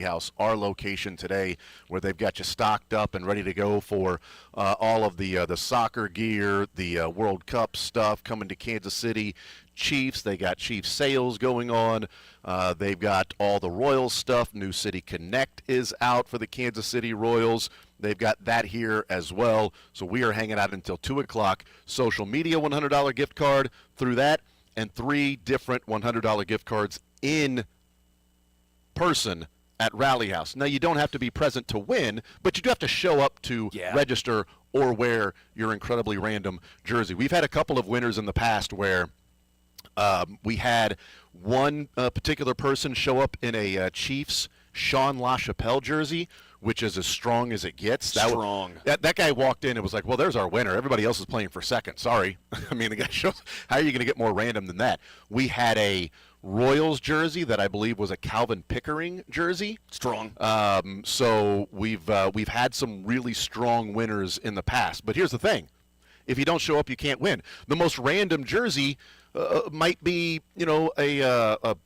House, our location today, where they've got you stocked up and ready to go for all of the soccer gear, the World Cup stuff coming to Kansas City. Chiefs, they got Chiefs sales going on. They've got all the Royals stuff. New City Connect is out for the Kansas City Royals. They've got that here as well. So we are hanging out until 2 o'clock. Social media $100 gift card through that, and 3 different $100 gift cards in person at Rally House. Now, you don't have to be present to win, but you do have to show up to register or wear your incredibly random jersey. We've had a couple of winners in the past where we had one particular person show up in a Chiefs Sean LaChapelle jersey, which is as strong as it gets. That guy walked in and was like, well, there's our winner. Everybody else is playing for second. Sorry. I mean, the guy shows, how are you going to get more random than that? We had a Royals jersey that I believe was a Calvin Pickering jersey. Strong. So we've had some really strong winners in the past. But here's the thing. If you don't show up, you can't win. The most random jersey might be, a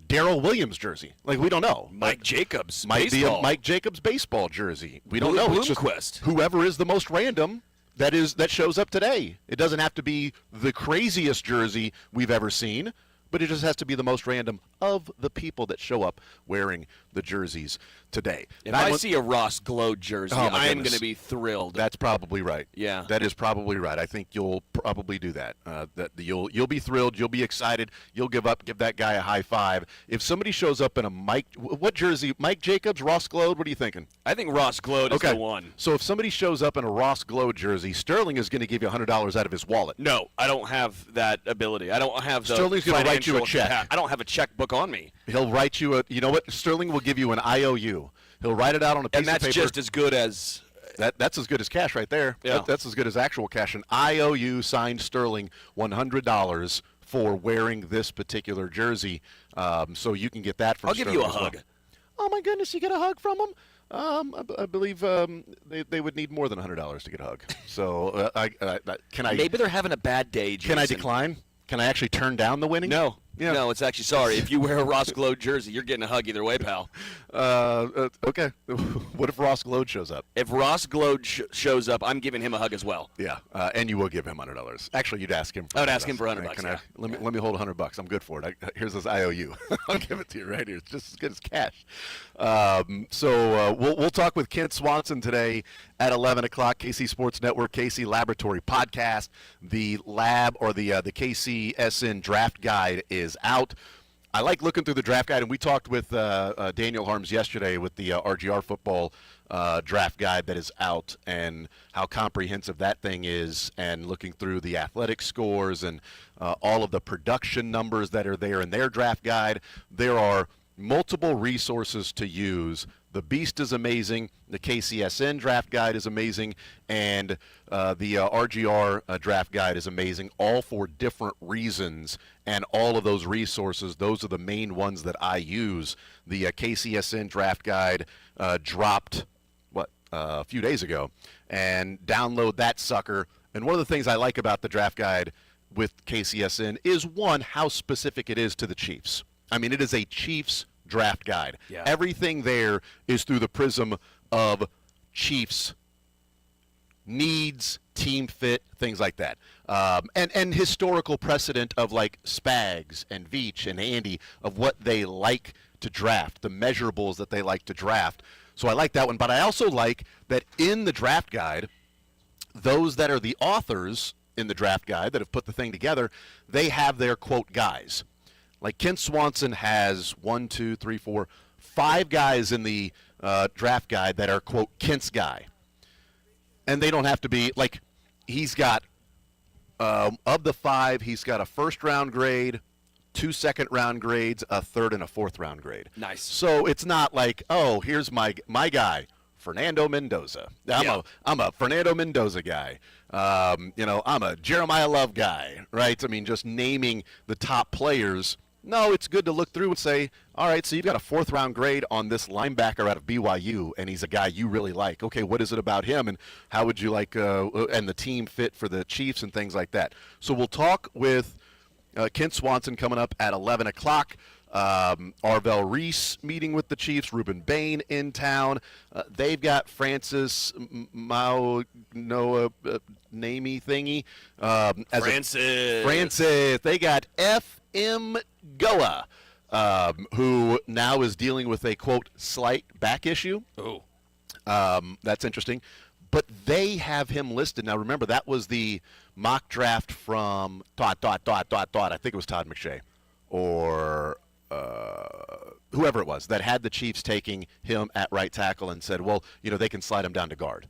Darrell Williams jersey. Like, we don't know. Mike Jacobs might baseball. be a Mike Jacobs baseball jersey. We don't know. It's just whoever is the most random that shows up today. It doesn't have to be the craziest jersey we've ever seen, but it just has to be the most random of the people that show up wearing the jerseys today. If I see a Ross Glow jersey, I am going to be thrilled. That's probably right. Yeah. That is probably right. I think you'll probably do that. You'll be thrilled. You'll be excited. You'll give that guy a high five. If somebody shows up in a what jersey? Mike Jacobs, Ross Glode? What are you thinking? I think Ross Glode is the one. So if somebody shows up in a Ross Glode jersey, Sterling is going to give you $100 out of his wallet. No, I don't have that ability. I don't have the Sterling's going to write you a check. I don't have a checkbook on me. He'll write you you know what? Sterling will give you an IOU. He'll write it out on a piece of paper. And that's just as good as... That's as good as cash right there. Yeah. That's as good as actual cash. An IOU signed Sterling $100 for wearing this particular jersey. So you can get that from Sterling. I'll give you a hug. Well. Oh, my goodness, you get a hug from him? I believe they would need more than $100 to get a hug. So can I... Maybe they're having a bad day, Jason. Can I decline? Can I actually turn down the winning? No. Yeah. No, it's actually, sorry. If you wear a Ross Glode jersey, you're getting a hug either way, pal. Okay. What if Ross Glode shows up? If Ross Glode shows up, I'm giving him a hug as well. Yeah, and you will give him $100. Actually, you'd ask him for I would ask him for $100. Yeah. Let me hold $100. I'm good for it. Here's this IOU. I'll give it to you right here. It's just as good as cash. So we'll talk with Kent Swanson today at 11 o'clock. KC Sports Network, KC Laboratory Podcast. The lab or the KCSN draft guide is out. I like looking through the draft guide, and we talked with Daniel Holmes yesterday with the RGR football draft guide that is out and how comprehensive that thing is, and looking through the athletic scores and all of the production numbers that are there in their draft guide. There are multiple resources to use. The Beast is amazing. The KCSN draft guide is amazing. And the RGR draft guide is amazing, all for different reasons. And all of those resources, those are the main ones that I use. The KCSN draft guide dropped, a few days ago. And download that sucker. And one of the things I like about the draft guide with KCSN is, one, how specific it is to the Chiefs. I mean, it is a Chiefs draft guide. Yeah. Everything there is through the prism of Chiefs needs, team fit, things like that. And historical precedent of like Spags and Veach and Andy of what they like to draft, the measurables that they like to draft. So I like that one. But I also like that in the draft guide, those that are the authors in the draft guide that have put the thing together, they have their, quote, guys. Like Kent Swanson has 5 guys in the draft guide that are, quote, Kent's guy. And they don't have to be, like, he's got, of the 5, he's got a first-round grade, 2 second-round grades, a third and a fourth-round grade. Nice. So it's not like, oh, here's my guy, Fernando Mendoza. I'm a Fernando Mendoza guy. I'm a Jeremiah Love guy, right? I mean, just naming the top players. No, it's good to look through and say, all right, so you've got a fourth-round grade on this linebacker out of BYU, and he's a guy you really like. Okay, what is it about him, and how would you like and the team fit for the Chiefs and things like that? So we'll talk with Kent Swanson coming up at 11 o'clock. Arvell Reese meeting with the Chiefs. Ruben Bain in town. They've got Francis Mao Noah Namey thingy. Francis. They got F.M. Goa, who now is dealing with a, quote, slight back issue. Oh. That's interesting. But they have him listed. Now, remember, that was the mock draft from ... I think it was Todd McShay or whoever it was that had the Chiefs taking him at right tackle and said, well, they can slide him down to guard.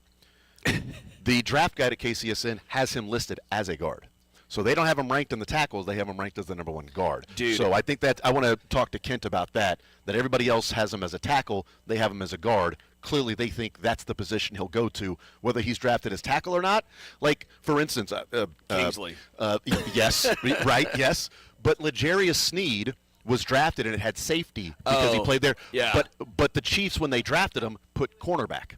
The draft guide at KCSN has him listed as a guard. So they don't have him ranked in the tackles. They have him ranked as the number 1 guard. Dude. So I think that I want to talk to Kent about that everybody else has him as a tackle. They have him as a guard. Clearly they think that's the position he'll go to, whether he's drafted as tackle or not. Like, for instance, Kingsley. Yes, right, yes. But L'Jarius Sneed was drafted and it had safety because he played there. Yeah. But the Chiefs, when they drafted him, put cornerback.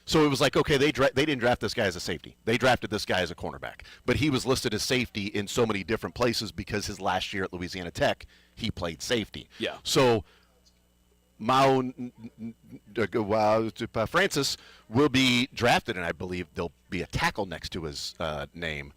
So it was like, okay, they didn't draft this guy as a safety. They drafted this guy as a cornerback. But he was listed as safety in so many different places because his last year at Louisiana Tech, he played safety. Yeah. So Francis will be drafted, and I believe there'll be a tackle next to his name.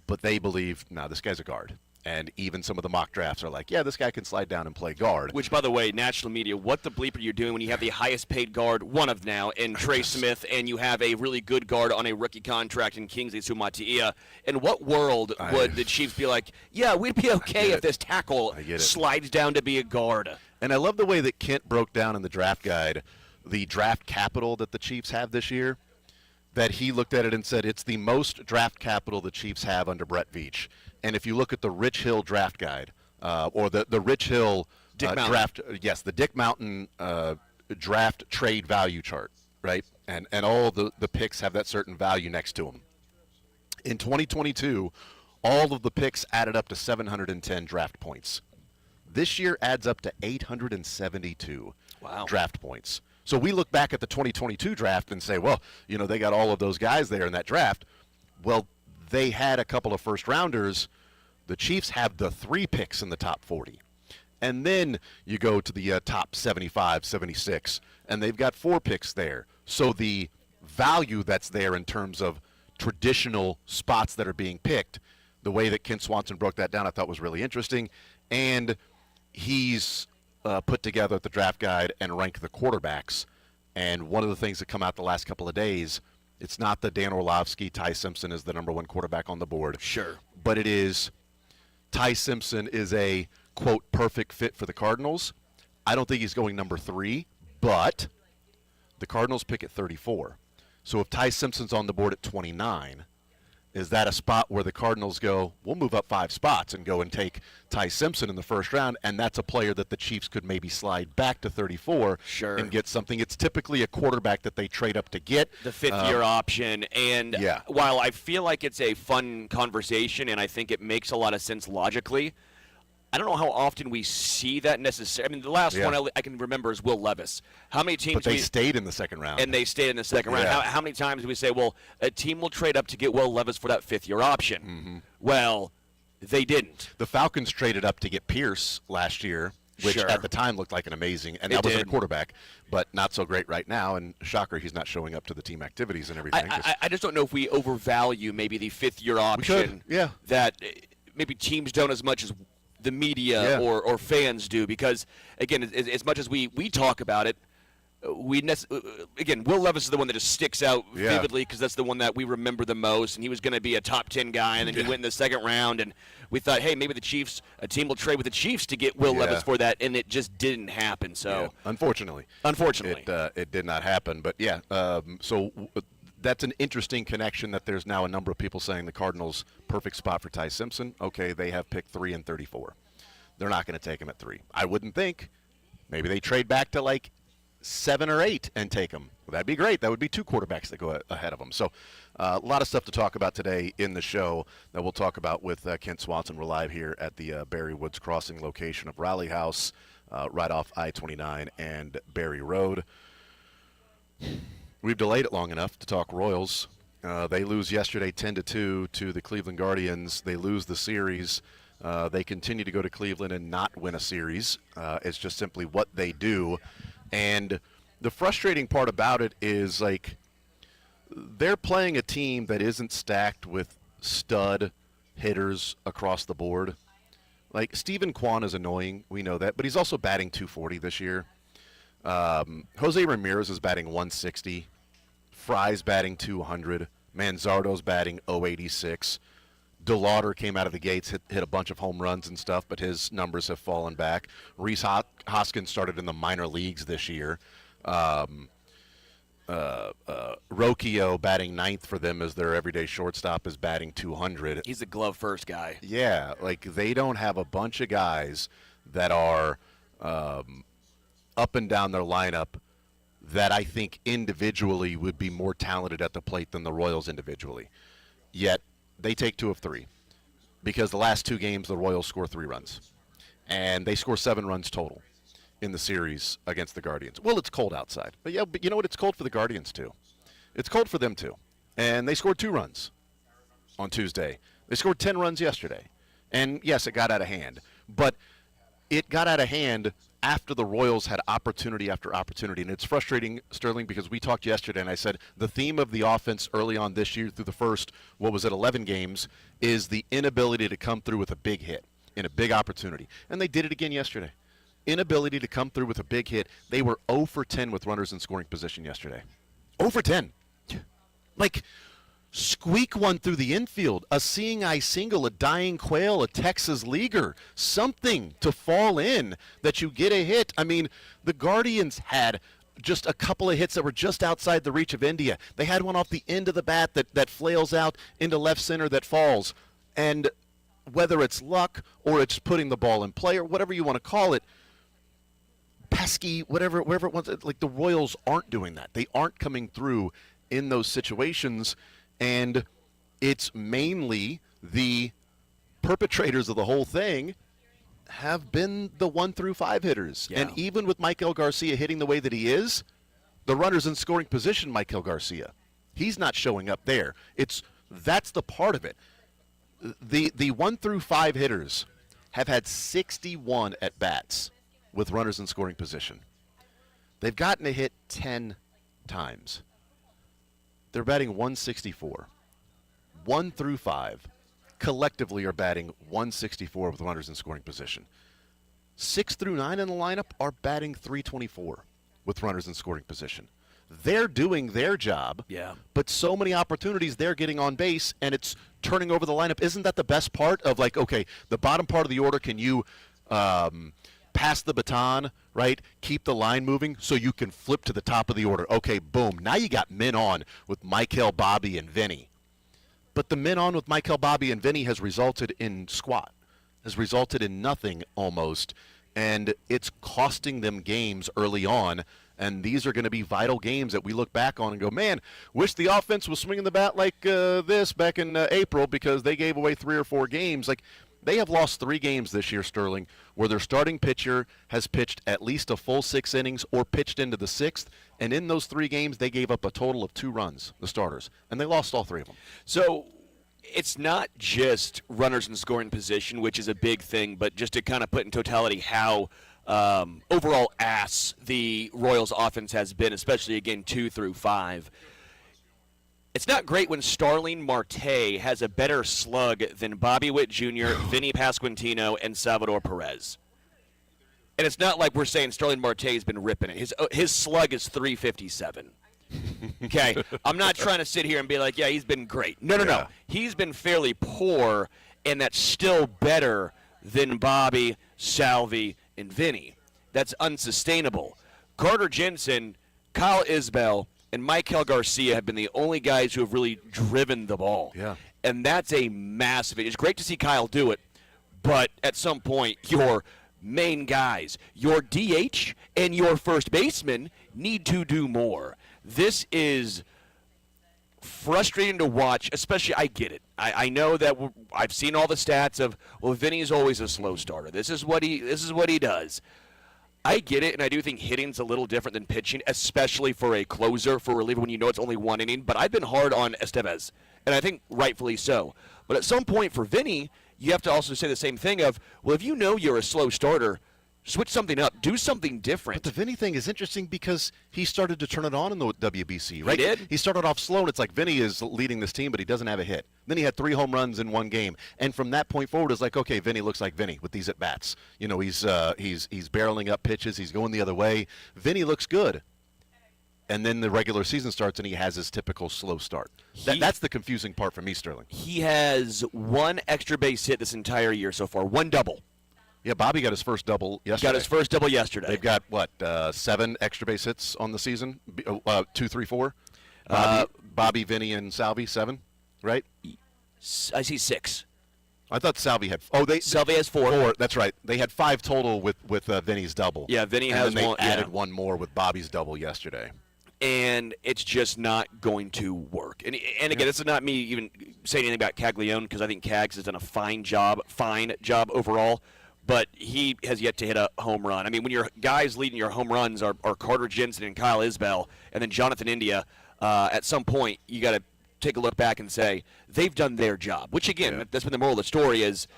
But they believe, no, this guy's a guard. And even some of the mock drafts are like, yeah, this guy can slide down and play guard. Which, by the way, national media, what the bleep are you doing when you have the highest paid guard, one of now, in Trey Smith, and you have a really good guard on a rookie contract in Kingsley Sumatia? In what world would the Chiefs be like, yeah, we'd be okay if this tackle slides down to be a guard? And I love the way that Kent broke down in the draft guide the draft capital that the Chiefs have this year, that he looked at it and said it's the most draft capital the Chiefs have under Brett Veach. And if you look at the Rich Hill draft guide, or the Rich Hill draft, the Dick Mountain draft trade value chart, right? And all the picks have that certain value next to them. In 2022, all of the picks added up to 710 draft points. This year adds up to 872 draft points. So we look back at the 2022 draft and say, well, they got all of those guys there in that draft. Well, they had a couple of first-rounders. The Chiefs have the 3 picks in the top 40. And then you go to the top 75, 76, and they've got 4 picks there. So the value that's there in terms of traditional spots that are being picked, the way that Kent Swanson broke that down I thought was really interesting. And he's put together the draft guide and ranked the quarterbacks. And one of the things that come out the last couple of days, it's not that Dan Orlovsky, Ty Simpson is the number 1 quarterback on the board. Sure. But it is Ty Simpson is a, quote, perfect fit for the Cardinals. I don't think he's going number 3, but the Cardinals pick at 34. So if Ty Simpson's on the board at 29, is that a spot where the Cardinals go, we'll move up 5 spots and go and take Ty Simpson in the first round, and that's a player that the Chiefs could maybe slide back to 34 and get something. It's typically a quarterback that they trade up to get. The 5th-year option. And while I feel like it's a fun conversation and I think it makes a lot of sense logically, I don't know how often we see that necessarily. I mean, the last one I can remember is Will Levis. How many teams? But they stayed in the second round. And they stayed in the second round. How many times do we say, well, a team will trade up to get Will Levis for that 5th-year option? Mm-hmm. Well, they didn't. The Falcons traded up to get Pierce last year, which at the time looked like an amazing, and that was a quarterback, but not so great right now. And shocker, he's not showing up to the team activities and everything. I just don't know if we overvalue maybe the 5th-year option. That maybe teams don't as much as the media or fans do, because again, as much as we talk about it, again, Will Levis is the one that just sticks out vividly because that's the one that we remember the most, and he was going to be a top 10 guy, and then he went in the second round, and we thought, hey, maybe a team will trade with the Chiefs to get Will Levis for that, and it just didn't happen. So unfortunately, it did not happen. But so that's an interesting connection that there's now a number of people saying the Cardinals' perfect spot for Ty Simpson. Okay, they have picked 3 and 34. They're not going to take him at 3. I wouldn't think. Maybe they trade back to like 7 or 8 and take him. Well, that'd be great. That would be 2 quarterbacks that go ahead of them. So a lot of stuff to talk about today in the show that we'll talk about with Kent Swanson. We're live here at the Barry Woods Crossing location of Raleigh House, right off I-29 and Barry Road. We've delayed it long enough to talk Royals. They lose yesterday 10-2 to the Cleveland Guardians. They lose the series. They continue to go to Cleveland and not win a series. It's just simply what they do. And the frustrating part about it is, like, they're playing a team that isn't stacked with stud hitters across the board. Like, Stephen Kwan is annoying. We know that. But he's also batting .240 this year. Jose Ramirez is batting .160. Fry's batting .200. Manzardo's batting .086. DeLauder came out of the gates, hit a bunch of home runs and stuff, but his numbers have fallen back. Rhys Hoskins started in the minor leagues this year. Rocchio, batting ninth for them as their everyday shortstop, is batting .200. He's a glove first guy. Yeah, like, they don't have a bunch of guys that are up and down their lineup that I think individually would be more talented at the plate than the Royals individually. Yet they take 2 of 3 because the last 2 games the Royals score 3 runs, and they score 7 runs total in the series against the Guardians. Well, it's cold outside, but yeah, but you know what? It's cold for the Guardians too. It's cold for them too, and they scored 2 runs on Tuesday. They scored 10 runs yesterday, and yes, it got out of hand, but it got out of hand after the Royals had opportunity after opportunity. And it's frustrating, Sterling, because we talked yesterday, and I said the theme of the offense early on this year through the first, 11 games, is the inability to come through with a big hit in a big opportunity. And they did it again yesterday. Inability to come through with a big hit. They were 0 for 10 with runners in scoring position yesterday. 0 for 10. Like, squeak one through the infield, a seeing eye single, a dying quail, a Texas leaguer, something to fall in that you get a hit. I mean, the Guardians had just a couple of hits that were just outside the reach of India. They had one off the end of the bat that flails out into left center that falls. And whether it's luck or it's putting the ball in play or whatever you want to call it, pesky, whatever it wants, like, the Royals aren't doing that. They aren't coming through in those situations. And it's mainly the perpetrators of the whole thing have been the 1 through 5 hitters. Yeah. And even with Michael Garcia hitting the way that he is, the runners in scoring position, Michael Garcia, he's not showing up there. That's the part of it. The 1 through 5 hitters have had 61 at-bats with runners in scoring position. They've gotten a hit 10 times. They're batting .164. 1 through 5 collectively are batting .164 with runners in scoring position. 6 through 9 in the lineup are batting .324 with runners in scoring position. They're doing their job, but so many opportunities they're getting on base, and it's turning over the lineup. Isn't that the best part of, like, okay, the bottom part of the order, can you pass the baton, right? Keep the line moving so you can flip to the top of the order. Okay, boom. Now you got men on with Michael, Bobby, and Vinny. But the men on with Michael, Bobby, and Vinny has resulted in squat, has resulted in nothing almost, and it's costing them games early on. And these are going to be vital games that we look back on and go, man, wish the offense was swinging the bat like this back in April, because they gave away 3 or 4 games. Like, they have lost 3 games this year, Sterling, where their starting pitcher has pitched at least a full 6 innings or pitched into the 6th. And in those 3 games, they gave up a total of 2 runs, the starters. And they lost all 3 of them. So it's not just runners in scoring position, which is a big thing, but just to kind of put in totality how overall ass the Royals offense has been, especially, again, 2 through 5. It's not great when Starling Marte has a better slug than Bobby Witt Jr., Vinny Pasquantino, and Salvador Perez. And it's not like we're saying Starling Marte has been ripping it. His slug is .357. Okay? I'm not trying to sit here and be like, yeah, he's been great. No. He's been fairly poor, and that's still better than Bobby, Salvi, and Vinny. That's unsustainable. Carter Jensen, Kyle Isbell, and Michael Garcia have been the only guys who have really driven the ball. Yeah. And that's a massive – it's great to see Kyle do it, but at some point your main guys, your DH and your first baseman need to do more. This is frustrating to watch, especially – I get it. I know that I've seen all the stats of, well, Vinny's always a slow starter. This is what he does. I get it, and I do think hitting's a little different than pitching, especially for a closer, for a reliever when you know it's only 1 inning. But I've been hard on Estevez, and I think rightfully so. But at some point for Vinny, you have to also say the same thing of, well, if you know you're a slow starter, switch something up. Do something different. But the Vinny thing is interesting because he started to turn it on in the WBC, right? He did. He started off slow, and it's like Vinny is leading this team, but he doesn't have a hit. Then he had 3 home runs in one game. And from that point forward, it's like, okay, Vinny looks like Vinny with these at-bats. You know, he's barreling up pitches. He's going the other way. Vinny looks good. And then the regular season starts, and he has his typical slow start. That's the confusing part for me, Sterling. He has 1 extra base hit this entire year so far, 1 double. Yeah, Bobby got his first double yesterday. They've got, 7 extra base hits on the season? 2, 3, 4? Bobby, Vinny, and Salvi, 7, right? I see 6. I thought Salvi had. Salvi has 4. 4. That's right. They had 5 total with Vinny's double. Yeah, Vinny has one. one. They added one more with Bobby's double yesterday. And it's just not going to work. And again, this is not me even saying anything about Caglione, because I think Cags has done a fine job overall. But he has yet to hit a home run. I mean, when your guys leading your home runs are Carter Jensen and Kyle Isbell, and then Jonathan India, at some point you got to take a look back and say they've done their job. Which again, that's been the moral of the story is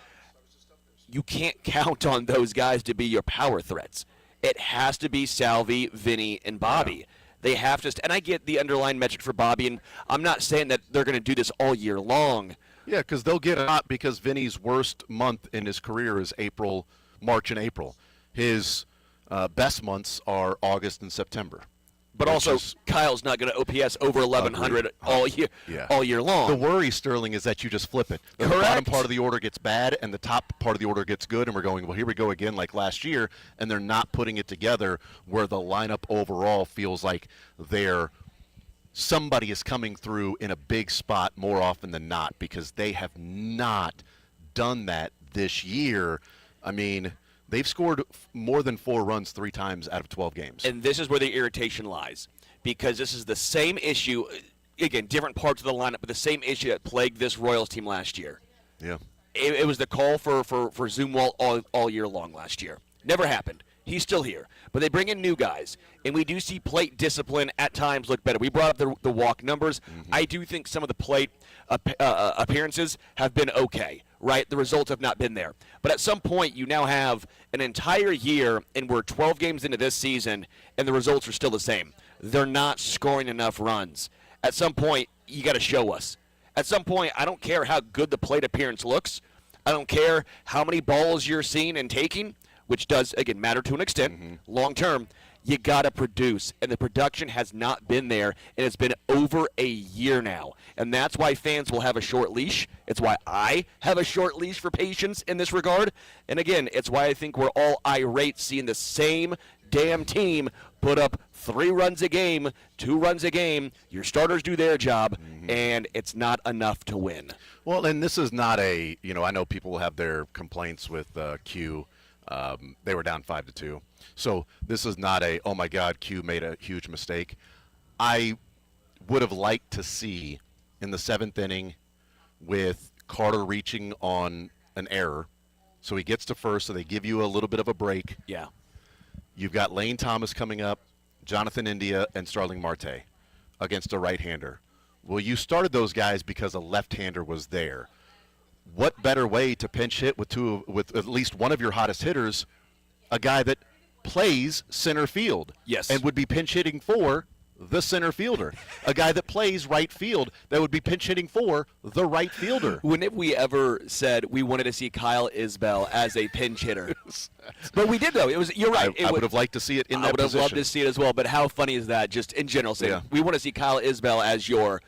you can't count on those guys to be your power threats. It has to be Salvi, Vinny, and Bobby. Yeah. They have to, and I get the underlying metric for Bobby, and I'm not saying that they're going to do this all year long. Yeah, because they'll get it out because Vinny's worst month in his career is March and April. His best months are August and September. But also, Kyle's not going to OPS over 1,100 all year long. The worry, Sterling, is that you just flip it. The bottom part of the order gets bad, and the top part of the order gets good, and we're going, well, here we go again like last year, and they're not putting it together where the lineup overall feels like somebody is coming through in a big spot more often than not, because they have not done that this year. I mean, they've scored more than 4 runs 3 times out of 12 games. And this is where the irritation lies, because this is the same issue, again, different parts of the lineup, but the same issue that plagued this Royals team last year. Yeah. It was the call for Zumwalt all year long last year. Never happened. He's still here. But they bring in new guys, and we do see plate discipline at times look better. We brought up the walk numbers. Mm-hmm. I do think some of the plate appearances have been okay, right? The results have not been there. But at some point, you now have an entire year, and we're 12 games into this season, and the results are still the same. They're not scoring enough runs. At some point, you got to show us. At some point, I don't care how good the plate appearance looks. I don't care how many balls you're seeing and taking, which does, again, matter to an extent, long term. You got to produce, and the production has not been there, and it's been over a year now. And that's why fans will have a short leash. It's why I have a short leash for patience in this regard. And again, it's why I think we're all irate seeing the same damn team put up 3 runs a game, 2 runs a game. Your starters do their job, and it's not enough to win. Well, and this is not I know people will have their complaints with Q. They were down 5-2. So this is not oh my God, Q made a huge mistake. I would have liked to see in the 7th inning with Carter reaching on an error. So he gets to first, so they give you a little bit of a break. Yeah. You've got Lane Thomas coming up, Jonathan India, and Starling Marte against a right-hander. Well, you started those guys because a left-hander was there. What better way to pinch hit with at least one of your hottest hitters, a guy that plays center field, yes, and would be pinch hitting for the center fielder, a guy that plays right field that would be pinch hitting for the right fielder. When have we ever said we wanted to see Kyle Isbell as a pinch hitter? But we did, though. You're right. I would have liked to see it in that position. I would have loved to see it as well. But how funny is that? Just in general, saying we want to see Kyle Isbell as your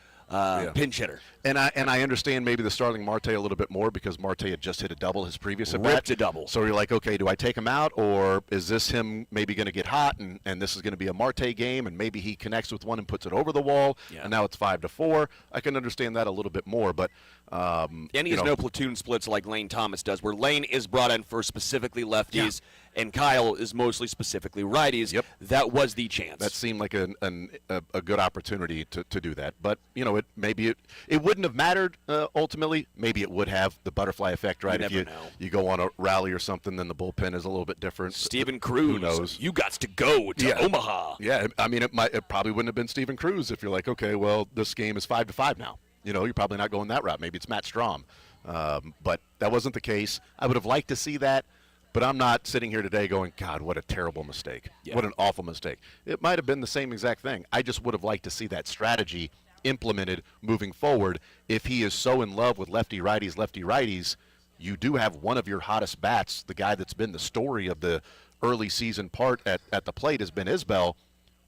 pinch hitter. And I understand maybe the Starling Marte a little bit more because Marte had just hit a double his previous at bat. Ripped a double. So you're like, okay, do I take him out, or is this him maybe going to get hot and this is going to be a Marte game and maybe he connects with one and puts it over the wall and now it's 5-4. I can understand that a little bit more, but and he has no platoon splits like Lane Thomas does, where Lane is brought in for specifically lefties and Kyle is mostly specifically righties. Yep. That was the chance. That seemed like a good opportunity to do that, but it wouldn't have mattered ultimately. Maybe it would have the butterfly effect, right? If you go on a rally or something, then the bullpen is a little bit different. Steven Cruz, who knows? You got to go to Omaha. Yeah, I mean, it probably wouldn't have been Steven Cruz if you're like, okay, well, this game is 5-5 now. You're probably not going that route. Maybe it's Matt Strahm. But that wasn't the case. I would have liked to see that, but I'm not sitting here today going, God, what a terrible mistake. Yeah. What an awful mistake. It might have been the same exact thing. I just would have liked to see that strategy implemented moving forward. If he is so in love with lefty-righties, you do have one of your hottest bats, the guy that's been the story of the early season part at the plate has been Isbell,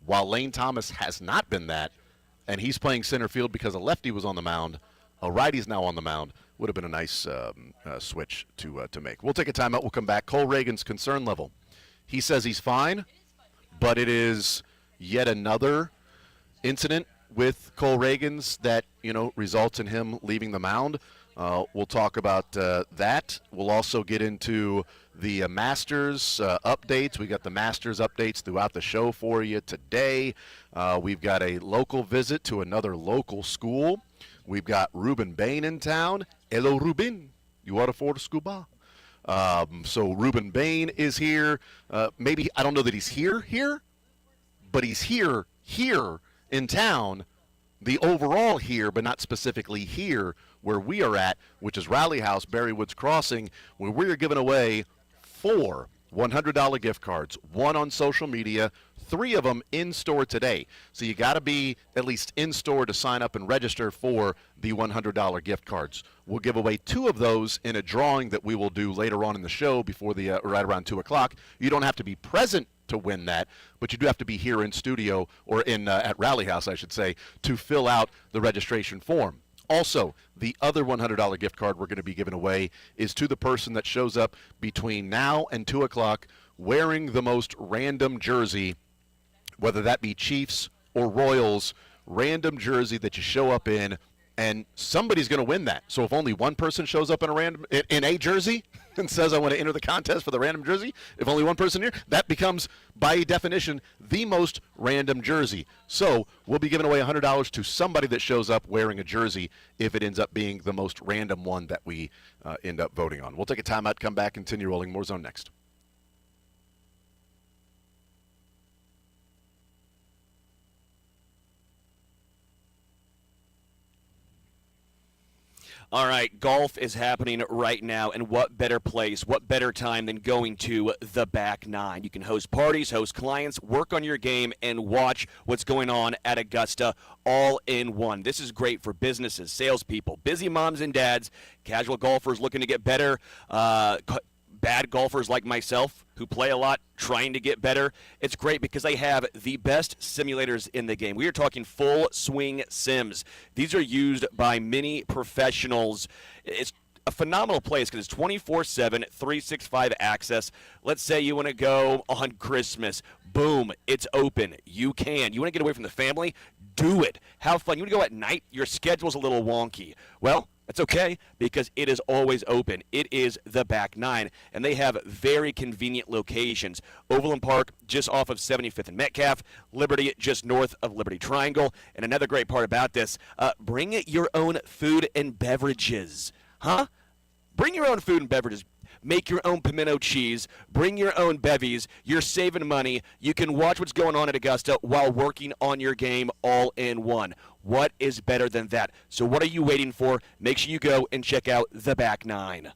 while Lane Thomas has not been that, and he's playing center field because a lefty was on the mound. A righty's now on the mound. Would have been a nice switch to make. We'll take a timeout. We'll come back. Cole Reagan's concern level. He says he's fine, but it is yet another incident with Cole Reagan's that, results in him leaving the mound. We'll talk about that. We'll also get into the Masters updates. We got the Masters updates throughout the show for you today. We've got a local visit to another local school. We've got Ruben Bain in town. Hello, Ruben. You are for scuba. So Ruben Bain is here. Maybe, I don't know that he's here, but he's here in town. The overall here, but not specifically here where we are at, which is Rally House, Barry Woods Crossing, where we are giving away 4 $100 gift cards, 1 on social media, 3 of them in store today. So you got to be at least in store to sign up and register for the $100 gift cards. We'll give away 2 of those in a drawing that we will do later on in the show before the right around 2 o'clock. You don't have to be present to win that, but you do have to be here in studio or in at Rally House, I should say, to fill out the registration form. Also, the other $100 gift card we're going to be giving away is to the person that shows up between now and 2 o'clock wearing the most random jersey, whether that be Chiefs or Royals, random jersey that you show up in, and somebody's going to win that. So if only one person shows up in a jersey and says, I want to enter the contest for the random jersey, if only one person here, that becomes, by definition, the most random jersey. So we'll be giving away $100 to somebody that shows up wearing a jersey if it ends up being the most random one that we end up voting on. We'll take a timeout, come back, continue rolling. More Zone next. All right, golf is happening right now, and what better place, what better time than going to the Back Nine? You can host parties, host clients, work on your game, and watch what's going on at Augusta all in one. This is great for businesses, salespeople, busy moms and dads, casual golfers looking to get better, bad golfers like myself who play a lot trying to get better. It's great because they have the best simulators in the game. We are talking full swing sims. These are used by many professionals. It's a phenomenal place because it's 24/7, 365 access. Let's say you want to go on Christmas. Boom, it's open. You can. You want to get away from the family? Do it. Have fun. You want to go at night? Your schedule's a little wonky. Well, that's okay because it is always open. It is the Back Nine, and they have very convenient locations. Overland Park, just off of 75th and Metcalf. Liberty, just north of Liberty Triangle. And another great part about this, bring your own food and beverages. Huh? Bring your own food and beverages. Make your own pimento cheese. Bring your own bevies. You're saving money. You can watch what's going on at Augusta while working on your game all in one. What is better than that? So what are you waiting for? Make sure you go and check out the Back Nine.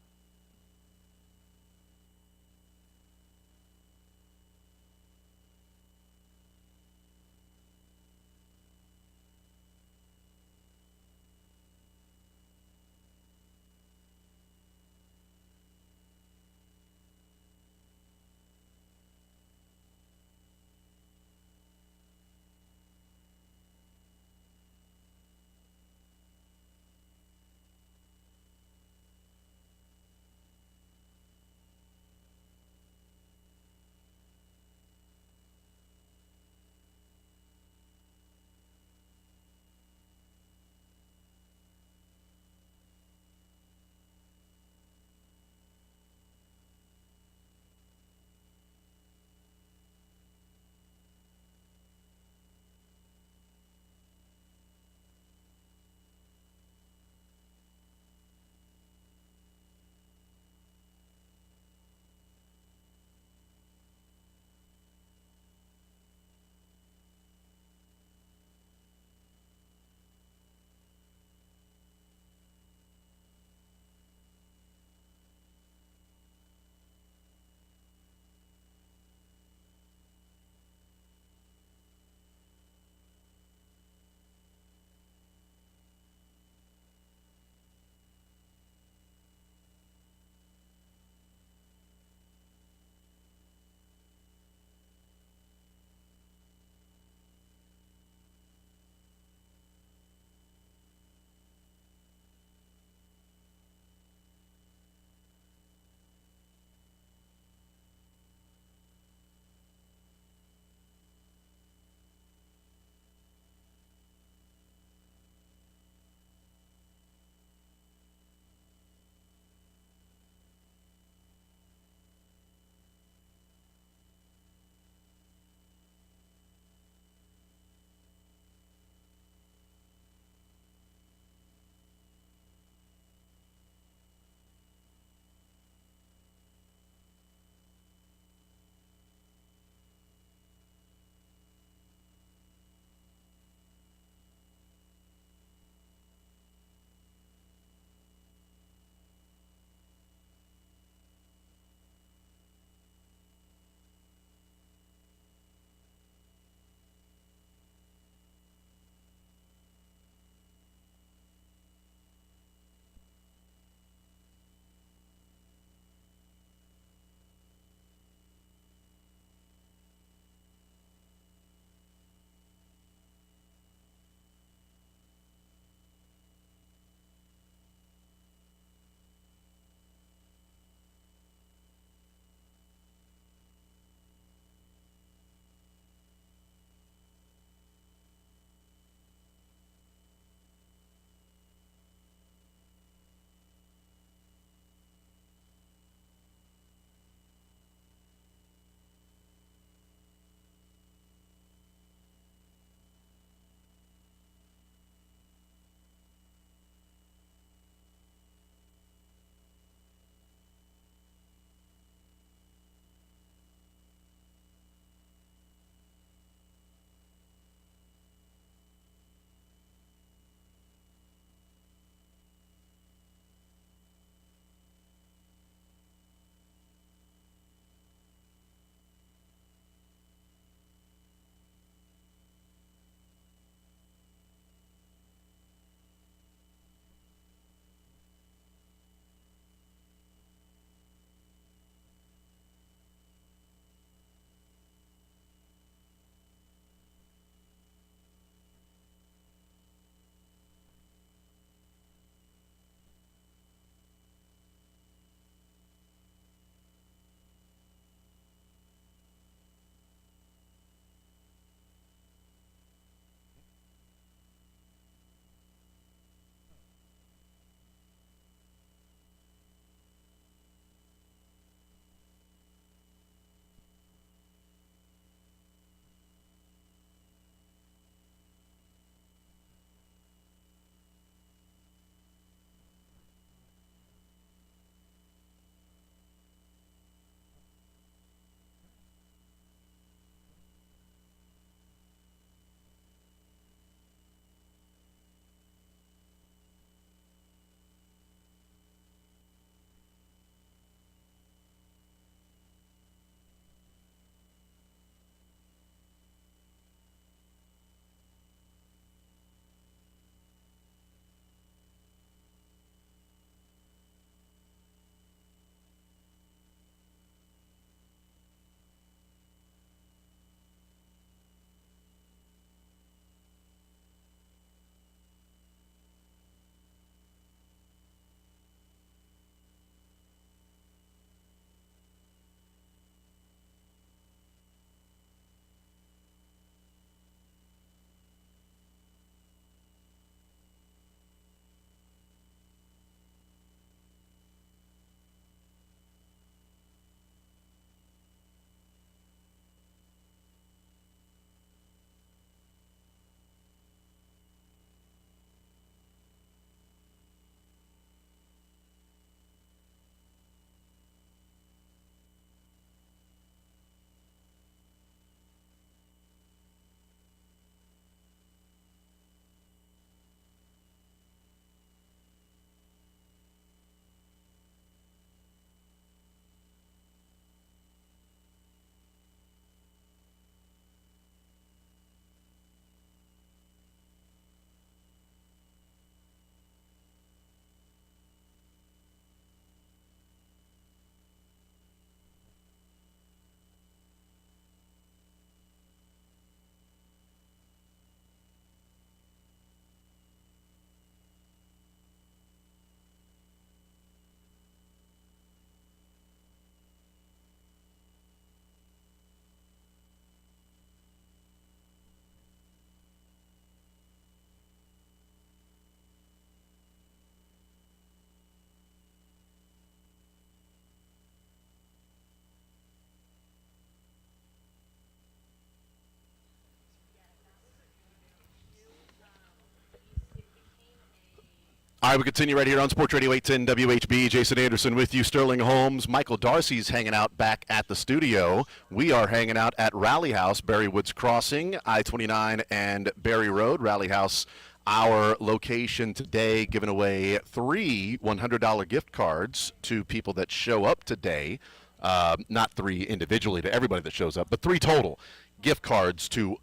All right, we continue right here on Sports Radio 810 WHB. Jason Anderson with you, Sterling Holmes. Michael Darcy's hanging out back at the studio. We are hanging out at Rally House, Barry Woods Crossing, I-29 and Barry Road. Rally House, our location today, giving away 3 $100 gift cards to people that show up today. Not 3 individually to everybody that shows up, but 3 total gift cards to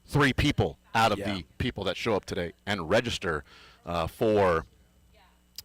3 people out of the people that show up today and register for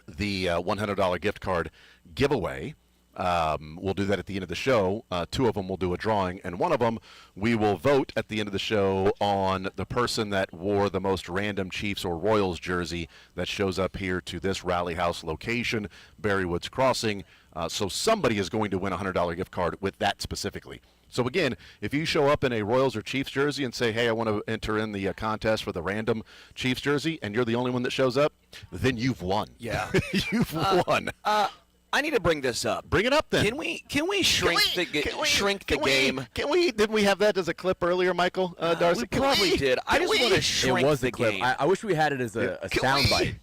the $100 gift card giveaway. We'll do that at the end of the show. 2 of them we'll do a drawing, and 1 of them we will vote at the end of the show on the person that wore the most random Chiefs or Royals jersey that shows up here to this Rally House location, Barry Woods Crossing. So somebody is going to win a $100 gift card with that specifically. So again, if you show up in a Royals or Chiefs jersey and say, hey, I want to enter in the contest for the random Chiefs jersey, and you're the only one that shows up, then you've won. Yeah. You've won. I need to bring this up. Bring it up then. Can we shrink the game? Didn't we have that as a clip earlier, Michael Darcy? We probably did. I just want to shrink the game. I wish we had it as a soundbite.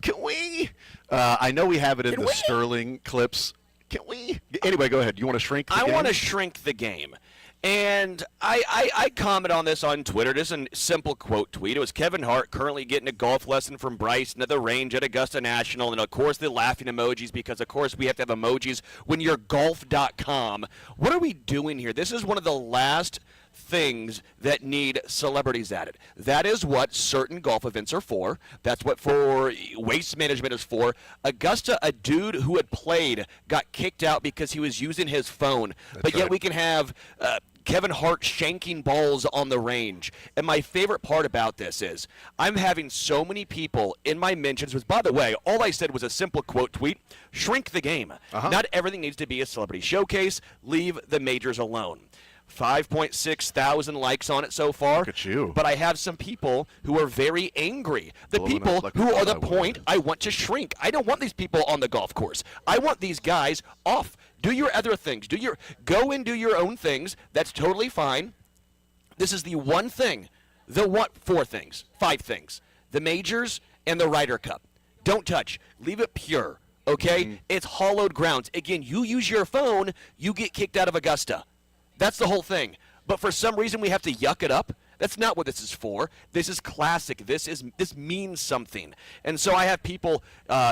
Can we? I know we have it in the Sterling clips. Can we? Anyway, go ahead. You want to shrink the game? I want to shrink the game. And I comment on this on Twitter. Just a simple quote tweet. It was Kevin Hart currently getting a golf lesson from Bryson at the range at Augusta National. And, of course, the laughing emojis because, of course, we have to have emojis when you're golf.com. What are we doing here? This is one of the last things that need celebrities added. That is what certain golf events are for. That's what for waste management is for. Augusta, a dude who had played got kicked out because he was using his phone. But yet we can have Kevin Hart shanking balls on the range. And my favorite part about this is I'm having so many people in my mentions, which, by the way, all I said was a simple quote tweet, shrink the game. Not everything needs to be a celebrity showcase. Leave the majors alone. 5.6 thousand likes on it so far. Look at you. But I have some people who are very angry. The people who are the point I want to shrink. I don't want these people on the golf course. I want these guys off. Do your other things. Go and do your own things. That's totally fine. This is the one thing. 4 things. 5 things. The majors and the Ryder Cup. Don't touch. Leave it pure. Okay? It's hollowed grounds. Again, you use your phone, you get kicked out of Augusta. That's the whole thing. But for some reason we have to yuck it up. That's not what this is for. This is classic. This means something. And so I have people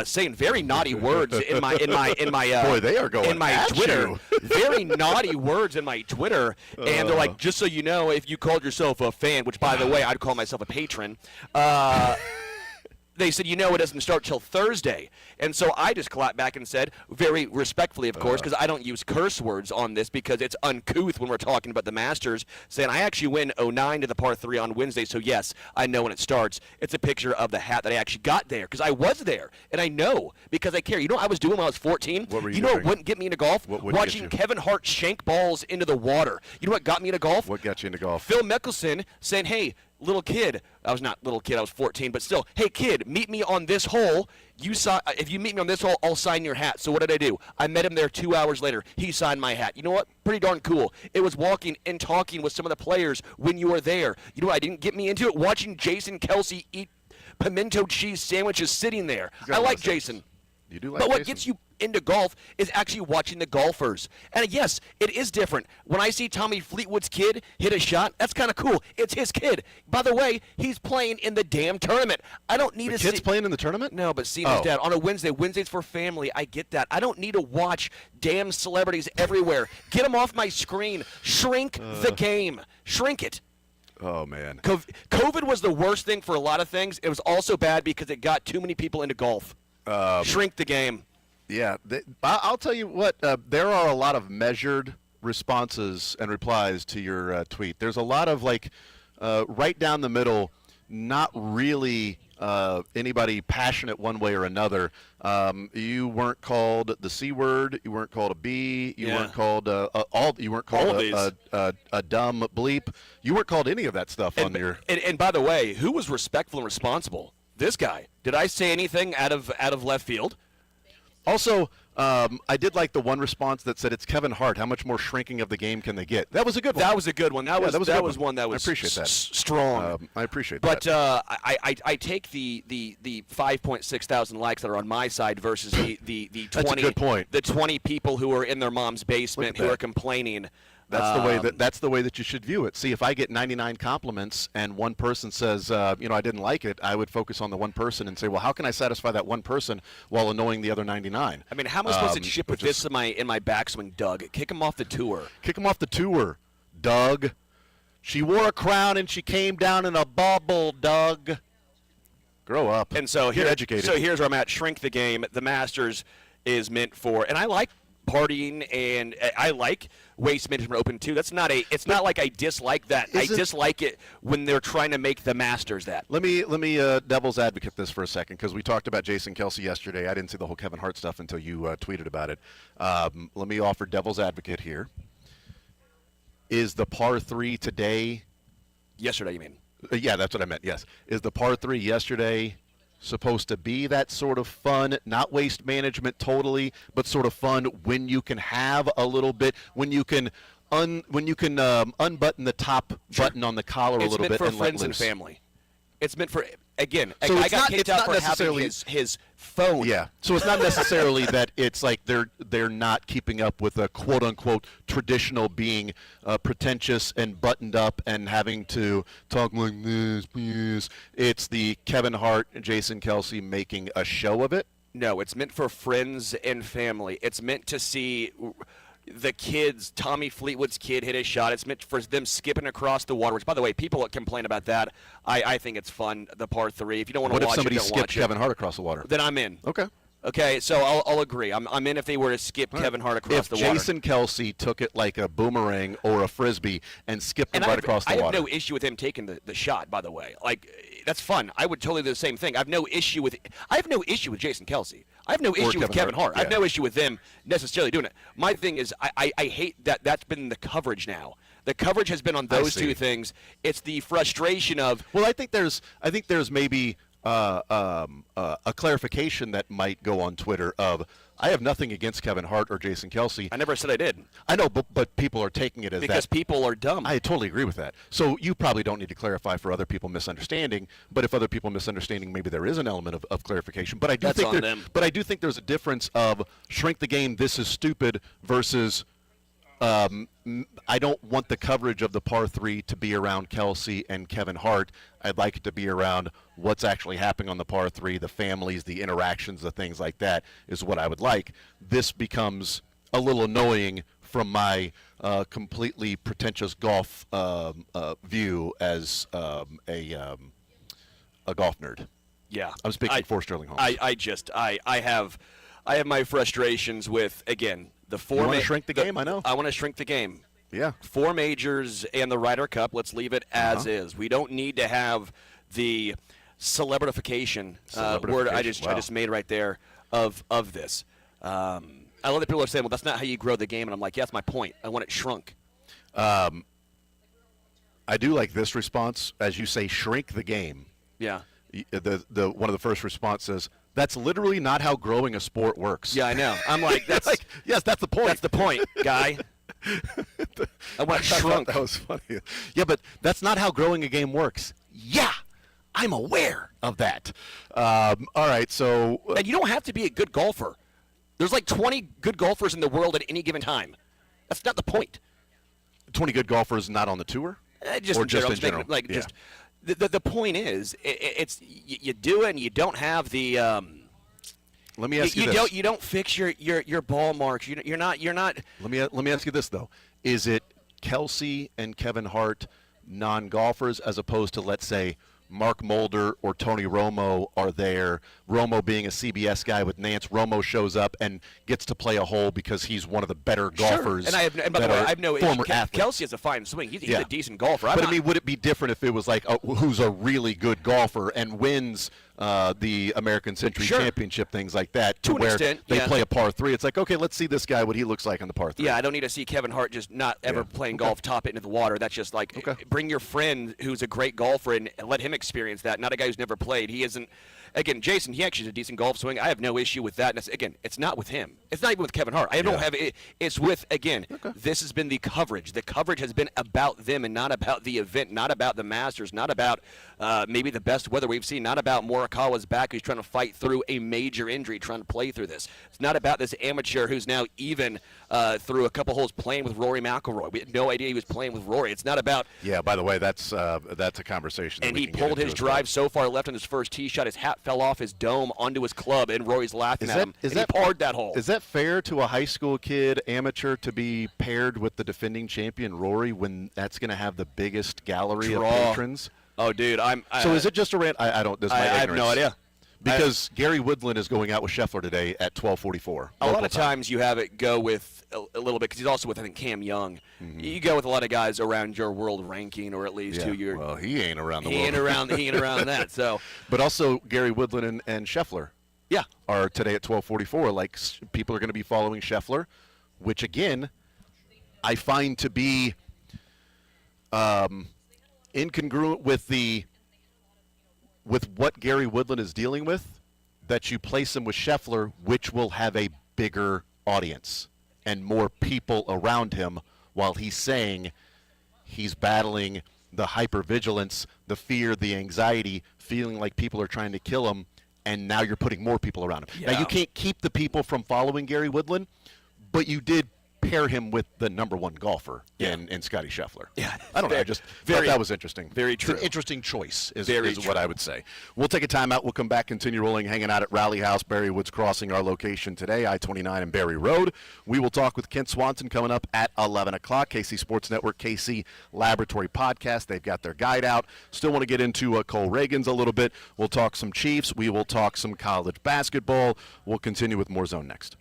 saying very naughty words in my boy, they are going in my at Twitter. you. Very naughty words in my Twitter, and they're like, just so you know, if you called yourself a fan, which by the way I'd call myself a patron. They said, it doesn't start till Thursday. And so I just clapped back and said, very respectfully, of course, because I don't use curse words on this because it's uncouth when we're talking about the Masters, saying I actually win 09 to the par 3 on Wednesday. So, yes, I know when it starts. It's a picture of the hat that I actually got there because I was there. And I know because I care. You know what I was doing when I was 14? What were you know doing? what wouldn't get me into golf? Watching Kevin Hart shank balls into the water. You know what got me into golf? What got you into golf? Phil Mickelson saying, hey, little kid, I was not little kid, I was 14, but still, hey kid, meet me on this hole. If you meet me on this hole, I'll sign your hat. So what did I do? I met him there 2 hours later. He signed my hat. You know what? Pretty darn cool. It was walking and talking with some of the players when you were there. You know what? I didn't get me into it. Watching Jason Kelsey eat pimento cheese sandwiches sitting there. I like Jason. You do like But what Jason? gets you into golf is actually watching the golfers. And yes, it is different. When I see Tommy Fleetwood's kid hit a shot, that's kind of cool. It's his kid. By the way, he's playing in the damn tournament. I don't need to see. The kid's playing in the tournament? No, but seeing his dad on a Wednesday. Wednesday's for family. I get that. I don't need to watch damn celebrities everywhere. Get them off my screen. Shrink the game. Shrink it. Oh, man. COVID was the worst thing for a lot of things. It was also bad because it got too many people into golf. Shrink the game. Yeah, I'll tell you what, there are a lot of measured responses and replies to your tweet. There's a lot of, right down the middle, not really anybody passionate one way or another. You weren't called the C word. You weren't called a B. You weren't called you weren't called a dumb bleep. You weren't called any of that stuff on your. And by the way, who was respectful and responsible? This guy. Did I say anything out of left field? Also, I did like the one response that said it's Kevin Hart. How much more shrinking of the game can they get? That was a good one. That was a good one. That was one that was I appreciate that. Strong. I appreciate that. But I take the 5.6 thousand likes that are on my side versus the 20. That's a good point. The 20 people who are in their mom's basement who are complaining. That's the way that you should view it. See, if I get 99 compliments and one person says, I didn't like it, I would focus on the one person and say, well, how can I satisfy that one person while annoying the other 99? I mean, how am I supposed to chip with this in my backswing, Doug? Kick him off the tour. Kick him off the tour, Doug. She wore a crown and she came down in a bubble, Doug. Grow up. And so get educated. So here's where I'm at. Shrink the game. The Masters is meant for, and I like partying and I like Waste Management Open too. It's not like I dislike that. I dislike it when they're trying to make the Masters that. Let me devil's advocate this for a second, because we talked about Jason Kelsey yesterday. I didn't see the whole Kevin Hart stuff until you tweeted about it. Let me offer devil's advocate here. Is the par 3 today? Yesterday, you mean? Yeah, that's what I meant. Yes. Is the par 3 yesterday supposed to be that sort of fun, not waste management totally, but sort of fun when you can have a little bit, when you can unbutton the top button on the collar a little bit and let loose. It's meant for friends and family. It's meant for, again, so I got kicked out for having his phone. Yeah, so it's not necessarily that it's like they're not keeping up with a quote-unquote traditional being pretentious and buttoned up and having to talk like this, please. It's the Kevin Hart and Jason Kelsey making a show of it. No, it's meant for friends and family. It's meant to see the kids, Tommy Fleetwood's kid hit a shot. It's meant for them skipping across the water, which, by the way, people complain about that. I think it's fun, the par 3. If you don't want to watch it, don't watch it. What if somebody skipped Kevin Hart across the water? Then I'm in. Okay, so I'll agree. I'm in if they were to skip Kevin Hart across the water. If Jason Kelsey took it like a boomerang or a frisbee and skipped him right across the water. I have no issue with him taking the shot, by the way. Like, that's fun. I would totally do the same thing. I have no issue with Jason Kelsey. I have no issue with Kevin Hart. Yeah. I have no issue with them necessarily doing it. My thing is I hate that that's been the coverage now. The coverage has been on those two things. It's the frustration of. Well, I think there's maybe a clarification that might go on Twitter of, I have nothing against Kevin Hart or Jason Kelsey. I never said I did. I know, but people are taking it as because people are dumb. I totally agree with that. So you probably don't need to clarify for other people misunderstanding. But if other people misunderstanding, maybe there is an element of clarification. But I do But I do think there's a difference of shrink the game. This is stupid versus. I don't want the coverage of the par 3 to be around Kelsey and Kevin Hart. I'd like it to be around what's actually happening on the par 3, the families, the interactions, the things like that is what I would like. This becomes a little annoying from my completely pretentious golf view as a golf nerd. Yeah. I'm speaking for Sterling Holmes. I have my frustrations with, again, the four. You want to shrink the game? I know. I want to shrink the game. Yeah. 4 majors and the Ryder Cup. Let's leave it as is. We don't need to have the celebritification word I just made right there of this. I love that people are saying, well, that's not how you grow the game. And I'm like, yeah, that's my point. I want it shrunk. I do like this response. As you say, shrink the game. Yeah. The one of the first responses, that's literally not how growing a sport works. Yeah, I know. I'm like, that's like, yes, that's the point. That's the point, guy. I want shrunk. That was funny. Yeah, but that's not how growing a game works. Yeah, I'm aware of that. All right, so and you don't have to be a good golfer. There's like 20 good golfers in the world at any given time. That's not the point. 20 good golfers not on the tour? Just or in just general, in general? Just the point is, it's you do it and you don't have the. Let me ask you this. You don't fix your ball marks. You're not. Let me ask you this though: is it Kelsey and Kevin Hart non-golfers as opposed to, let's say, Mark Mulder or Tony Romo are there? Romo being a CBS guy with Nance, Romo shows up and gets to play a hole because he's one of the better golfers. Sure. And by the way, I have no former issue. Kelsey has a fine swing. He's a decent golfer. But I mean, would it be different if it was like who's a really good golfer and wins the American Century Championship, things like that, to where an extent, they play a par 3? It's like, okay, let's see this guy, what he looks like on the par 3. Yeah, I don't need to see Kevin Hart just not ever playing golf, top it into the water. That's just like bring your friend who's a great golfer and let him experience that, not a guy who's never played. He isn't. again, Jason, he actually has a decent golf swing. I have no issue with that. And again, it's not with him. It's not even with Kevin Hart. I don't have it. It's with, again, this has been the coverage. The coverage has been about them and not about the event, not about the Masters, not about maybe the best weather we've seen, not about Morikawa's back who's trying to fight through a major injury, trying to play through this. It's not about this amateur who's now even through a couple holes playing with Rory McIlroy. We had no idea he was playing with Rory. It's not about. Yeah, by the way, that's a conversation. And he pulled his drive so far left on his first tee shot, his hat fell off his dome onto his club, and Rory's laughing at him. He parred that hole. Is that fair to a high school kid, amateur, to be paired with the defending champion Rory when that's going to have the biggest gallery of patrons? Oh, dude, so is it just a rant? I don't. This is my ignorance. I have no idea. Because Gary Woodland is going out with Scheffler today at 12:44. A lot of times you have it go with a little bit because he's also with, I think, Cam Young. Mm-hmm. You go with a lot of guys around your world ranking, or at least who you're. Well, he ain't around the world. He ain't around that. So, but also Gary Woodland and Scheffler. Yeah, are today at 12:44. Like people are going to be following Scheffler, which again, I find to be incongruent with what Gary Woodland is dealing with, that you place him with Scheffler, which will have a bigger audience and more people around him, while he's saying he's battling the hypervigilance, the fear, the anxiety, feeling like people are trying to kill him, and now you're putting more people around him. Yeah. Now, you can't keep the people from following Gary Woodland, but you did pair him with the number one golfer in Scottie Scheffler. Yeah, I don't know. I just thought that was interesting. Very true. It's an interesting choice is what I would say. We'll take a timeout. We'll come back, continue rolling, hanging out at Rally House, Barry Woods Crossing, our location today, I-29 and Barry Road. We will talk with Kent Swanson coming up at 11 o'clock. KC Sports Network, KC Laboratory Podcast. They've got their guide out. Still want to get into Cole Reagan's a little bit. We'll talk some Chiefs. We will talk some college basketball. We'll continue with more Zone next.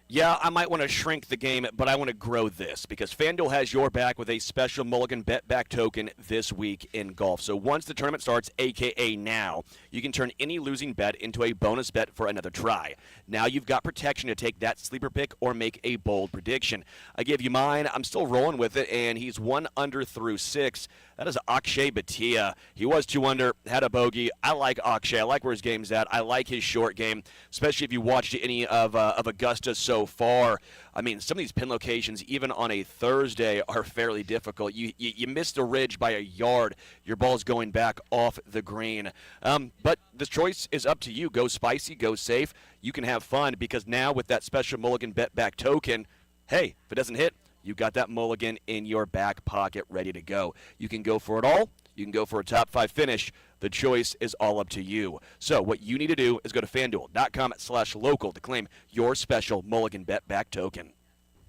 Yeah, I might want to shrink the game, but I want to grow this because FanDuel has your back with a special Mulligan Bet Back token this week in golf. So once the tournament starts, a.k.a. now, you can turn any losing bet into a bonus bet for another try. Now you've got protection to take that sleeper pick or make a bold prediction. I give you mine. I'm still rolling with it, and he's 1 under through 6. That is Akshay Bhatia. He was 2 under, had a bogey. I like Akshay. I like where his game's at. I like his short game, especially if you watched any of Augusta so far. I mean, some of these pin locations, even on a Thursday, are fairly difficult. You miss the ridge by a yard. Your ball's going back off the green. But the choice is up to you. Go spicy, go safe. You can have fun because now with that special Mulligan Bet Back token, hey, if it doesn't hit, you got that mulligan in your back pocket ready to go. You can go for it all. You can go for a top 5 finish. The choice is all up to you. So what you need to do is go to FanDuel.com/local to claim your special Mulligan Bet Back token.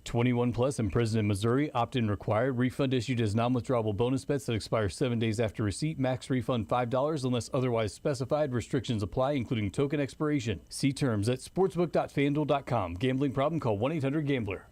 21 plus and present in Missouri. Opt-in required. Refund issued as non-withdrawable bonus bets that expire 7 days after receipt. Max refund $5 unless otherwise specified. Restrictions apply, including token expiration. See terms at sportsbook.fanduel.com. Gambling problem? Call 1-800-GAMBLER.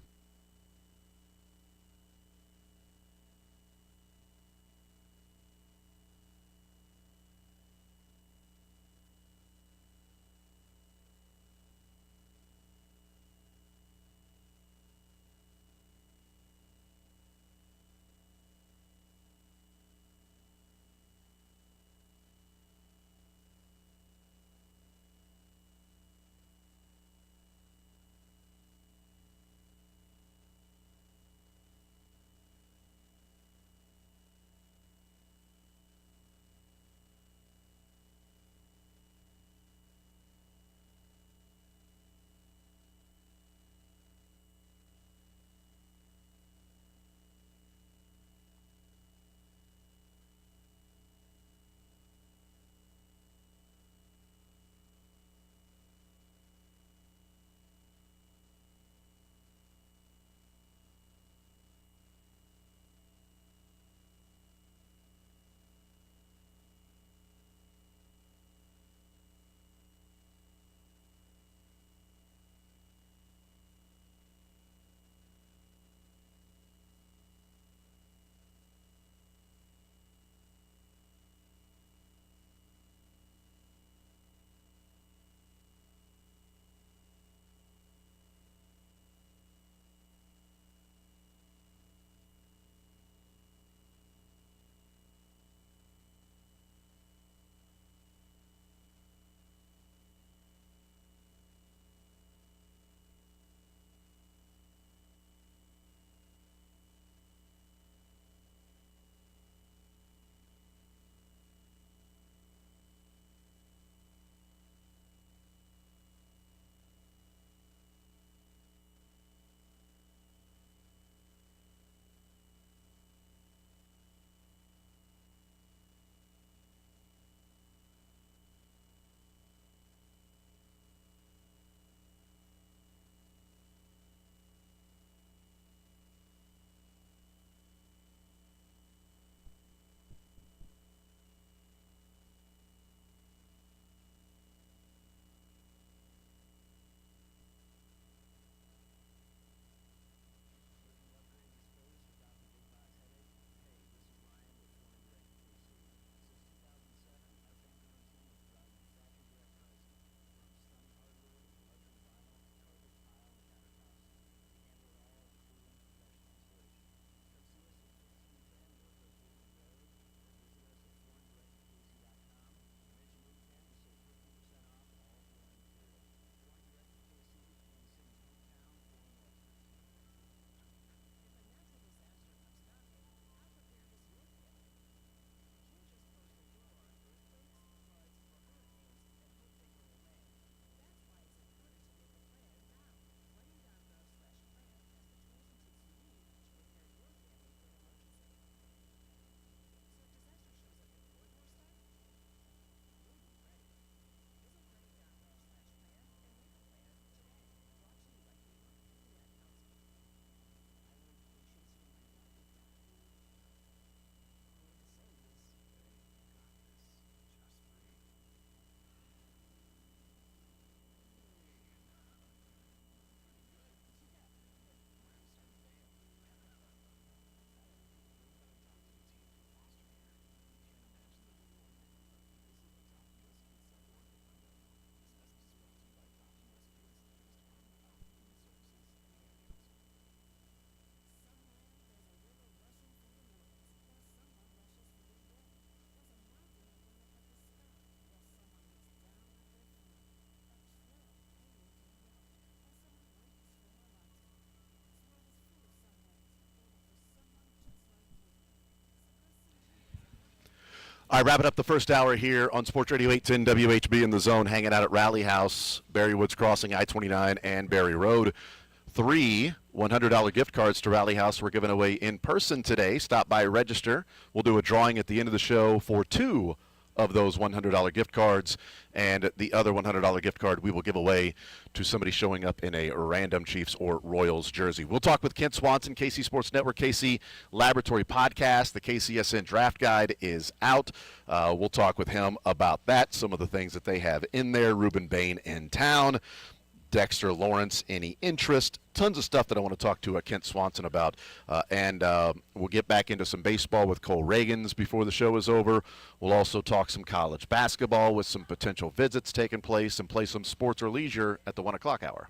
All right, wrapping up the first hour here on Sports Radio 810 WHB in the Zone, hanging out at Rally House, Barry Woods Crossing, I-29, and Barry Road. 3 $100 gift cards to Rally House we're giving away in person today. Stop by, register. We'll do a drawing at the end of the show for 2 of those $100 gift cards, and the other $100 gift card we will give away to somebody showing up in a random Chiefs or Royals jersey. We'll talk with Kent Swanson, KC Sports Network, KC Laboratory Podcast. The KCSN Draft Guide is out. We'll talk with him about that, some of the things that they have in there. Ruben Bain in town. Dexter Lawrence, any interest? Tons of stuff that I want to talk to Kent Swanson about. And we'll get back into some baseball with Cole Reagans before the show is over. We'll also talk some college basketball with some potential visits taking place and play some sports or leisure at the 1 o'clock hour.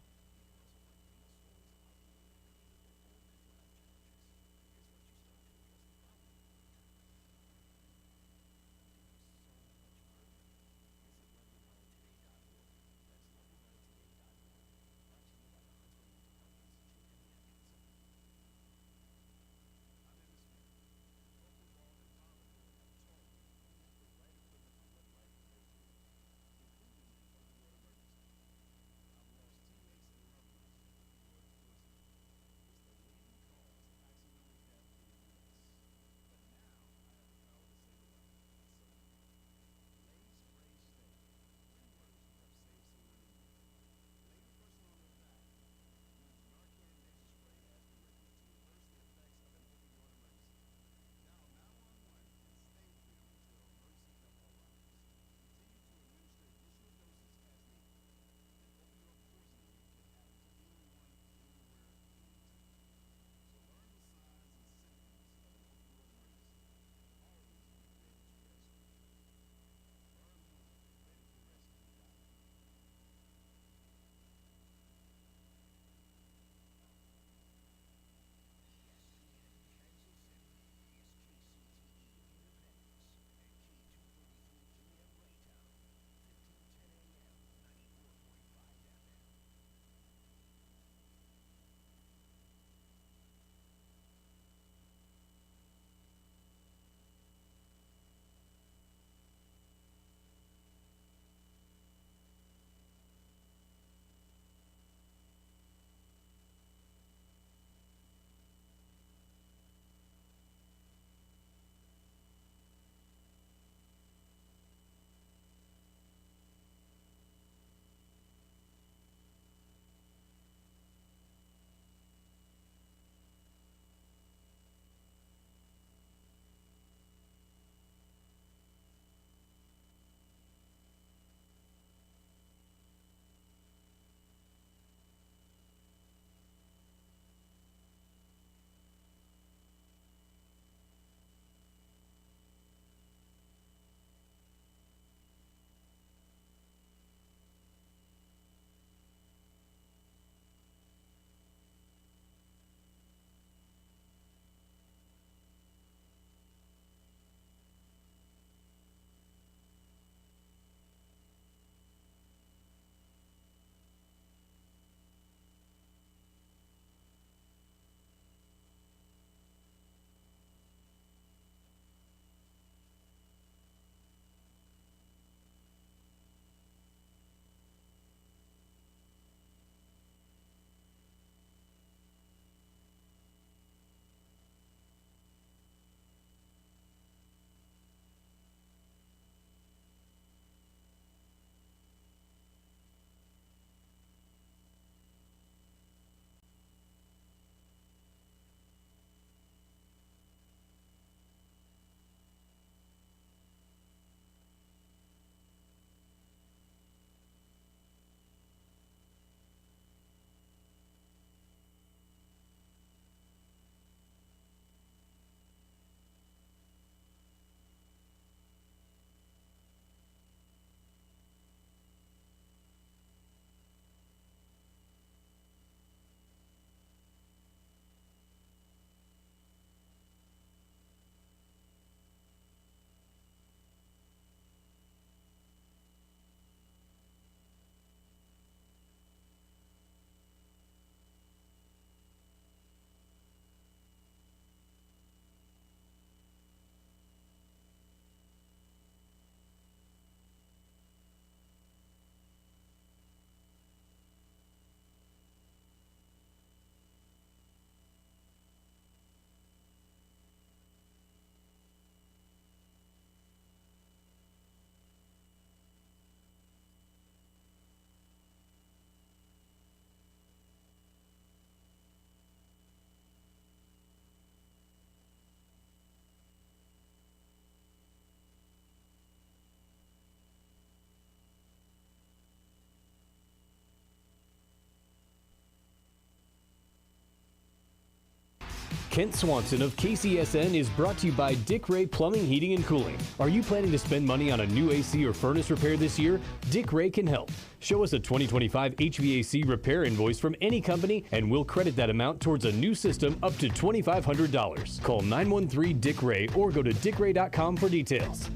Kent Swanson of KCSN is brought to you by Dick Ray Plumbing, Heating, and Cooling. Are you planning to spend money on a new AC or furnace repair this year? Dick Ray can help. Show us a 2025 HVAC repair invoice from any company, and we'll credit that amount towards a new system up to $2,500. Call 913-DICK-RAY or go to dickray.com for details.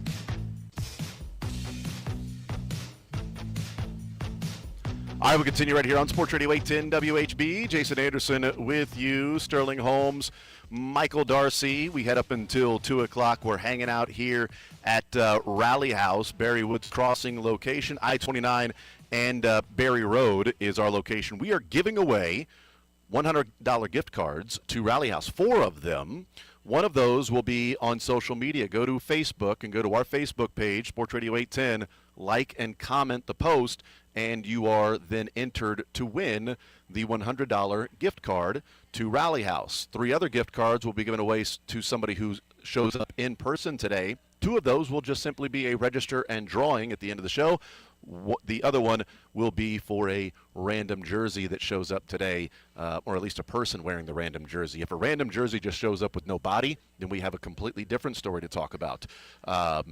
All right, we'll continue right here on Sports Radio 810 WHB. Jason Anderson with you, Sterling Holmes, Michael Darcy. We head up until 2 o'clock. We're hanging out here at Rally House, Barry Woods Crossing location, I-29 and Barry Road is our location. We are giving away $100 gift cards to Rally House, 4 of them. One of those will be on social media. Go to Facebook and go to our Facebook page, Sports Radio 810, like and comment the post, and you are then entered to win the $100 gift card to Rally House. 3 other gift cards will be given away to somebody who shows up in person today. 2 of those will just simply be a register and drawing at the end of the show. The other one will be for a random jersey that shows up today, or at least a person wearing the random jersey. If a random jersey just shows up with no body, then we have a completely different story to talk about.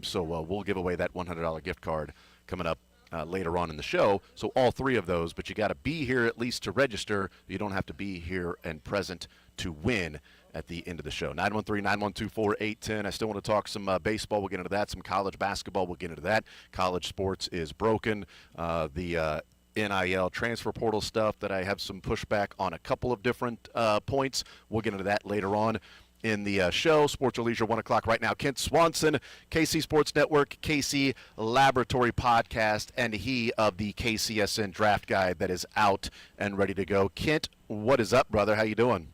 So we'll give away that $100 gift card coming up later on in the show. So all 3 of those, but you got to be here at least to register. You don't have to be here and present to win at the end of the show. 913-912-4810. I still want to talk some baseball. We'll get into that. Some college basketball. We'll get into that. College sports is broken. The NIL transfer portal stuff that I have some pushback on a couple of different points. We'll get into that later on in the show. Sports or Leisure, 1 o'clock right now. Kent Swanson, KC Sports Network, KC Laboratory Podcast, and he of the KCSN Draft Guide that is out and ready to go. Kent, what is up, brother? How you doing?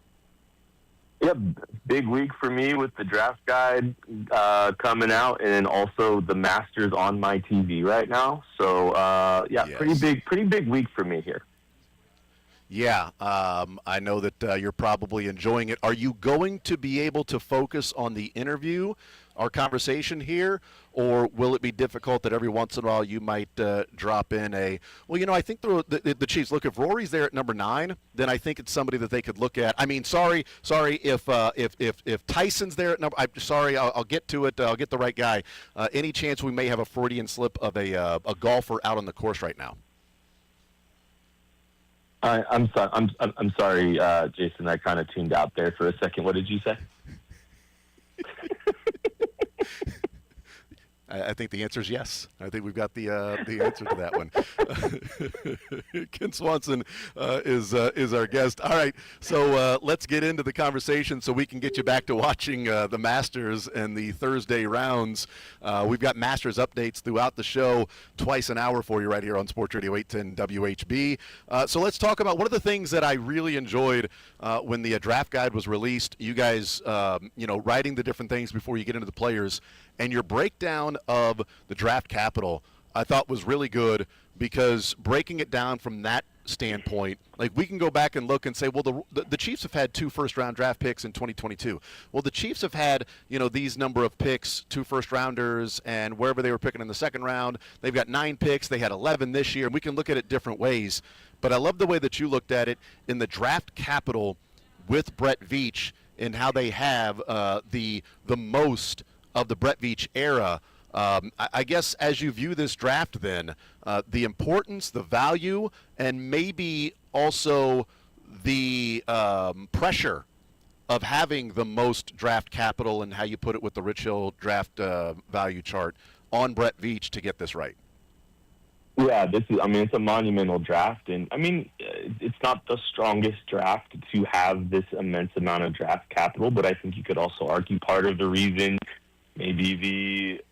Yeah, big week for me with the draft guide coming out, and also the Masters on my TV right now. So, yes. pretty big week for me here. Yeah, I know that you're probably enjoying it. Are you going to be able to focus on the interview, our conversation here, or will it be difficult that every once in a while you might drop in a, well, you know, I think the Chiefs, look, if Rory's there at number 9, then I think it's somebody that they could look at. I mean, sorry, if Tyson's there at number, I'm sorry, I'll get to it. I'll get the right guy. Any chance we may have a Freudian slip of a golfer out on the course right now? I'm sorry, Jason. I kind of tuned out there for a second. What did you say? I think the answer is yes. I think we've got the answer to that one. Ken Swanson is our guest. All right, so let's get into the conversation so we can get you back to watching the Masters and the Thursday rounds. We've got Masters updates throughout the show, twice an hour for you right here on Sports Radio 810 WHB. So let's talk about one of the things that I really enjoyed when the draft guide was released. You guys, writing the different things before you get into the players. And your breakdown of the draft capital, I thought was really good, because breaking it down from that standpoint, like we can go back and look and say, well, the Chiefs have had 2 first-round draft picks in 2022. Well, the Chiefs have had, these number of picks, 2 first-rounders, and wherever they were picking in the second round, they've got 9 picks. They had 11 this year. And we can look at it different ways. But I love the way that you looked at it in the draft capital with Brett Veach and how they have the most of the Brett Veach era. I guess as you view this draft then, the importance, the value, and maybe also the pressure of having the most draft capital, and how you put it with the Rich Hill draft value chart on Brett Veach to get this right. Yeah, it's a monumental draft, and it's not the strongest draft to have this immense amount of draft capital, but I think you could also argue part of the reason maybe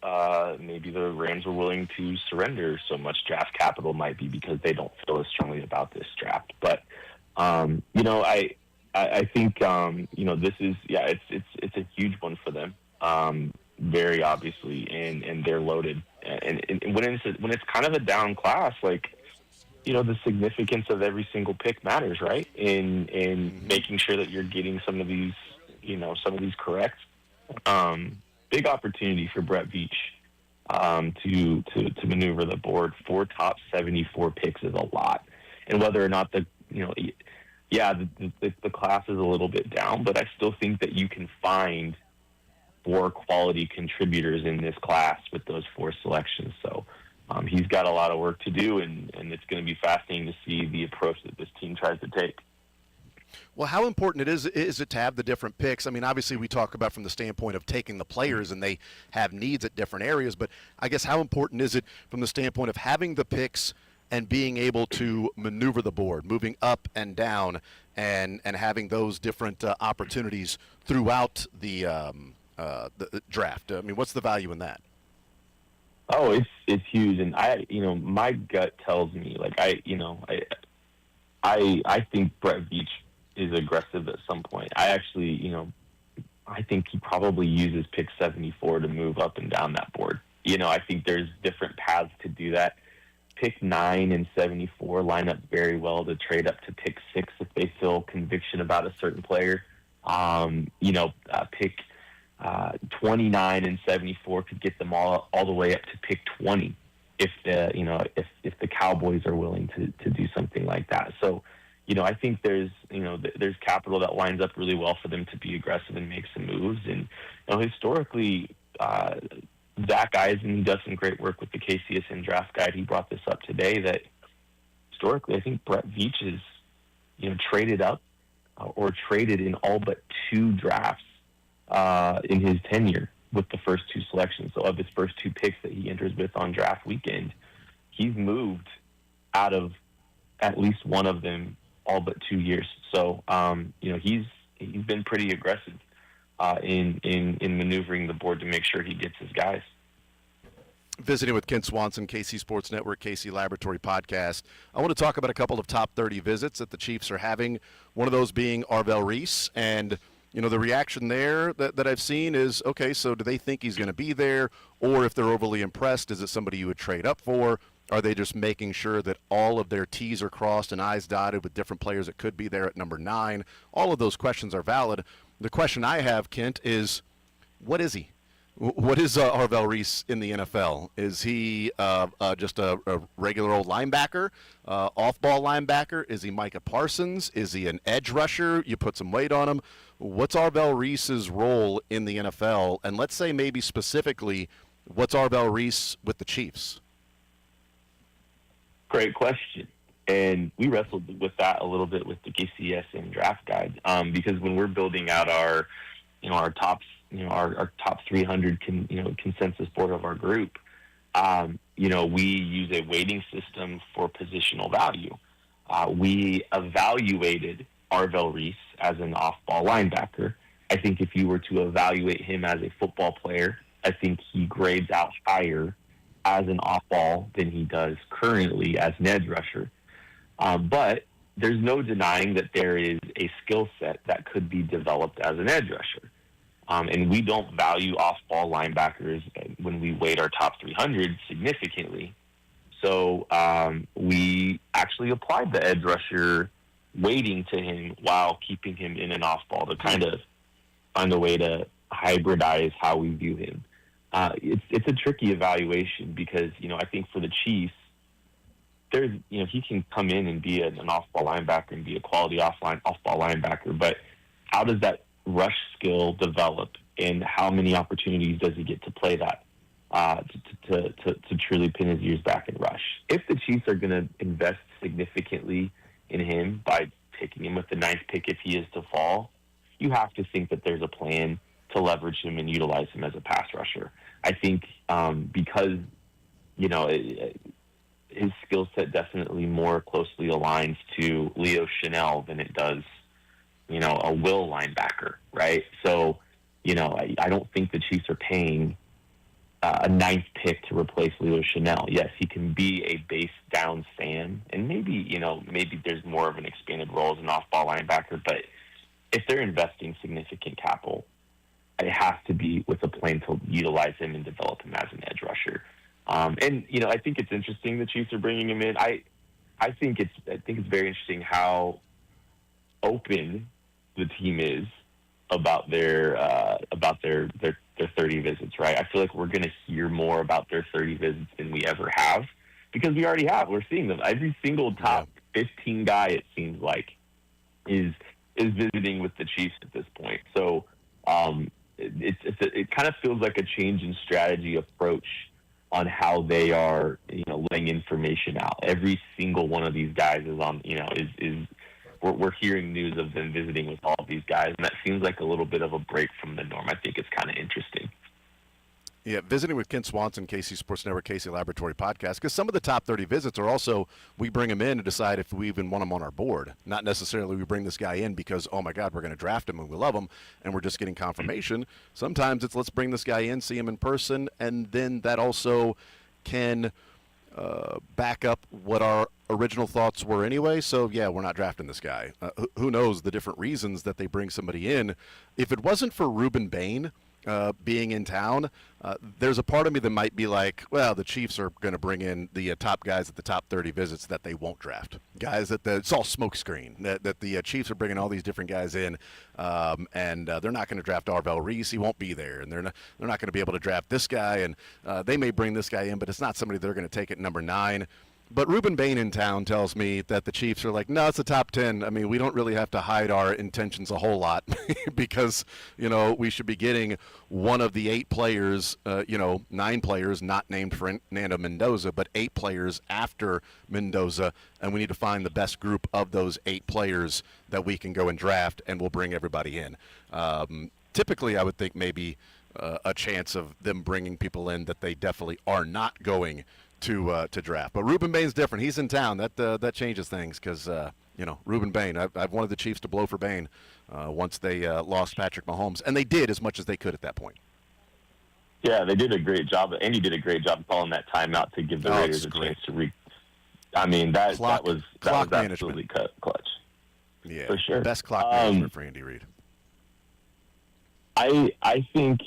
the Rams were willing to surrender so much draft capital might be because they don't feel as strongly about this draft. But I think this is it's a huge one for them, very obviously, and they're loaded. And when it's kind of a down class, like, the significance of every single pick matters, right? In making sure that you're getting some of these correct. Big opportunity for Brett Veach to maneuver the board. 4 top 74 picks is a lot, and whether or not yeah, the class is a little bit down, but I still think that you can find 4 quality contributors in this class with those 4 selections. So he's got a lot of work to do, and it's going to be fascinating to see the approach that this team tries to take. Well, how important is it to have the different picks? I mean, obviously we talk about from the standpoint of taking the players and they have needs at different areas, but I guess how important is it from the standpoint of having the picks and being able to maneuver the board, moving up and down, and having those different opportunities throughout the draft? I mean, what's the value in that? Oh, it's huge, and my gut tells me, like, I think Brett Veach is aggressive at some point. I actually, I think he probably uses pick 74 to move up and down that board. I think there's different paths to do that. Pick 9 and 74 line up very well to trade up to pick 6 if they feel conviction about a certain player. Pick 29 and 74 could get them all the way up to pick 20 if the Cowboys are willing to do something like that. So, I think there's capital that lines up really well for them to be aggressive and make some moves. And historically, Zach Eisen, he does some great work with the KCSN Draft Guide. He brought this up today that historically, I think Brett Veach is, traded up or traded in all but 2 drafts in his tenure with the first 2 selections. So of his first 2 picks that he enters with on draft weekend, he's moved out of at least one of them all but 2 years. So, he's been pretty aggressive in maneuvering the board to make sure he gets his guys. Visiting with Kent Swanson, KC Sports Network, KC Laboratory Podcast. I want to talk about a couple of top 30 visits that the Chiefs are having, one of those being Arvell Reese. And, the reaction there that I've seen is, okay, so do they think he's going to be there? Or if they're overly impressed, is it somebody you would trade up for? Are they just making sure that all of their T's are crossed and I's dotted with different players that could be there at number 9? All of those questions are valid. The question I have, Kent, is what is he? What is Arvell Reese in the NFL? Is he just a regular old linebacker, off-ball linebacker? Is he Micah Parsons? Is he an edge rusher? You put some weight on him. What's Arvell Reese's role in the NFL? And let's say maybe specifically, what's Arvell Reese with the Chiefs? Great question. And we wrestled with that a little bit with the KCSN Draft Guide because when we're building out our tops, our top 300 consensus board of our group, we use a weighting system for positional value. We evaluated Arvell Reese as an off-ball linebacker. I think if you were to evaluate him as a football player, I think he grades out higher as an off-ball than he does currently as an edge rusher. But there's no denying that there is a skill set that could be developed as an edge rusher. And we don't value off-ball linebackers when we weight our top 300 significantly. So we actually applied the edge rusher weighting to him while keeping him in an off-ball to kind of find a way to hybridize how we view him. It's a tricky evaluation because, I think for the Chiefs, he can come in and be an off-ball linebacker and be a quality off-ball linebacker, but how does that rush skill develop, and how many opportunities does he get to play that to truly pin his ears back and rush? If the Chiefs are going to invest significantly in him by taking him with the 9th pick if he is to fall, you have to think that there's a plan to leverage him and utilize him as a pass rusher. I think because, his skill set definitely more closely aligns to Leo Chanel than it does, a will linebacker, right? So, I don't think the Chiefs are paying a 9th pick to replace Leo Chanel. Yes, he can be a base down Sam, and maybe there's more of an expanded role as an off-ball linebacker, but if they're investing significant capital, it has to be with a plan to utilize him and develop him as an edge rusher. I think it's interesting the Chiefs are bringing him in. I think it's very interesting how open the team is about their 30 visits, right? I feel like we're going to hear more about their 30 visits than we ever have because we already have. We're seeing them. Every single top 15 guy, it seems like, is visiting with the Chiefs at this point. So it kind of feels like a change in strategy approach on how they are, laying information out. Every single one of these guys is on, we're hearing news of them visiting with all of these guys, and that seems like a little bit of a break from the norm. I think it's kind of interesting. Yeah, visiting with Kent Swanson, KC Sports Network, KC Laboratory Podcast, because some of the top 30 visits are also, we bring them in to decide if we even want them on our board. Not necessarily we bring this guy in because, oh my God, we're going to draft him and we love him and we're just getting confirmation. Sometimes it's let's bring this guy in, see him in person, and then that also can back up what our original thoughts were anyway. So, yeah, we're not drafting this guy. Who knows the different reasons that they bring somebody in. If it wasn't for Ruben Bain being in town, there's a part of me that might be like, well, the Chiefs are going to bring in the top guys at the top 30 visits that they won't draft. Guys that it's all smokescreen, that the Chiefs are bringing all these different guys in, and they're not going to draft Arvell Reese. He won't be there, and they're not going to be able to draft this guy, and they may bring this guy in, but it's not somebody they're going to take at number 9. But Ruben Bain in town tells me that the Chiefs are like, no, it's a top 10. I mean, we don't really have to hide our intentions a whole lot because, we should be getting one of the 8 players, 9 players not named Fernando Mendoza, but 8 players after Mendoza, and we need to find the best group of those 8 players that we can go and draft, and we'll bring everybody in. Typically, I would think maybe a chance of them bringing people in that they definitely are not going to draft. But Ruben Bain's different. He's in town. That changes things because, Ruben Bain, I've wanted the Chiefs to blow for Bain once they lost Patrick Mahomes, and they did as much as they could at that point. Yeah, they did a great job. Andy did a great job calling that timeout to give the Raiders a chance to that was absolutely clutch. Yeah, for sure. Best clock management for Andy Reid. I think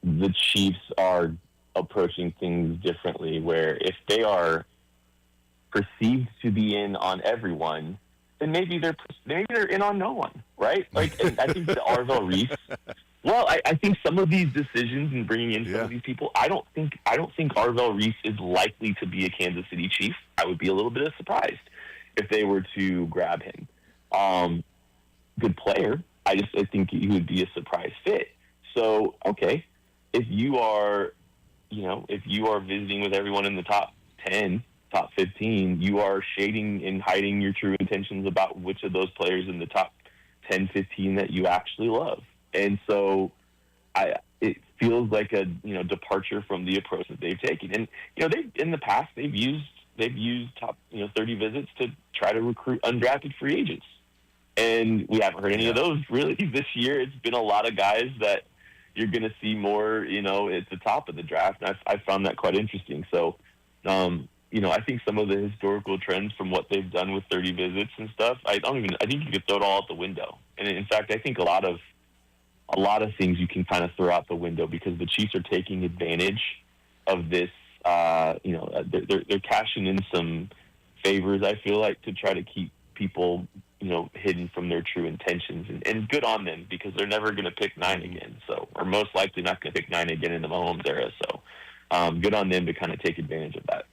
the Chiefs are approaching things differently, where if they are perceived to be in on everyone, then maybe they're in on no one, right? Like, and I think the Arvell Reese. Well, I think some of these decisions and bringing in some of these people, I don't think Arvell Reese is likely to be a Kansas City Chief. I would be a little bit surprised if they were to grab him. Good player. I think he would be a surprise fit. So, okay, if you are visiting with everyone in the top 10, top 15, you are shading and hiding your true intentions about which of those players in the top 10, 15 that you actually love. And so it feels like a, departure from the approach that they've taken. And, in the past, they've used top, 30 visits to try to recruit undrafted free agents. And we haven't heard any of those really this year. It's been a lot of guys that you're going to see more, at the top of the draft. And I found that quite interesting. So, I think some of the historical trends from what they've done with 30 visits and stuff, I think you could throw it all out the window. And in fact, I think a lot of things you can kind of throw out the window because the Chiefs are taking advantage of this. They're cashing in some favors, I feel like, to try to keep people, hidden from their true intentions. And good on them because they're never going to pick 9 again. So, or most likely not going to pick 9 again in the Mahomes era. So, good on them to kind of take advantage of that.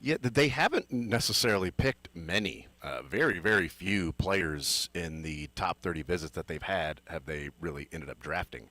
Yeah, they haven't necessarily picked many. Very, very few players in the top 30 visits that they've had have they really ended up drafting.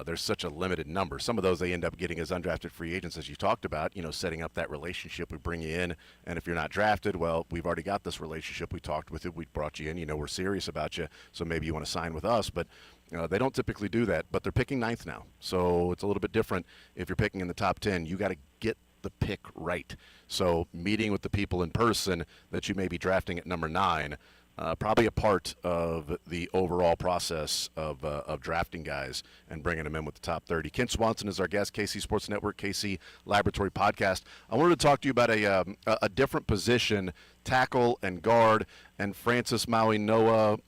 There's such a limited number. Some of those they end up getting as undrafted free agents, as you talked about, setting up that relationship. We bring you in, and if you're not drafted, well, we've already got this relationship. We talked with it. We brought you in. We're serious about you, so maybe you want to sign with us. But they don't typically do that. But they're picking 9th now, so it's a little bit different. If you're picking in the top 10, you got to get the pick right. So meeting with the people in person that you may be drafting at number 9, probably a part of the overall process of drafting guys and bringing them in with the top 30. Kent Swanson is our guest, KC Sports Network, KC Laboratory Podcast. I wanted to talk to you about a different position, tackle and guard, and Francis Mauigoa.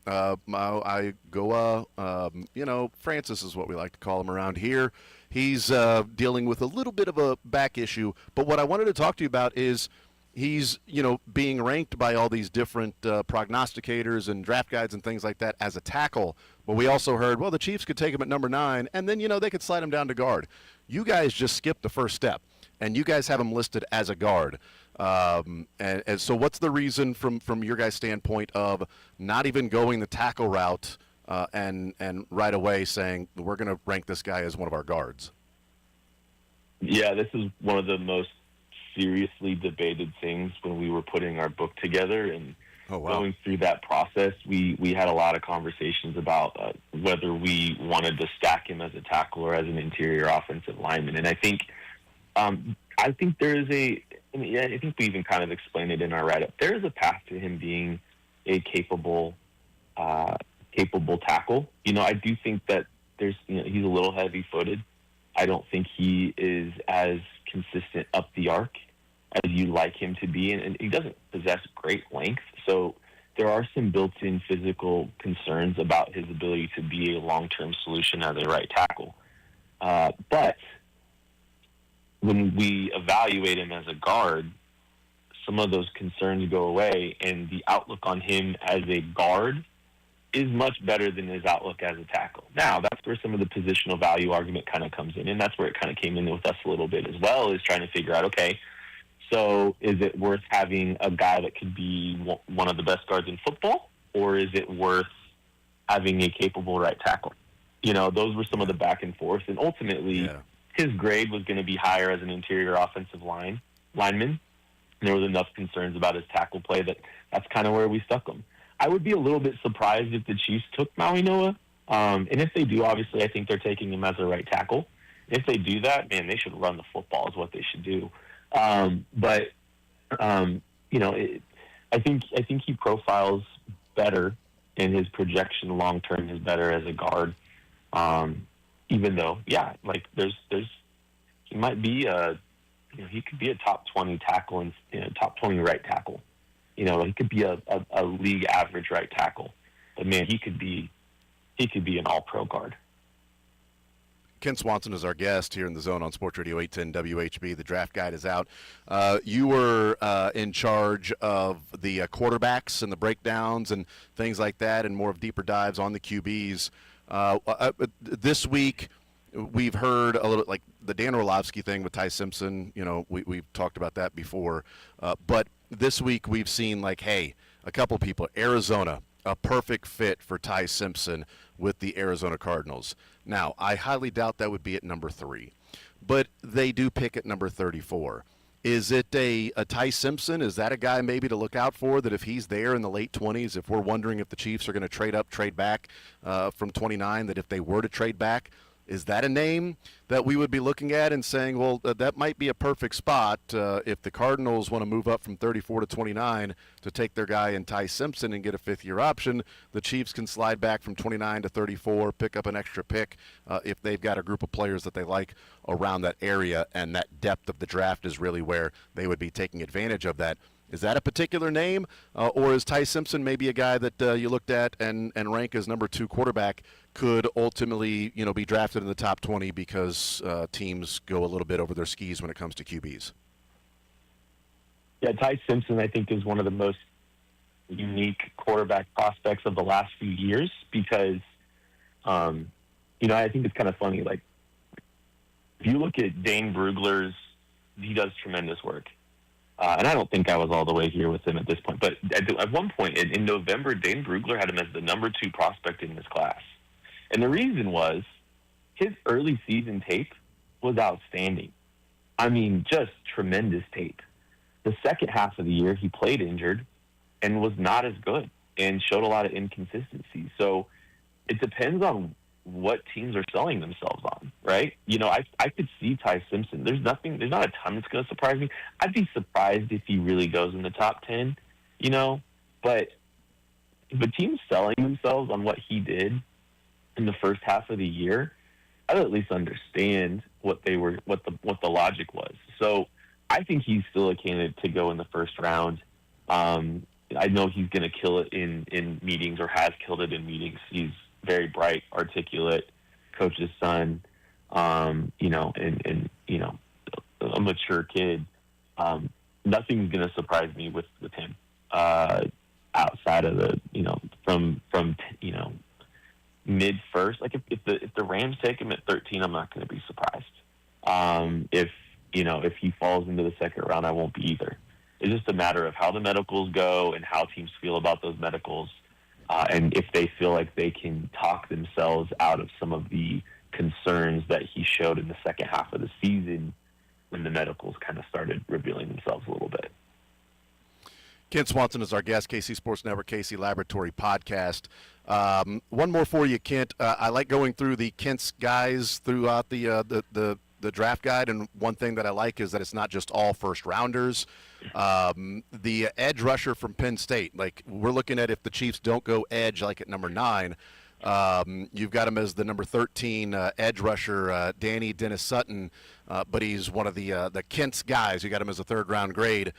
Francis is what we like to call him around here. He's dealing with a little bit of a back issue, but what I wanted to talk to you about is he's, being ranked by all these different prognosticators and draft guides and things like that as a tackle. But we also heard, well, the Chiefs could take him at number 9, and then, they could slide him down to guard. You guys just skipped the first step, and you guys have him listed as a guard. And so what's the reason from your guys' standpoint of not even going the tackle route and right away saying we're going to rank this guy as one of our guards? Yeah, this is one of the most seriously debated things when we were putting our book together and going through that process. We had a lot of conversations about whether we wanted to stack him as a tackle or as an interior offensive lineman. And I think there is I think we even kind of explained it in our write-up. There is a path to him being a capable tackle. I do think that he's a little heavy-footed. I don't think he is as consistent up the arc as you like him to be, and he doesn't possess great length. So there are some built-in physical concerns about his ability to be a long-term solution as a right tackle. But when we evaluate him as a guard, some of those concerns go away, and the outlook on him as a guard is much better than his outlook as a tackle. Now, that's where some of the positional value argument kind of comes in, and that's where it kind of came in with us a little bit as well, is trying to figure out, okay, so is it worth having a guy that could be one of the best guards in football, or is it worth having a capable right tackle? Those were some of the back and forth, and ultimately his grade was going to be higher as an interior offensive lineman. And there was enough concerns about his tackle play that's kind of where we stuck him. I would be a little bit surprised if the Chiefs took Maui Noa. And if they do, obviously, I think they're taking him as a right tackle. If they do that, man, they should run the football is what they should do. I think he profiles better, and his projection long term is better as a guard. Even though, he might be he could be a top 20 tackle and top 20 right tackle. He could be a league average right tackle, but man, he could be an all-pro guard. Ken Swanson is our guest here in the Zone on Sports Radio 810 WHB. The draft guide is out. You were in charge of the quarterbacks and the breakdowns and things like that, and more of deeper dives on the QBs. This week, we've heard a little like the Dan Orlovsky thing with Ty Simpson. We've talked about that before, but this week we've seen a couple people. Arizona, a perfect fit for Ty Simpson with the Arizona Cardinals. Now, I highly doubt that would be at number 3, but they do pick at number 34. Is it a Ty Simpson? Is that a guy maybe to look out for, that if he's there in the late 20s, if we're wondering if the Chiefs are going to trade up, trade back from 29, that if they were to trade back, is that a name that we would be looking at and saying, well, that might be a perfect spot if the Cardinals want to move up from 34 to 29 to take their guy in Ty Simpson and get a fifth-year option? The Chiefs can slide back from 29 to 34, pick up an extra pick if they've got a group of players that they like around that area, and that depth of the draft is really where they would be taking advantage of that. Is that a particular name, or is Ty Simpson maybe a guy that you looked at and rank as number 2 quarterback could ultimately be drafted in the top 20 because teams go a little bit over their skis when it comes to QBs? Yeah, Ty Simpson, I think, is one of the most unique quarterback prospects of the last few years because, I think it's kind of funny. Like, if you look at Dane Brugler's, he does tremendous work. And I don't think I was all the way here with him at this point. But at one point in November, Dane Brugler had him as the number 2 prospect in this class. And the reason was his early season tape was outstanding. I mean, just tremendous tape. The second half of the year, he played injured and was not as good and showed a lot of inconsistency. So it depends on what teams are selling themselves on, right? I could see Ty Simpson. There's not a ton that's going to surprise me. I'd be surprised if he really goes in the top 10, but if a team's selling themselves on what he did in the first half of the year, I'd at least understand what the logic was. So I think he's still a candidate to go in the first round. I know he's going to kill it in meetings, or has killed it in meetings. He's very bright, articulate, coach's son, and a mature kid. Nothing's going to surprise me with him outside of the from mid first. Like if the Rams take him at 13, I'm not going to be surprised. If he falls into the second round, I won't be either. It's just a matter of how the medicals go and how teams feel about those medicals, and if they feel like they can talk themselves out of some of the concerns that he showed in the second half of the season when the medicals kind of started revealing themselves a little bit. Kent Swanson is our guest, KC Sports Network, KC Laboratory Podcast. One more for you, Kent. I like going through the Kent's guys throughout the draft guide, and one thing that I like is that it's not just all first rounders. The edge rusher from Penn State, like we're looking at if the Chiefs don't go edge like at number 9, you've got him as the number 13 edge rusher, Danny Dennis Sutton, but he's one of the Kent's guys. You got him as a third-round grade.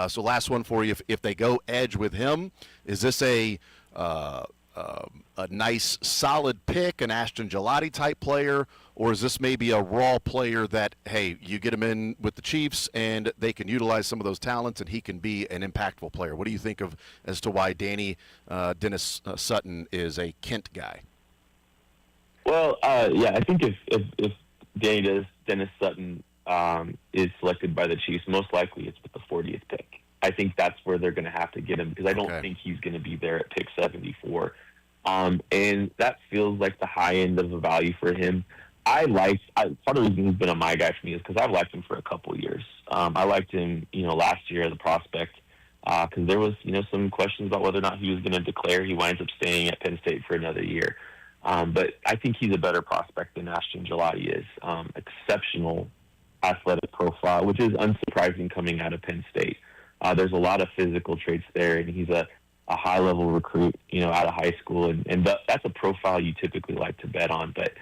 So last one for you. If they go edge with him, is this a nice, solid pick, an Ashton Gelati type player, or is this maybe a raw player that, hey, you get him in with the Chiefs and they can utilize some of those talents and he can be an impactful player? What do you think of as to why Danny Dennis Sutton is a Kent guy? Well, yeah, I think if Danny Dennis Sutton is selected by the Chiefs, most likely it's with the 40th pick. I think that's where they're going to have to get him because I don't think he's going to be there at pick 74. And that feels like the high end of the value for him. Part of the reason he's been a my guy for me is because I've liked him for a couple of years. I liked him, last year as a prospect because there was, some questions about whether or not he was going to declare. He winds up staying at Penn State for another year. But I think he's a better prospect than Ashton Gelati is. Exceptional athletic profile, which is unsurprising coming out of Penn State. There's a lot of physical traits there, and he's a high-level recruit, out of high school, and that's a profile you typically like to bet on. But,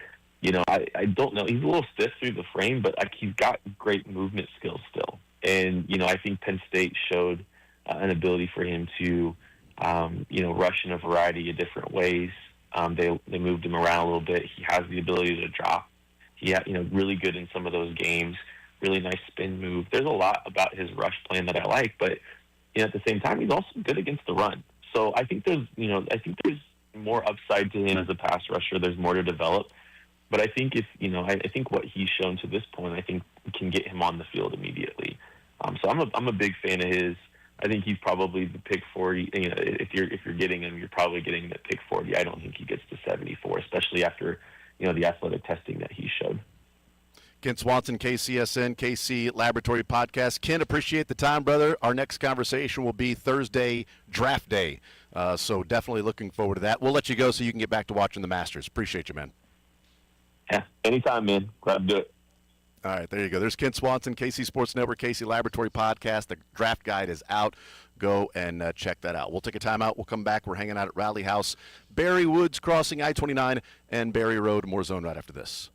I don't know. He's a little stiff through the frame, but he's got great movement skills still. And, I think Penn State showed an ability for him to, rush in a variety of different ways. They moved him around a little bit. He has the ability to drop. He had, really good in some of those games. Really nice spin move. There's a lot about his rush plan that I like, but at the same time, he's also good against the run. So I think there's more upside to him as a pass rusher. There's more to develop, but I think I think what he's shown to this point, I think we can get him on the field immediately. So I'm a big fan of his. I think he's probably the pick 40. If you're getting him, you're probably getting him at pick 40. I don't think he gets to 74, especially after the athletic testing that he showed. Kent Swanson, KCSN, KC Laboratory Podcast. Kent, appreciate the time, brother. Our next conversation will be Thursday, draft day. So definitely looking forward to that. We'll let you go so you can get back to watching the Masters. Appreciate you, man. Yeah, anytime, man. Glad to do it. All right, there you go. There's Kent Swanson, KC Sports Network, KC Laboratory Podcast. The draft guide is out. Go and check that out. We'll take a timeout. We'll come back. We're hanging out at Rally House, Barry Woods crossing I-29 and Barry Road. More zone right after this.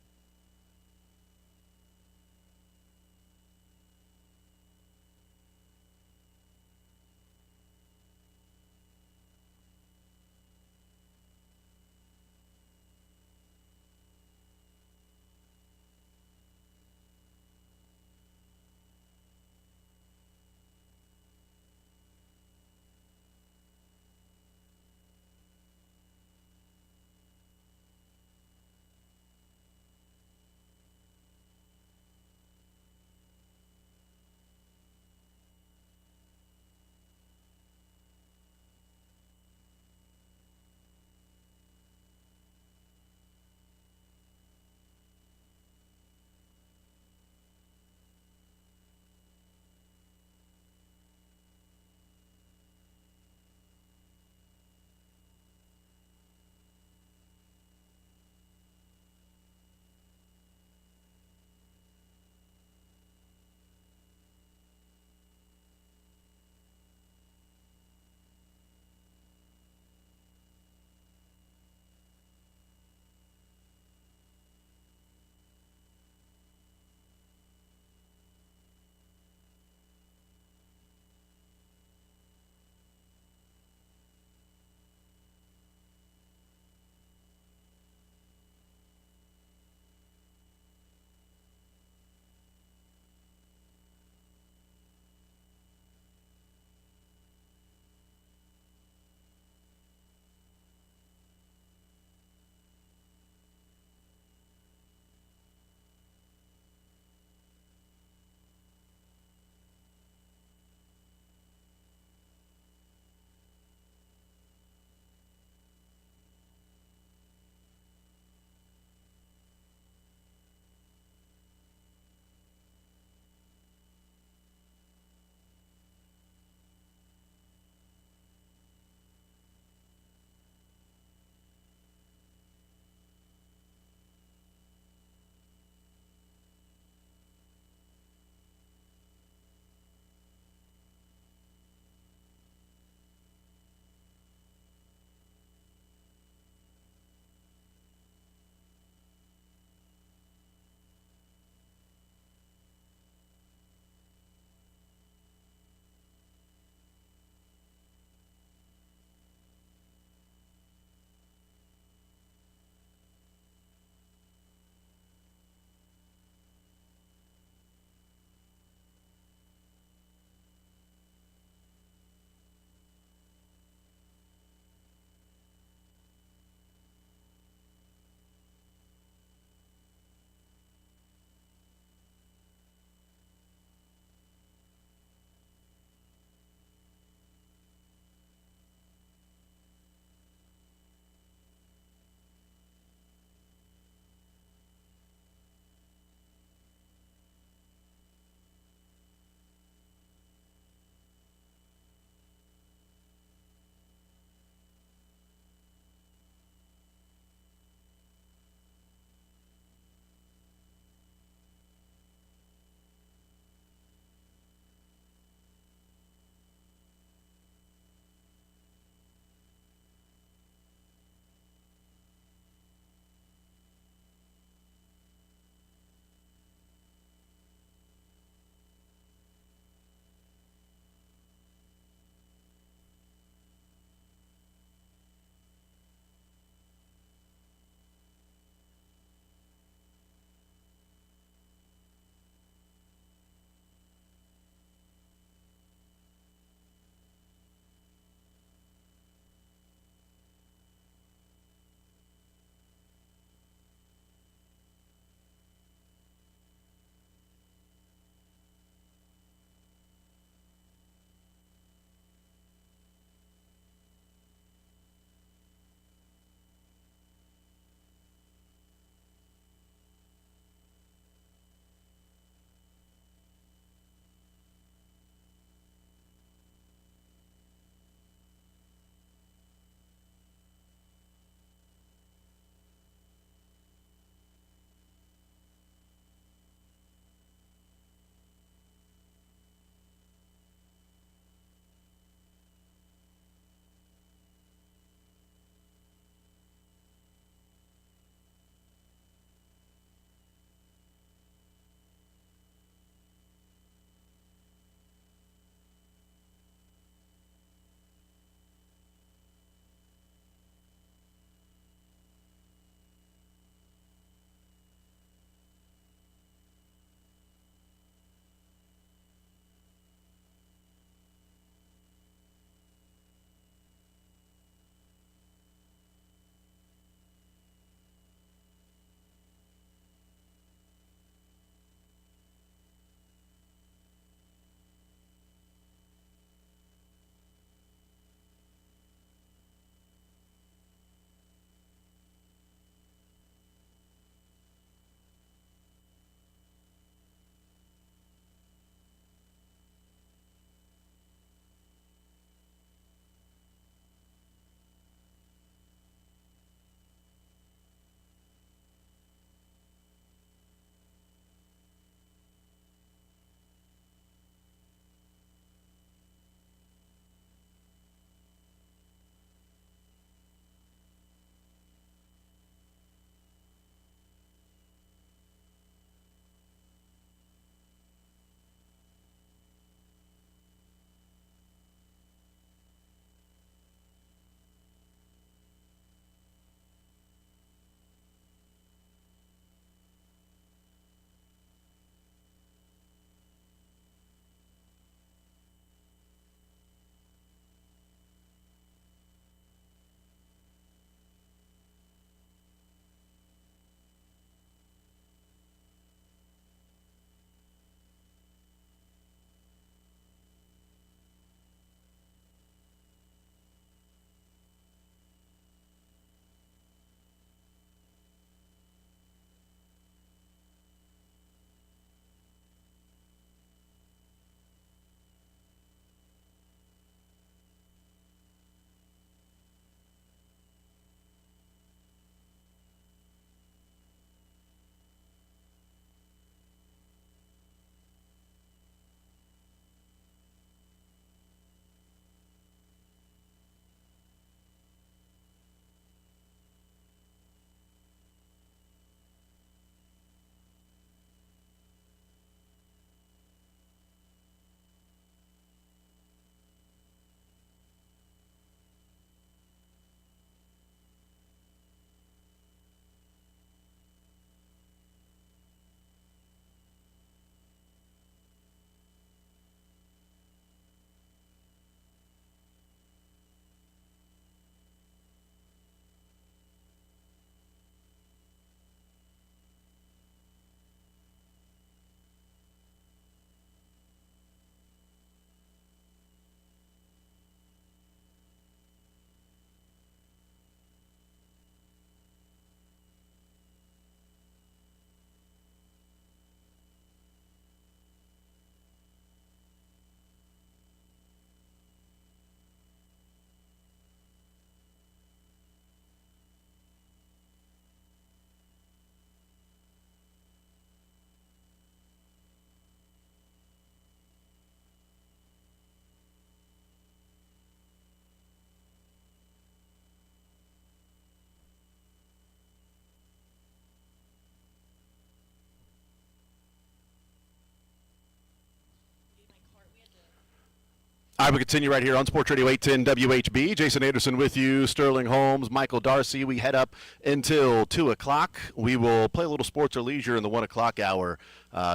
All right, we continue right here on Sports Radio 810 WHB. Jason Anderson with you, Sterling Holmes, Michael Darcy. We head up until 2 o'clock. We will play a little sports or leisure in the 1 o'clock hour,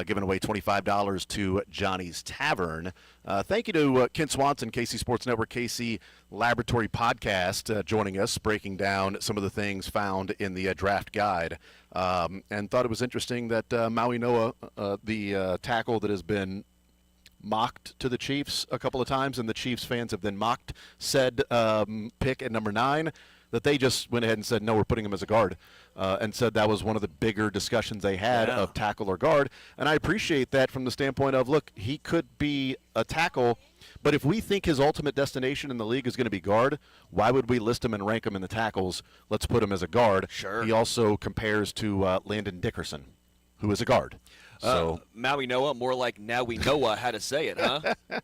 giving away $25 to Johnny's Tavern. Thank you to Kent Swanson, KC Sports Network, KC Laboratory Podcast, joining us, breaking down some of the things found in the draft guide. And thought it was interesting that Maui Noa, the tackle that has been mocked to the Chiefs a couple of times, and the Chiefs fans have then mocked said pick at number 9, that they just went ahead and said, no, we're putting him as a guard, and said that was one of the bigger discussions they had of tackle or guard. And I appreciate that from the standpoint of, look, he could be a tackle, but if we think his ultimate destination in the league is going to be guard, why would we list him and rank him in the tackles? Let's put him as a guard. Sure. He also compares to Landon Dickerson, who is a guard. So Maui Noa, more like now we know how to say it, huh? You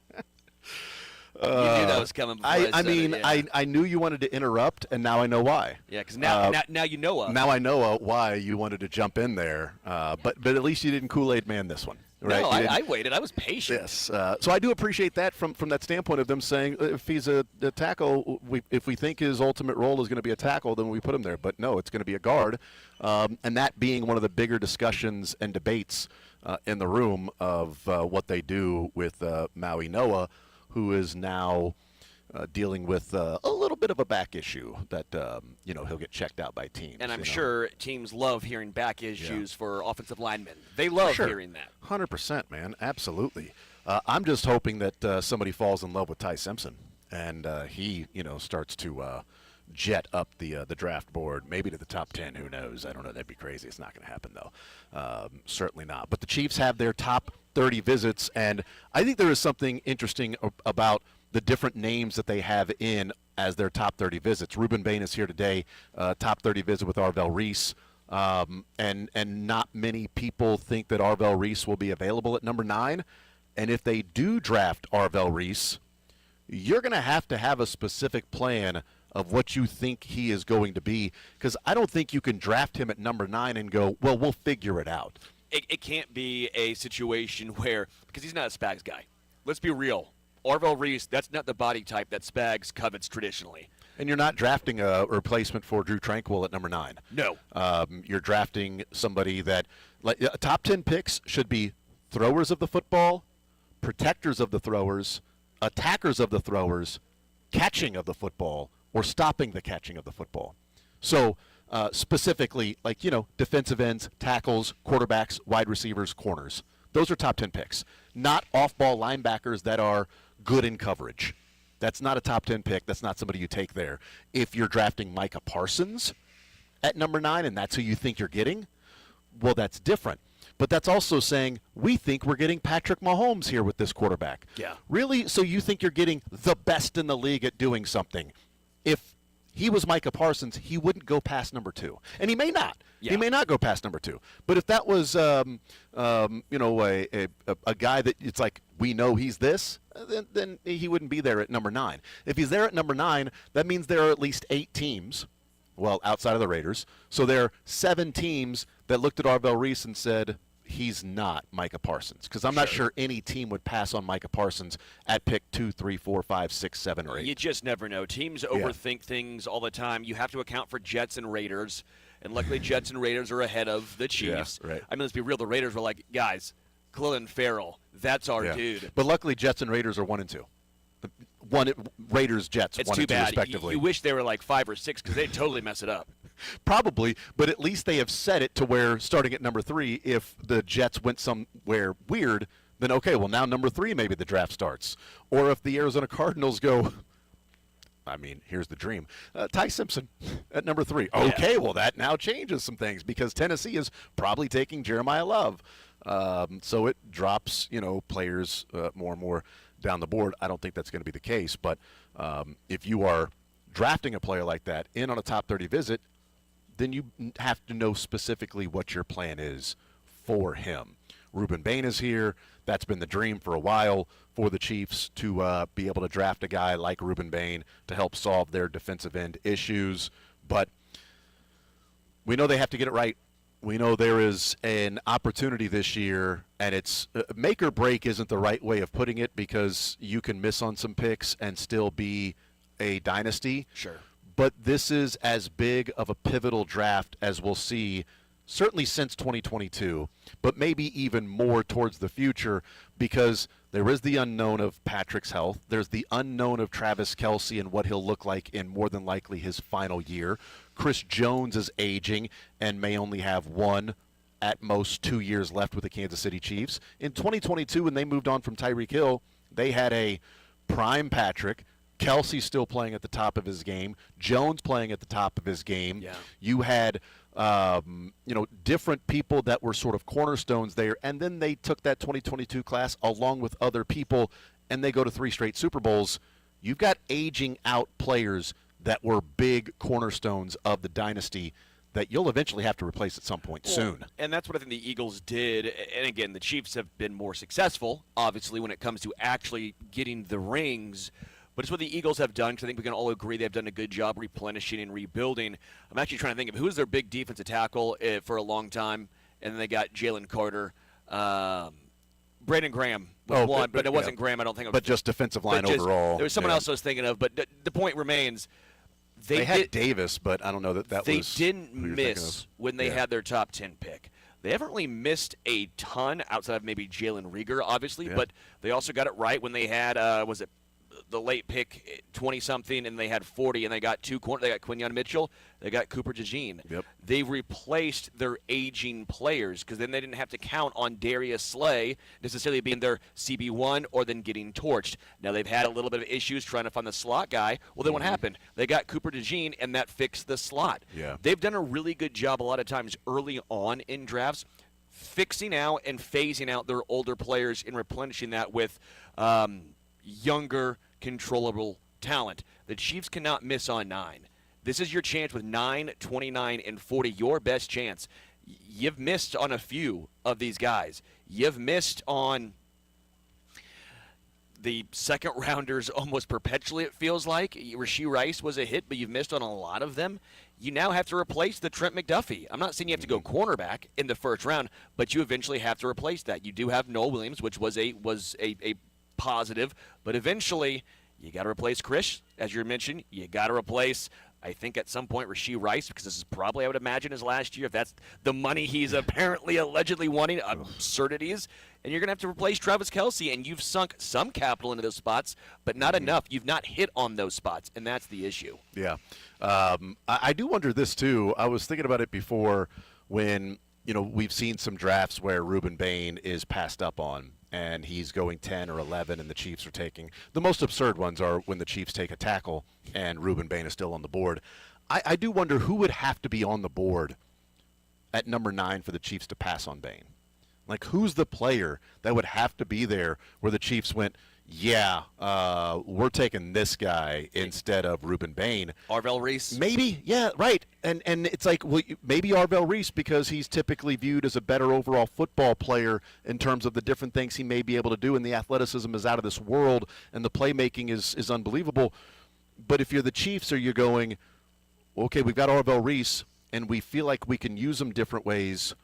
knew that was coming before I mean, said it, yeah. I knew you wanted to interrupt, and now I know why. Yeah, because now you know. Now I know why you wanted to jump in there. But at least you didn't Kool-Aid man this one. Right? No, I waited. I was patient. Yes. So I do appreciate that from that standpoint of them saying if he's a tackle, if we think his ultimate role is going to be a tackle, then we put him there. But no, it's going to be a guard. And that being one of the bigger discussions and debates in the room of what they do with Maui Noa, who is now dealing with a little bit of a back issue that he'll get checked out by teams. And I'm sure teams love hearing back issues for offensive linemen. They love hearing that. 100%, man. Absolutely. I'm just hoping that somebody falls in love with Ty Simpson and he starts to jet up the draft board, maybe to the top 10. Who knows? I don't know. That'd be crazy. It's not going to happen though. Certainly not. But the Chiefs have their top 30 visits, and I think there is something interesting about the different names that they have in as their top 30 visits. Ruben Bain is here today, top 30 visit with Arvell Reese, and not many people think that Arvell Reese will be available at number 9. And if they do draft Arvell Reese, you're going to have a specific plan of what you think he is going to be, because I don't think you can draft him at number 9 and go, well, we'll figure it out. It can't be a situation where, because he's not a Spags guy. Let's be real. Arvell Reese, that's not the body type that Spags covets traditionally. And you're not drafting a replacement for Drew Tranquill at number 9. No. You're drafting somebody that, top 10 picks should be throwers of the football, protectors of the throwers, attackers of the throwers, catching of the football, or stopping the catching of the football. So specifically, defensive ends, tackles, quarterbacks, wide receivers, corners. Those are top 10 picks. Not off-ball linebackers that are good in coverage. That's not a top 10 pick. That's not somebody you take there. If you're drafting Micah Parsons at number 9 and that's who you think you're getting, well, that's different. But that's also saying, we think we're getting Patrick Mahomes here with this quarterback. Yeah. Really? So you think you're getting the best in the league at doing something? If he was Micah Parsons, he wouldn't go past number 2. And he may not. Yeah. He may not go past number 2. But if that was, a guy that it's like, we know he's this, then he wouldn't be there at number 9. If he's there at number 9, that means there are at least 8 teams, well, outside of the Raiders. So there are 7 teams that looked at Arvell Reese and said, he's not Micah Parsons. Because I'm not sure any team would pass on Micah Parsons at pick 2, 3, 4, 5, 6, 7, or 8. You just never know. Teams overthink things all the time. You have to account for Jets and Raiders. And luckily, Jets and Raiders are ahead of the Chiefs. Yeah, right. I mean, let's be real. The Raiders were like, guys, Clelin Ferrell, that's our dude. But luckily, Jets and Raiders are 1 and 2. Raiders, Jets, it's 1 too and 2 bad. respectively. You wish they were like 5 or 6 because they'd totally mess it up. Probably, but at least they have set it to where starting at number 3, if the Jets went somewhere weird, then okay, well now number 3 maybe the draft starts. Or if the Arizona Cardinals go, I mean, here's the dream. Ty Simpson at number 3. Okay, well that now changes some things because Tennessee is probably taking Jeremiah Love. So it drops, players more and more down the board. I don't think that's going to be the case, but if you are drafting a player like that in on a top 30 visit, then you have to know specifically what your plan is for him. Ruben Bain is here. That's been the dream for a while for the Chiefs to be able to draft a guy like Ruben Bain to help solve their defensive end issues. But we know they have to get it right We know there is an opportunity this year, and it's make or break isn't the right way of putting it because you can miss on some picks and still be a dynasty. Sure. But this is as big of a pivotal draft as we'll see, certainly since 2022, but maybe even more towards the future because there is the unknown of Patrick's health. There's the unknown of Travis Kelce and what he'll look like in more than likely his final year. Chris Jones is aging and may only have one, at most 2 years left with the Kansas City Chiefs. In 2022, when they moved on from Tyreek Hill, they had a prime Patrick, Kelce still playing at the top of his game, Jones playing at the top of his game. Yeah. You had different people that were sort of cornerstones there, and then they took that 2022 class along with other people, and they go to 3 straight Super Bowls. You've got aging out players that were big cornerstones of the dynasty that you'll eventually have to replace at some point soon. And that's what I think the Eagles did. And again, the Chiefs have been more successful, obviously, when it comes to actually getting the rings. But it's what the Eagles have done, because I think we can all agree they've done a good job replenishing and rebuilding. I'm actually trying to think of who was their big defensive tackle for a long time, and then they got Jalen Carter. Brandon Graham was one, but it wasn't Graham, I don't think. But just defensive line overall. There was someone else I was thinking of, but the point remains. They had Davis, but I don't know that they was. They didn't miss when they had their top 10 pick. They haven't really missed a ton outside of maybe Jalen Reagor, obviously, but they also got it right when they had, was it the late pick, 20-something, and they had 40, and they got two corners. They got Quinyon Mitchell. They got Cooper DeJean. Yep. They replaced their aging players because then they didn't have to count on Darius Slay necessarily being their CB1 or then getting torched. Now, they've had a little bit of issues trying to find the slot guy. Well, then what happened? They got Cooper DeJean, and that fixed the slot. Yeah. They've done a really good job a lot of times early on in drafts fixing out and phasing out their older players and replenishing that with younger, controllable talent. The Chiefs cannot miss on 9. This is your chance with 9, 29, and 40, your best chance. You've missed on a few of these guys. You've missed on the second rounders almost perpetually, it feels like. Rashee Rice was a hit, but you've missed on a lot of them. You now have to replace the Trent McDuffie. I'm not saying you have to go cornerback in the first round, but you eventually have to replace that. You do have Noel Williams, which was a positive, but eventually you got to replace Chris, as you mentioned. You got to replace, I think at some point, Rashee Rice, because this is probably, I would imagine, his last year, if that's the money he's apparently allegedly wanting, absurdities. And you're going to have to replace Travis Kelce, and you've sunk some capital into those spots, but not enough. You've not hit on those spots, and that's the issue. Yeah. I do wonder this, too. I was thinking about it before when, we've seen some drafts where Ruben Bain is passed up on, and he's going 10 or 11, and the Chiefs are taking – the most absurd ones are when the Chiefs take a tackle and Ruben Bain is still on the board. I do wonder who would have to be on the board at number 9 for the Chiefs to pass on Bain. Like, who's the player that would have to be there where the Chiefs went, we're taking this guy instead of Ruben Bain. Arvell Reese? Maybe, yeah, right. And it's like, well, maybe Arvell Reese because he's typically viewed as a better overall football player in terms of the different things he may be able to do, and the athleticism is out of this world, and the playmaking is unbelievable. But if you're the Chiefs, or you're going, okay, we've got Arvell Reese, and we feel like we can use him different ways,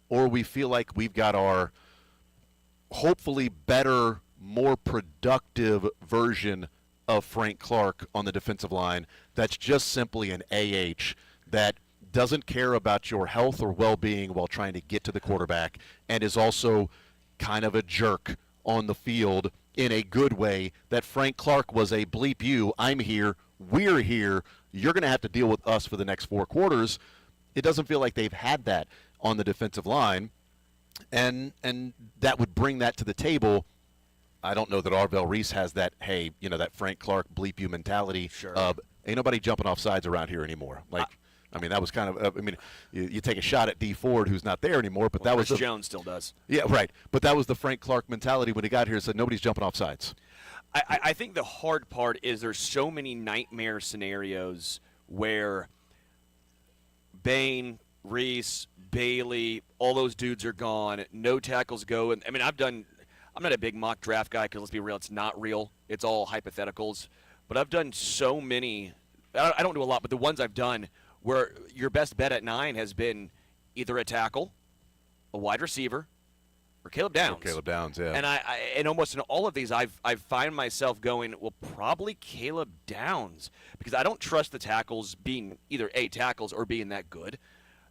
or we feel like we've got our hopefully better, more productive version of Frank Clark on the defensive line that's just simply an AH that doesn't care about your health or well-being while trying to get to the quarterback and is also kind of a jerk on the field in a good way, that Frank Clark was a bleep you, I'm here, we're here, you're going to have to deal with us for the next 4 quarters. It doesn't feel like they've had that on the defensive line, and that would bring that to the table. I don't know that Arvell Reese has that, that Frank Clark bleep you mentality of ain't nobody jumping off sides around here anymore. That was kind of, you take a shot at D Ford, who's not there anymore, but that was Chris Jones still does. Yeah, right. But that was the Frank Clark mentality when he got here and said nobody's jumping off sides. I think the hard part is there's so many nightmare scenarios where Bain, Reese, Bailey, all those dudes are gone. No tackles go. And I'm not a big mock draft guy because, let's be real, it's not real. It's all hypotheticals. But I've done so many – I don't do a lot, but the ones I've done where your best bet at 9 has been either a tackle, a wide receiver, or Caleb Downs. Caleb Downs, yeah. And and almost in all of these, I find myself going, well, probably Caleb Downs, because I don't trust the tackles being either A, tackles or being that good.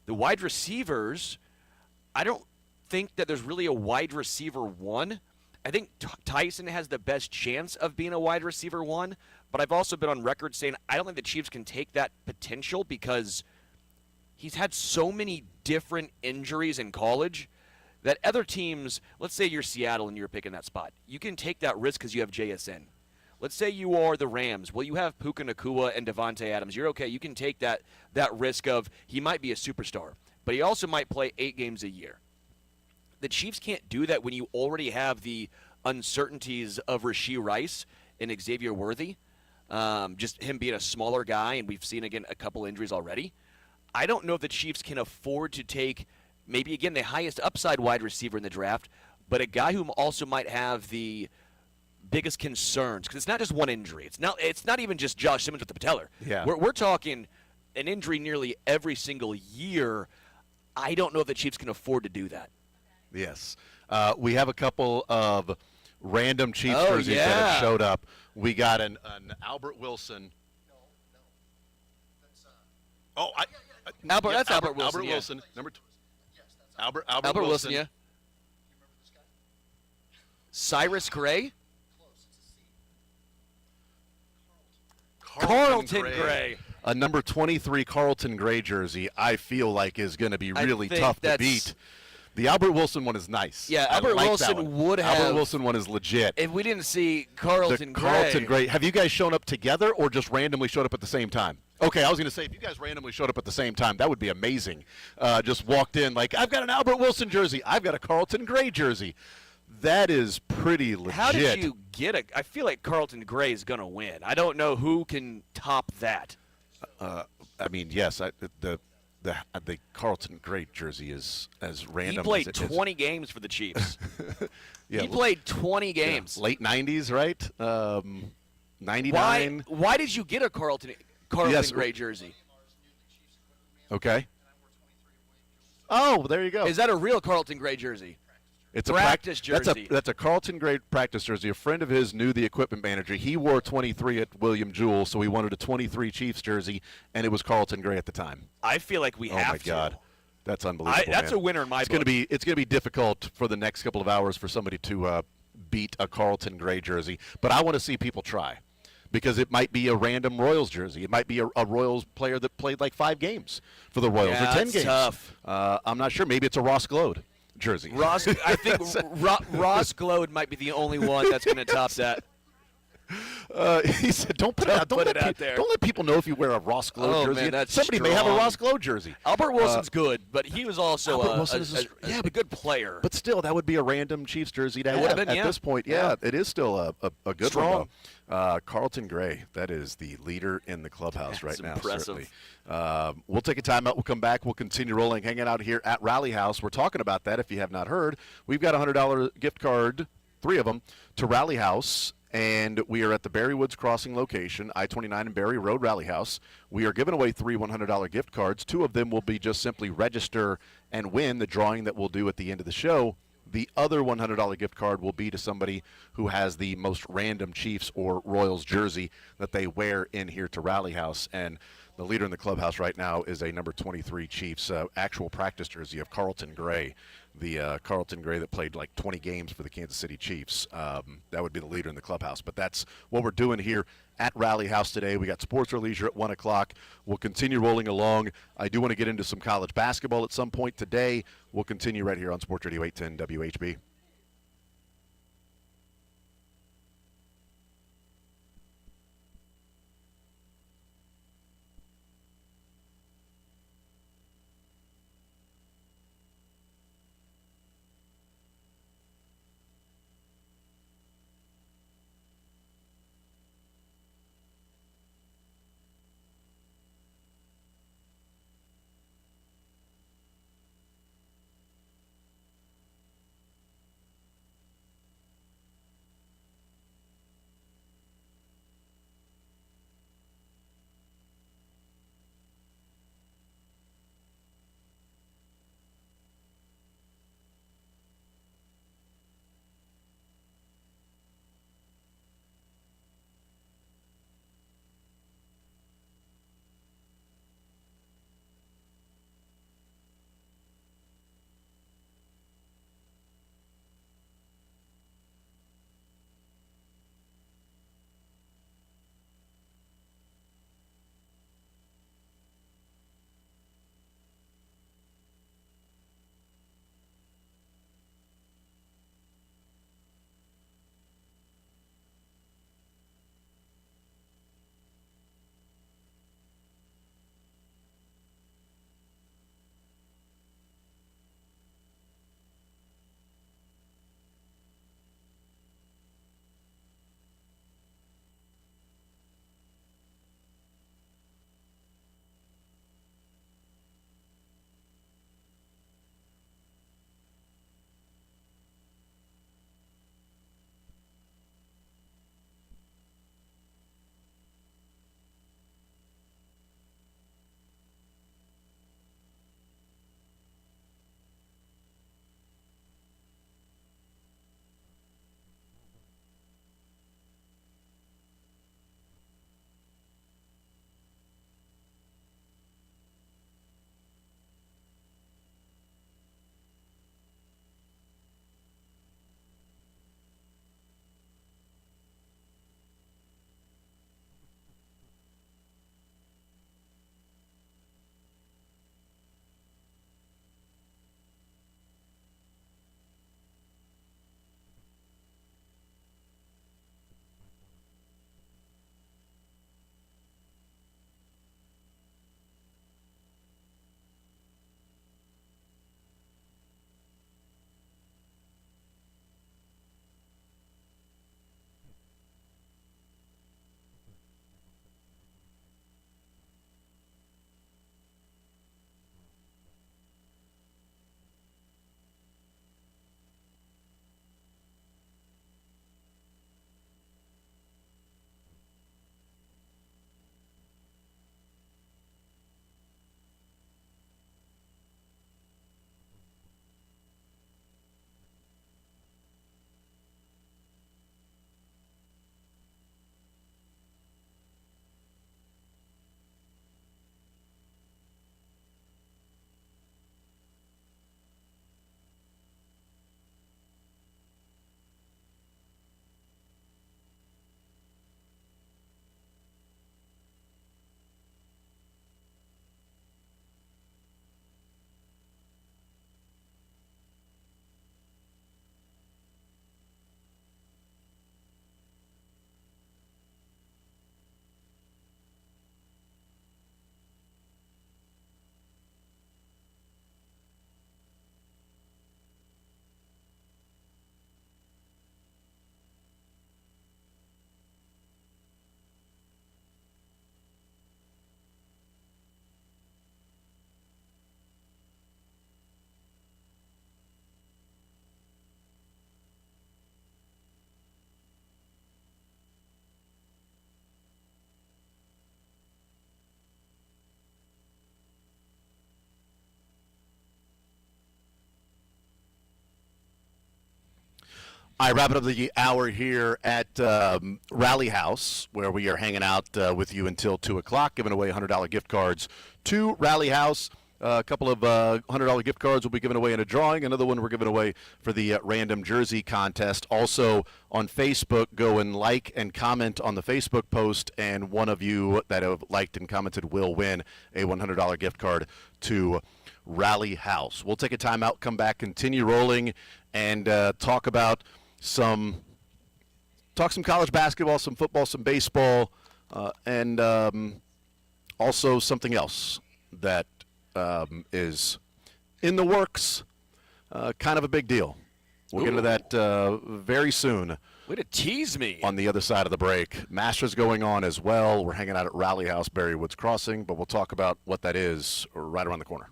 The wide receivers, I don't think that there's really a wide receiver one. I think Tyson has the best chance of being a wide receiver one, but I've also been on record saying I don't think the Chiefs can take that potential because he's had so many different injuries in college that other teams, let's say you're Seattle and you're picking that spot, you can take that risk because you have JSN. Let's say you are the Rams. Well, you have Puka Nacua and Devontae Adams. You're okay. You can take that risk of he might be a superstar, but he also might play 8 games a year. The Chiefs can't do that when you already have the uncertainties of Rashee Rice and Xavier Worthy, just him being a smaller guy, and we've seen, again, a couple injuries already. I don't know if the Chiefs can afford to take maybe, again, the highest upside wide receiver in the draft, but a guy who also might have the biggest concerns, because it's not just one injury. It's not even just Josh Simmons with the patellar. Yeah. We're talking an injury nearly every single year. I don't know if the Chiefs can afford to do that. Yes. We have a couple of random Chiefs jerseys that have showed up. We got an Albert Wilson. That's Albert Wilson. Albert Wilson, number two. Albert Wilson, yeah. Cyrus Gray? Carlton Gray. A number 23 Carlton Gray jersey, I feel like is going to be really tough to beat. The Albert Wilson one is nice. Yeah, Albert Wilson would have. Albert Wilson one is legit. If we didn't see Carlton Gray. Have you guys shown up together or just randomly showed up at the same time? Okay, I was going to say, if you guys randomly showed up at the same time, that would be amazing. Just walked in like, I've got an Albert Wilson jersey. I've got a Carlton Gray jersey. That is pretty legit. How did you get it? I feel like Carlton Gray is going to win. I don't know who can top that. I mean, yes, the Carlton Gray jersey is as random. He played as it 20 games for the Chiefs. Yeah, he played 20 games. Yeah, late 90s, right? 99. Why did you get a Carlton Gray jersey? Okay. Oh, there you go. Is that a real Carlton Gray jersey? It's practice jersey. That's a Carlton Gray practice jersey. A friend of his knew the equipment manager. He wore 23 at William Jewell, so he wanted a 23 Chiefs jersey, and it was Carlton Gray at the time. I feel like we have to. Oh, my God. That's unbelievable, That's man. a winner in my book. It's going to be difficult for the next couple of hours for somebody to beat a Carlton Gray jersey, but I want to see people try. Because it might be a random Royals jersey. It might be a Royals player that played like 5 games for the Royals or 10 games. Tough. I'm not sure. Maybe it's a Ross Glode jersey. I think Ross Glode might be the only one that's going to top that. He said, "Don't put it out. Don't let people know if you wear a Ross Glode jersey. Man, somebody strong. may have a Ross Glode jersey." Albert Wilson's good, but he was also a good player. But still, that would be a random Chiefs jersey to have at this point. Yeah, it is still a good strong one. Carlton Gray, that is the leader in the clubhouse right now. Impressive. Certainly. We'll take a timeout. We'll come back. We'll continue rolling, hanging out here at Rally House. We're talking about that. If you have not heard, we've got a $100 gift card, 3 of them, to Rally House. And we are at the Barry Woods Crossing location, I-29 and Barry Road, Rally House. We are giving away 3 $100 gift cards. 2 of them will be just simply register and win the drawing that we'll do at the end of the show. The other $100 gift card will be to somebody who has the most random Chiefs or Royals jersey that they wear in here to Rally House. And the leader in the clubhouse right now is a number 23 Chiefs actual practice jersey of Carlton Gray. The Carlton Gray that played like 20 games for the Kansas City Chiefs. That would be the leader in the clubhouse. But that's what we're doing here at Rally House today. We got Sports or Leisure at 1 o'clock. We'll continue rolling along. I do want to get into some college basketball at some point today. We'll continue right here on Sports Radio 810 WHB. I wrap it up the hour here at Rally House, where we are hanging out with you until 2 o'clock, giving away $100 gift cards to Rally House. A couple of $100 gift cards will be given away in a drawing. Another one we're giving away for the random jersey contest. Also on Facebook, go and like and comment on the Facebook post, and one of you that have liked and commented will win a $100 gift card to Rally House. We'll take a timeout, come back, continue rolling, and talk some college basketball, some football, some baseball, and also something else that is in the works, kind of a big deal. We'll get into that very soon. Way to tease me. On the other side of the break. Masters going on as well. We're hanging out at Rally House, Barry Woods Crossing, but we'll talk about what that is right around the corner.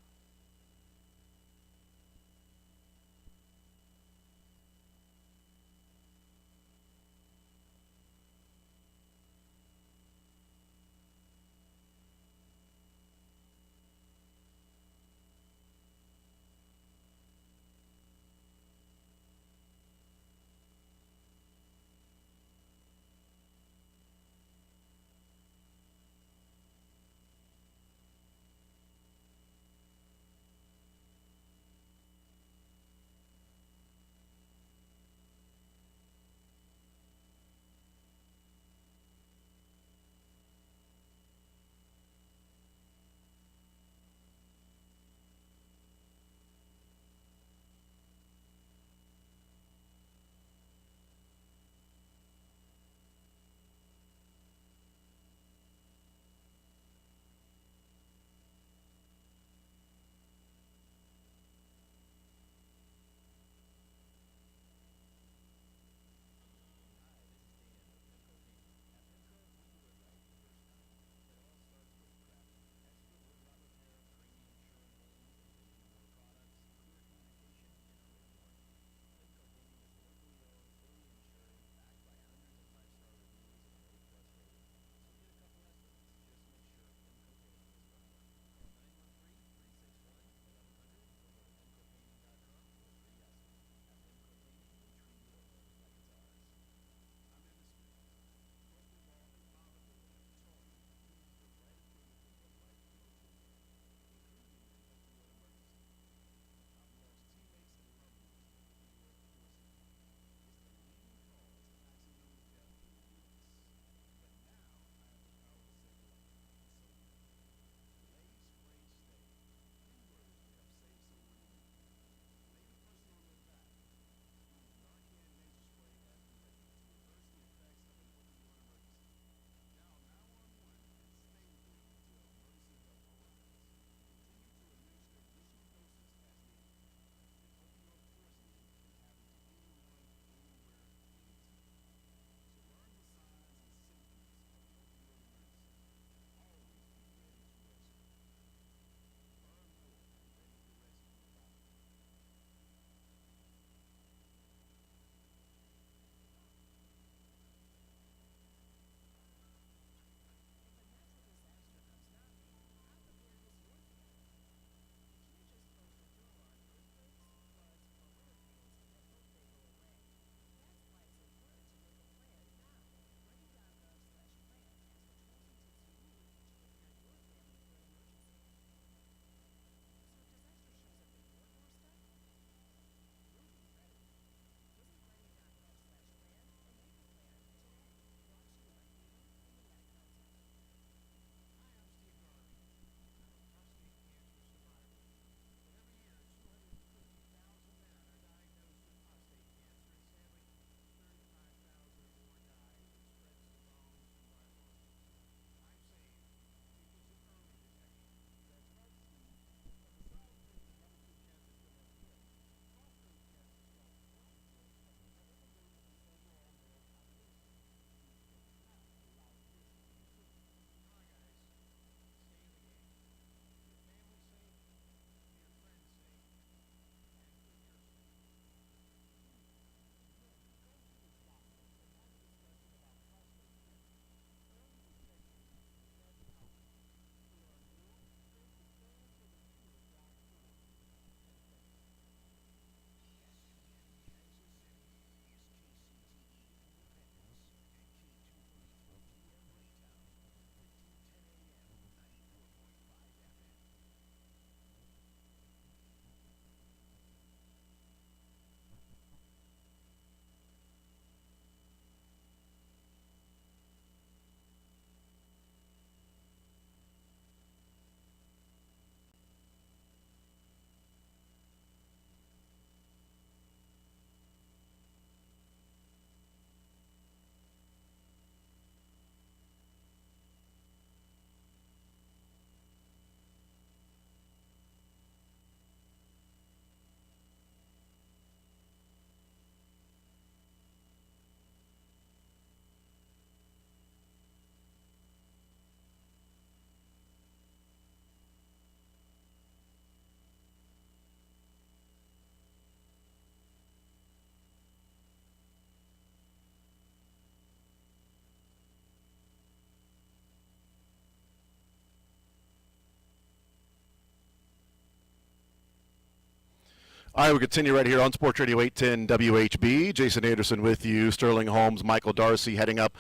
All right, we continue right here on Sports Radio 810 WHB. Jason Anderson with you, Sterling Holmes, Michael Darcy heading up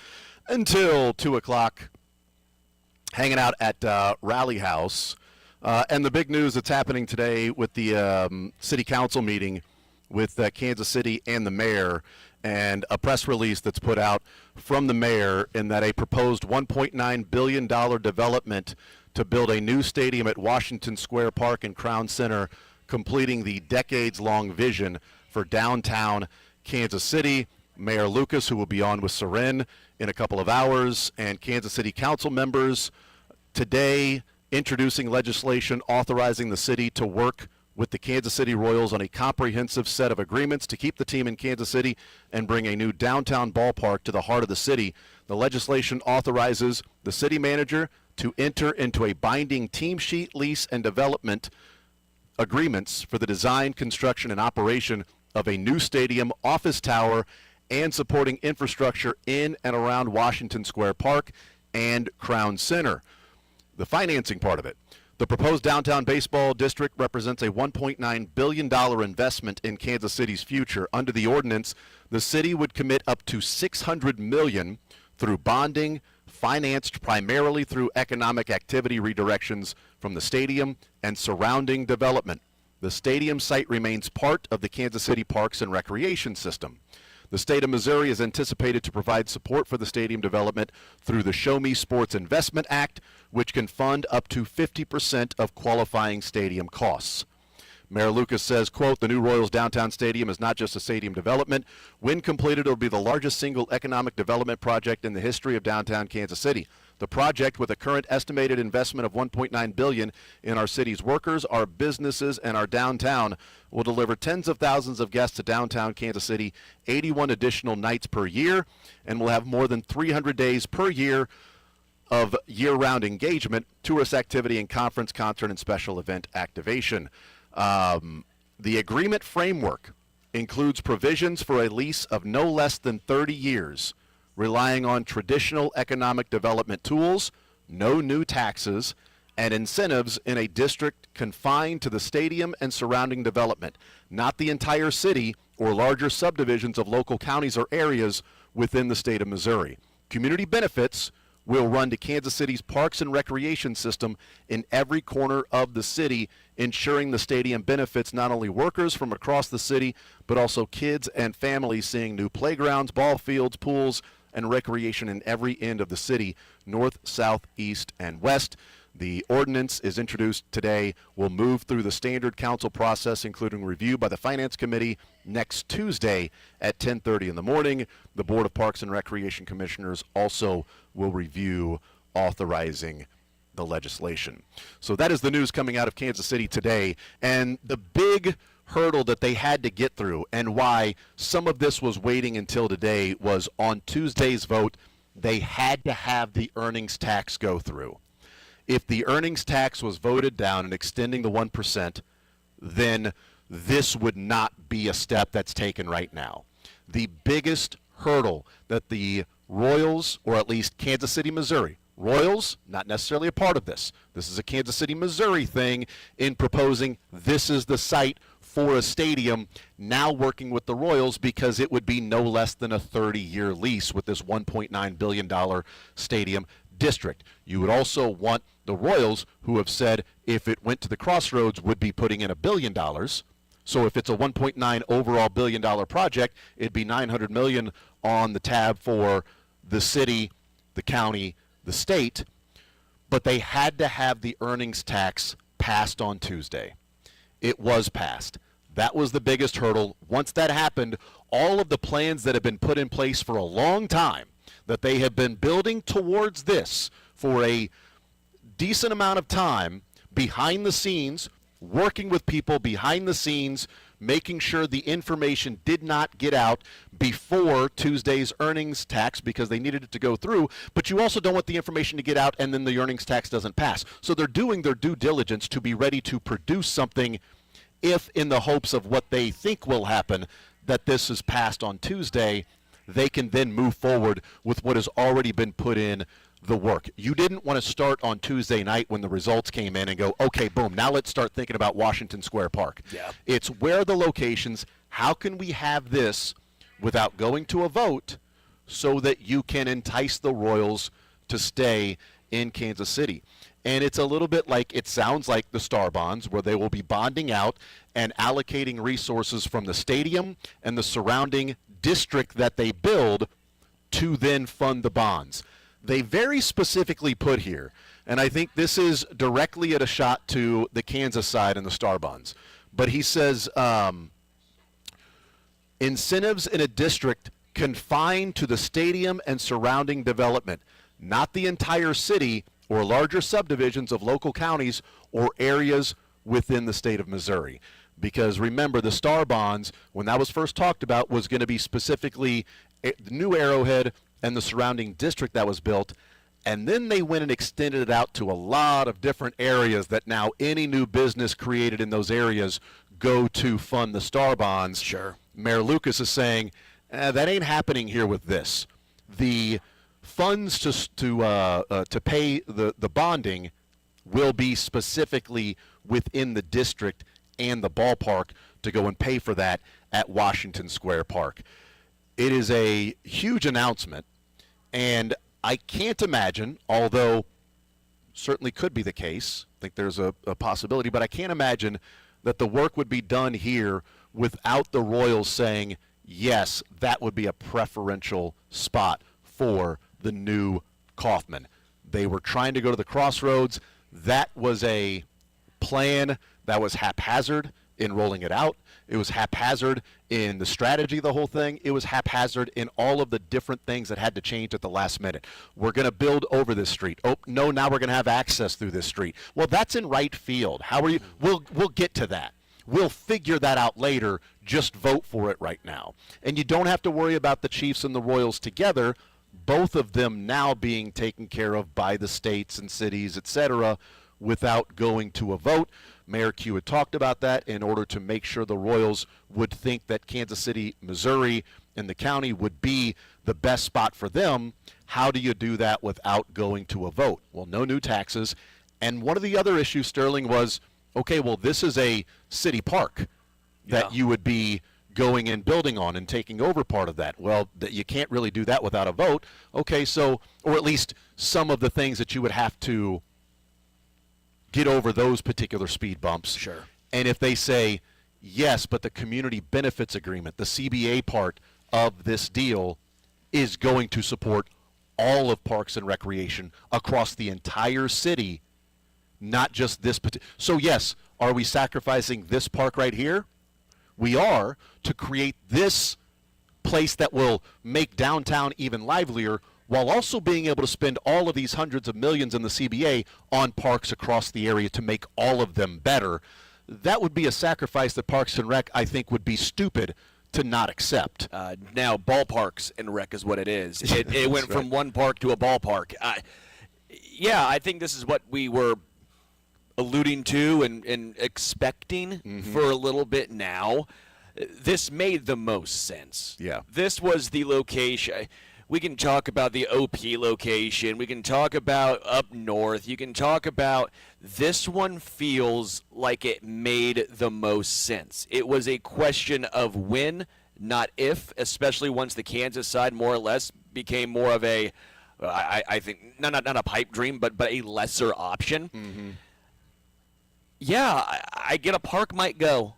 until 2 o'clock, hanging out at Rally House. And the big news that's happening today with the city council meeting with Kansas City and the mayor, and a press release that's put out from the mayor in that a proposed $1.9 billion development to build a new stadium at Washington Square Park and Crown Center, completing the decades-long vision for downtown Kansas City. Mayor Lucas, who will be on with Seren in a couple of hours, and Kansas City council members today introducing legislation authorizing the city to work with the Kansas City Royals on a comprehensive set of agreements to keep the team in Kansas City and bring a new downtown ballpark to the heart of the city. The legislation authorizes the city manager to enter into a binding team sheet, lease, and development agreements for the design, construction, and operation of a new stadium, office tower, and supporting infrastructure in and around Washington Square Park and Crown Center. The financing part of it. The proposed downtown baseball district represents a $1.9 billion investment in Kansas City's future. Under the ordinance, the city would commit up to $600 million through bonding, financed primarily through economic activity redirections from the stadium and surrounding development. The stadium site remains part of the Kansas City Parks and Recreation System. The state of Missouri is anticipated to provide support for the stadium development through the Show Me Sports Investment Act, which can fund up to 50% of qualifying stadium costs. Mayor Lucas says, quote, "The new Royals downtown stadium is not just a stadium development. When completed, it will be the largest single economic development project in the history of downtown Kansas City. The project, with a current estimated investment of $1.9 billion in our city's workers, our businesses, and our downtown, will deliver tens of thousands of guests to downtown Kansas City, 81 additional nights per year, and will have more than 300 days per year of year-round engagement, tourist activity, and conference, concert, and special event activation." The agreement framework includes provisions for a lease of no less than 30 years, relying on traditional economic development tools, no new taxes, and incentives in a district confined to the stadium and surrounding development, not the entire city or larger subdivisions of local counties or areas within the state of Missouri. Community benefits will run to Kansas City's Parks and Recreation System in every corner of the city, ensuring the stadium benefits not only workers from across the city, but also kids and families seeing new playgrounds, ball fields, pools, and recreation in every end of the city, north, south, east, and west. The ordinance is introduced today, will move through the standard council process, including review by the Finance Committee next Tuesday at 10:30 in the morning. The Board of Parks and Recreation Commissioners also will review authorizing the legislation. So that is the news coming out of Kansas City today. And the big hurdle that they had to get through, and why some of this was waiting until today, was on Tuesday's vote, they had to have the earnings tax go through. If the earnings tax was voted down and extending the 1%, then this would not be a step that's taken right now. The biggest hurdle that the Royals, or at least Kansas City, Missouri, Royals, not necessarily a part of this. This is a Kansas City, Missouri thing in proposing this is the site for a stadium, now working with the Royals because it would be no less than a 30-year lease with this $1.9 billion stadium district. You would also want the Royals, who have said if it went to the crossroads would be putting in $1 billion. So if it's a $1.9 overall billion-dollar project, it'd be $900 million on the tab for the city, the county, the state. But they had to have the earnings tax passed on Tuesday. It was passed. That was the biggest hurdle. Once that happened, all of the plans that have been put in place for a long time, that they have been building towards this for a decent amount of time, behind the scenes, working with people behind the scenes, making sure the information did not get out before Tuesday's earnings tax because they needed it to go through. But you also don't want the information to get out and then the earnings tax doesn't pass. So they're doing their due diligence to be ready to produce something if, in the hopes of what they think will happen, that this is passed on Tuesday, they can then move forward with what has already been put in the work. You didn't want to start on Tuesday night when the results came in and go, okay, boom, now let's start thinking about Washington Square Park. Yeah. It's where are the locations, how can we have this without going to a vote so that you can entice the Royals to stay in Kansas City. And it's a little bit like, it sounds like the Star Bonds, where they will be bonding out and allocating resources from the stadium and the surrounding district that they build to then fund the bonds. They very specifically put here, and I think this is directly at a shot to the Kansas side and the Star Bonds, but he says incentives in a district confined to the stadium and surrounding development, not the entire city or larger subdivisions of local counties or areas within the state of Missouri. Because remember, the Star Bonds, when that was first talked about, was going to be specifically the new Arrowhead and the surrounding district that was built. And then they went and extended it out to a lot of different areas that now any new business created in those areas go to fund the Star Bonds. Sure. Mayor Lucas is saying, that ain't happening here with this. The funds to pay the bonding will be specifically within the district and the ballpark to go and pay for that at Washington Square Park. It is a huge announcement, and I can't imagine, although certainly could be the case, I think there's a possibility, but I can't imagine that the work would be done here without the Royals saying, yes, that would be a preferential spot for the new Kauffman. They were trying to go to the Crossroads. That was a plan that was haphazard in rolling it out. It was haphazard in the strategy of the whole thing. It was haphazard in all of the different things that had to change at the last minute. We're going to build over this street. Oh, no, now we're going to have access through this street. Well, that's in right field. How are you? We'll get to that. We'll figure that out later. Just vote for it right now. And you don't have to worry about the Chiefs and the Royals together, both of them now being taken care of by the states and cities, etc., without going to a vote. Mayor Q had talked about that in order to make sure the Royals would think that Kansas City, Missouri, and the county would be the best spot for them. How do you do that without going to a vote? Well, no new taxes. And one of the other issues, Sterling, was, okay, well, this is a city park that you would be going and building on and taking over part of that. Well, you can't really do that without a vote. Okay, so, or at least some of the things that you would have to get over those particular speed bumps. Sure. And if they say, yes, but the community benefits agreement, the CBA part of this deal is going to support all of Parks and Recreation across the entire city, not just this particular. So yes, are we sacrificing this park right here? We are, to create this place that will make downtown even livelier, while also being able to spend all of these hundreds of millions in the CBA on parks across the area to make all of them better. That would be a sacrifice that Parks and Rec, I think, would be stupid to not accept. Now, ballparks and rec is what it is. It went from one park to a ballpark. I think this is what we were alluding to and expecting for a little bit now. This made the most sense. Yeah. This was the location. We can talk about the OP location. We can talk about up north. You can talk about this one feels like it made the most sense. It was a question of when, not if, especially once the Kansas side more or less became more of a, I think, not a pipe dream, but a lesser option. Mm-hmm. Yeah, I get a park might go.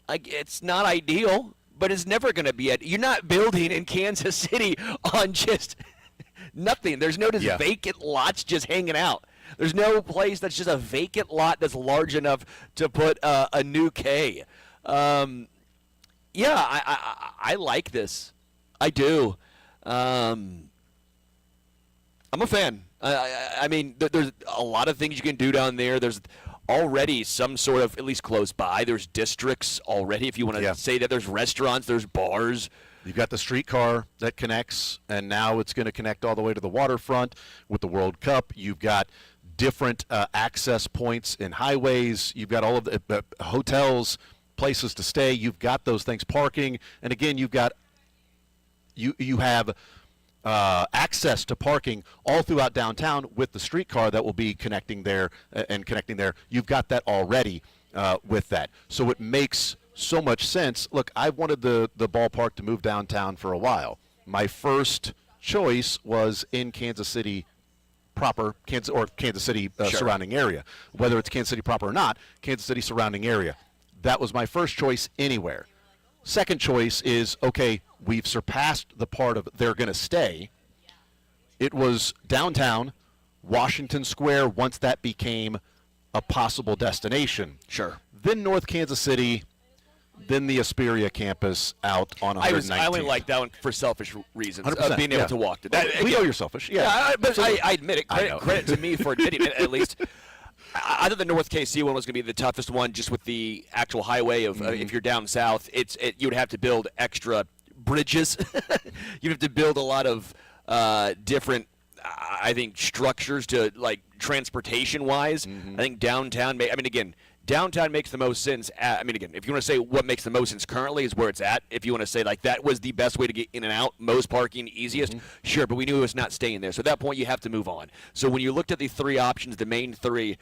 It's not ideal. But it's never going to be you're not building in Kansas City on just nothing. There's no just vacant lots just hanging out. There's no place that's just a vacant lot that's large enough to put a new K. I like this. I do. I'm a fan. I mean, there's a lot of things you can do down there. There's already some sort of, at least close by, there's districts already. If you want to say that, there's restaurants, there's bars. You've got the streetcar that connects, and now it's going to connect all the way to the waterfront with the World Cup. You've got different access points in highways. You've got all of the hotels, places to stay. You've got those things, parking. And again, you have access to parking all throughout downtown with the streetcar that will be connecting there and connecting there. You've got that already with that. So it makes so much sense. Look, I've wanted the ballpark to move downtown for a while. My first choice was in Kansas City proper, Kansas City surrounding area. Whether it's Kansas City proper or not, Kansas City surrounding area. That was my first choice anywhere. Second choice is, okay, we've surpassed the part of they're going to stay. It was downtown, Washington Square, once that became a possible destination. Sure. Then North Kansas City, then the Asperia campus out on 119th. I only like that one for selfish reasons of being able to walk to that. We know you're selfish. Yeah, but I admit it. Credit to me for admitting it, at least. I thought the North KC one was going to be the toughest one, just with the actual highway of if you're down south, you would have to build extra bridges. You'd have to build a lot of different, I think, structures to, like, transportation-wise. I think downtown, downtown makes the most sense. If you want to say what makes the most sense currently is where it's at. If you want to say, like, that was the best way to get in and out, most parking, easiest, sure, but we knew it was not staying there. So at that point, you have to move on. So when you looked at the three options, the main three,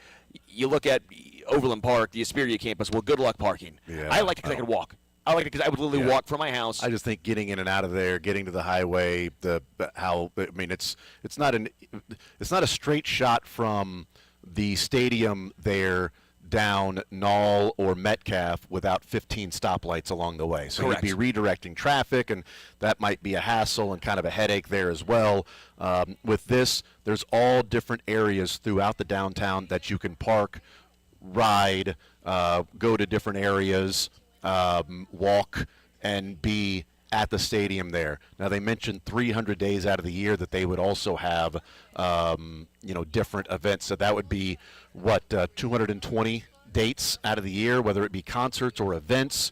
you look at Overland Park, the Asperia campus, well, good luck parking. Yeah, I liked it because I could walk. I liked it because I would literally walk from my house. I just think getting in and out of there, getting to the highway, it's not a straight shot from the stadium there down Knoll or Metcalf without 15 stoplights along the way. So Correct. you'd be redirecting traffic, and that might be a hassle and kind of a headache there as well. With this, there's all different areas throughout the downtown that you can park, ride, go to different areas, walk, and be at the stadium there. Now, they mentioned 300 days out of the year that they would also have, different events. So that would be, 220 dates out of the year, whether it be concerts or events.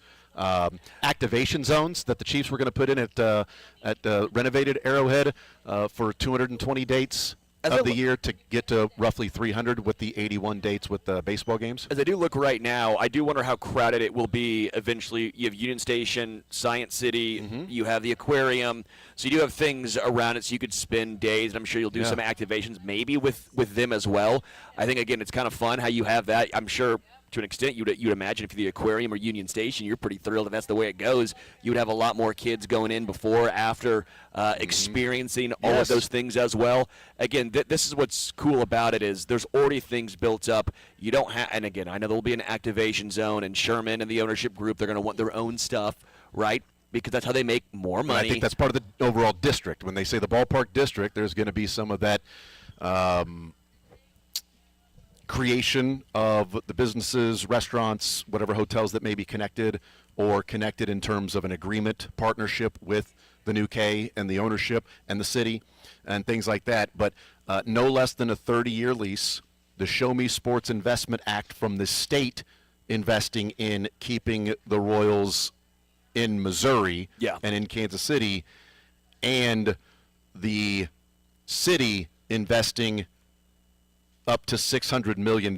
Activation zones that the Chiefs were going to put in at renovated Arrowhead for 220 dates of the year to get to roughly 300 with the 81 dates with the baseball games. As I do look right now, I do wonder how crowded it will be eventually. You have Union Station, Science City, you have the aquarium, so you do have things around it so you could spend days, and I'm sure you'll do some activations maybe with them as well. I think, again, it's kind of fun how you have that. I'm sure to an extent you'd imagine if you're the aquarium or Union Station, you're pretty thrilled if that's the way it goes. You would have a lot more kids going in before, after, experiencing all of those things as well. Again, this is what's cool about it is there's already things built up. You don't have, and again, I know there'll be an activation zone, and Sherman and the ownership group, they're going to want their own stuff, right? Because that's how they make more money. And I think that's part of the overall district. When they say the ballpark district, there's going to be some of that creation of the businesses, restaurants, whatever hotels that may be connected or connected in terms of an agreement, partnership with the new K and the ownership and the city and things like that. But no less than a 30-year lease. The Show Me Sports Investment Act from the state investing in keeping the Royals in Missouri and in Kansas City, and the city investing up to $600 million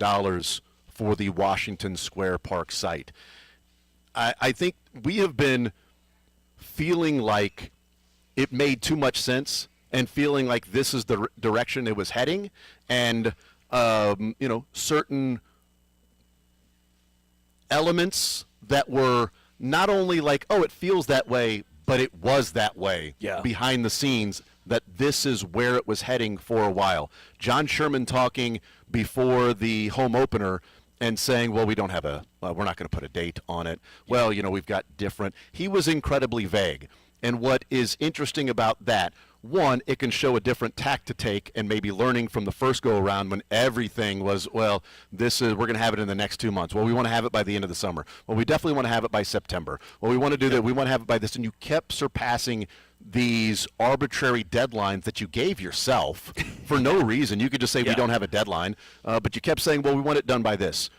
for the Washington Square Park site. I think we have been feeling like it made too much sense and feeling like this is the direction it was heading, and certain elements that were not only like, oh, it feels that way, but it was that way behind the scenes, that this is where it was heading for a while. John Sherman talking before the home opener and saying, well, we're not going to put a date on it. Well, we've got different. He was incredibly vague. And what is interesting about that, one, it can show a different tack to take, and maybe learning from the first go-around when everything was, well, we're going to have it in the next 2 months. Well, we want to have it by the end of the summer. Well, we definitely want to have it by September. Well, we want to do that. We want to have it by this. And you kept surpassing these arbitrary deadlines that you gave yourself for no reason. You could just say we don't have a deadline, but you kept saying, well, we want it done by this.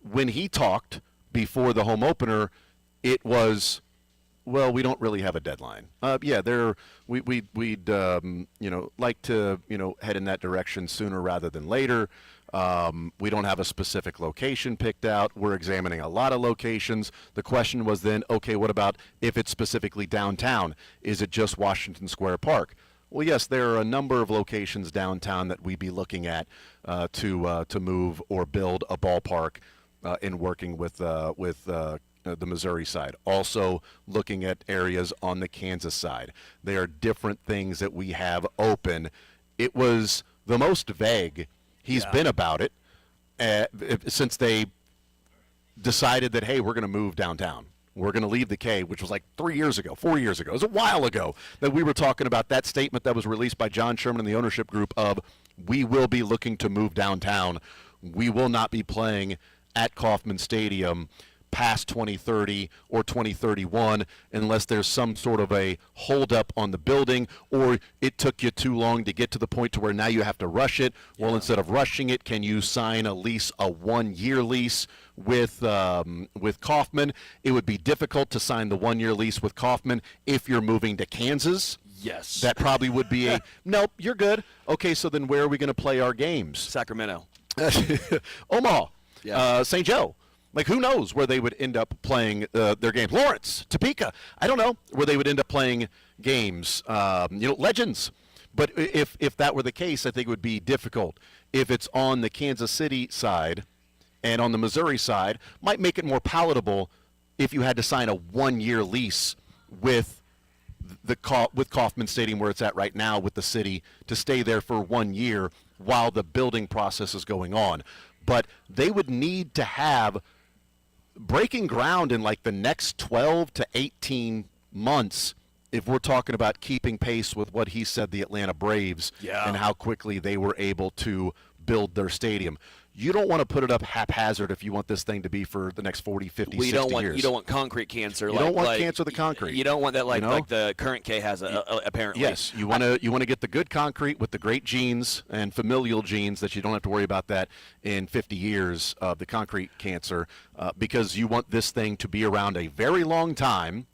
When he talked before the home opener, it was, well, we don't really have a deadline. We'd like to head in that direction sooner rather than later. We don't have a specific location picked out. We're examining a lot of locations. The question was then, okay, what about if it's specifically downtown? Is it just Washington Square Park? Well, yes, there are a number of locations downtown that we'd be looking at to move or build a ballpark in working with the Missouri side. Also looking at areas on the Kansas side. There are different things that we have open. It was the most vague he's been about it since they decided that, hey, we're going to move downtown. We're going to leave the K, which was like 3 years ago, 4 years ago. It was a while ago that we were talking about that statement that was released by John Sherman and the ownership group of, we will be looking to move downtown. We will not be playing at Kauffman Stadium past 2030 or 2031 unless there's some sort of a holdup on the building, or it took you too long to get to the point to where now you have to rush it. Well, instead of rushing it, can you sign a lease, a 1-year lease with Kauffman? It would be difficult to sign the 1-year lease with Kauffman if you're moving to Kansas. Yes. That probably would be a, nope, you're good. Okay, so then where are we going to play our games? Sacramento. Omaha. Yeah. St. Joe. Like, who knows where they would end up playing their games? Lawrence, Topeka. I don't know where they would end up playing games. Legends. But if that were the case, I think it would be difficult. If it's on the Kansas City side and on the Missouri side, might make it more palatable if you had to sign a 1-year lease with Kauffman Stadium, where it's at right now, with the city, to stay there for 1 year while the building process is going on. But they would need to have breaking ground in like the next 12 to 18 months if we're talking about keeping pace with what he said the Atlanta Braves and how quickly they were able to build their stadium. You don't want to put it up haphazard if you want this thing to be for the next 40, 50, 60 years. You don't want concrete cancer. You don't want cancer of the concrete. You don't want that like the current K has apparently. Yes, you want to get the good concrete with the great genes and familial genes that you don't have to worry about that in 50 years of the concrete cancer, because you want this thing to be around a very long time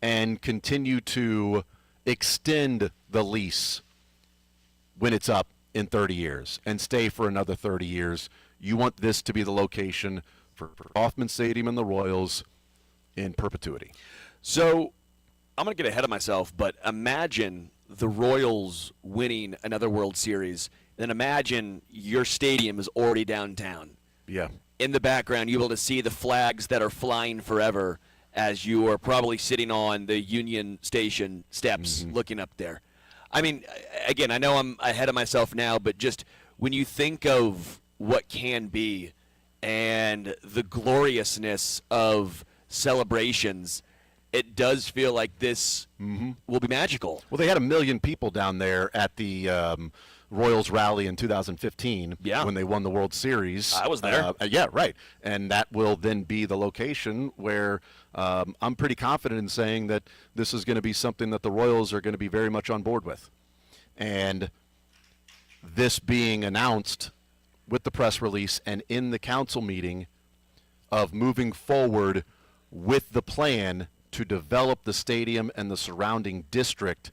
and continue to extend the lease when it's up in 30 years and stay for another 30 years. You want this to be the location for Kauffman Stadium and the Royals in perpetuity. So I'm going to get ahead of myself, but imagine the Royals winning another World Series. Then imagine your stadium is already downtown. Yeah. In the background, you're able to see the flags that are flying forever as you are probably sitting on the Union Station steps looking up there. I mean, again, I know I'm ahead of myself now, but just when you think of what can be and the gloriousness of celebrations, it does feel like this will be magical. Well, they had 1 million people down there at the Royals rally in 2015 when they won the World Series. I was there. Yeah, right. And that will then be the location where I'm pretty confident in saying that this is going to be something that the Royals are going to be very much on board with. And this being announced with the press release and in the council meeting of moving forward with the plan to develop the stadium and the surrounding district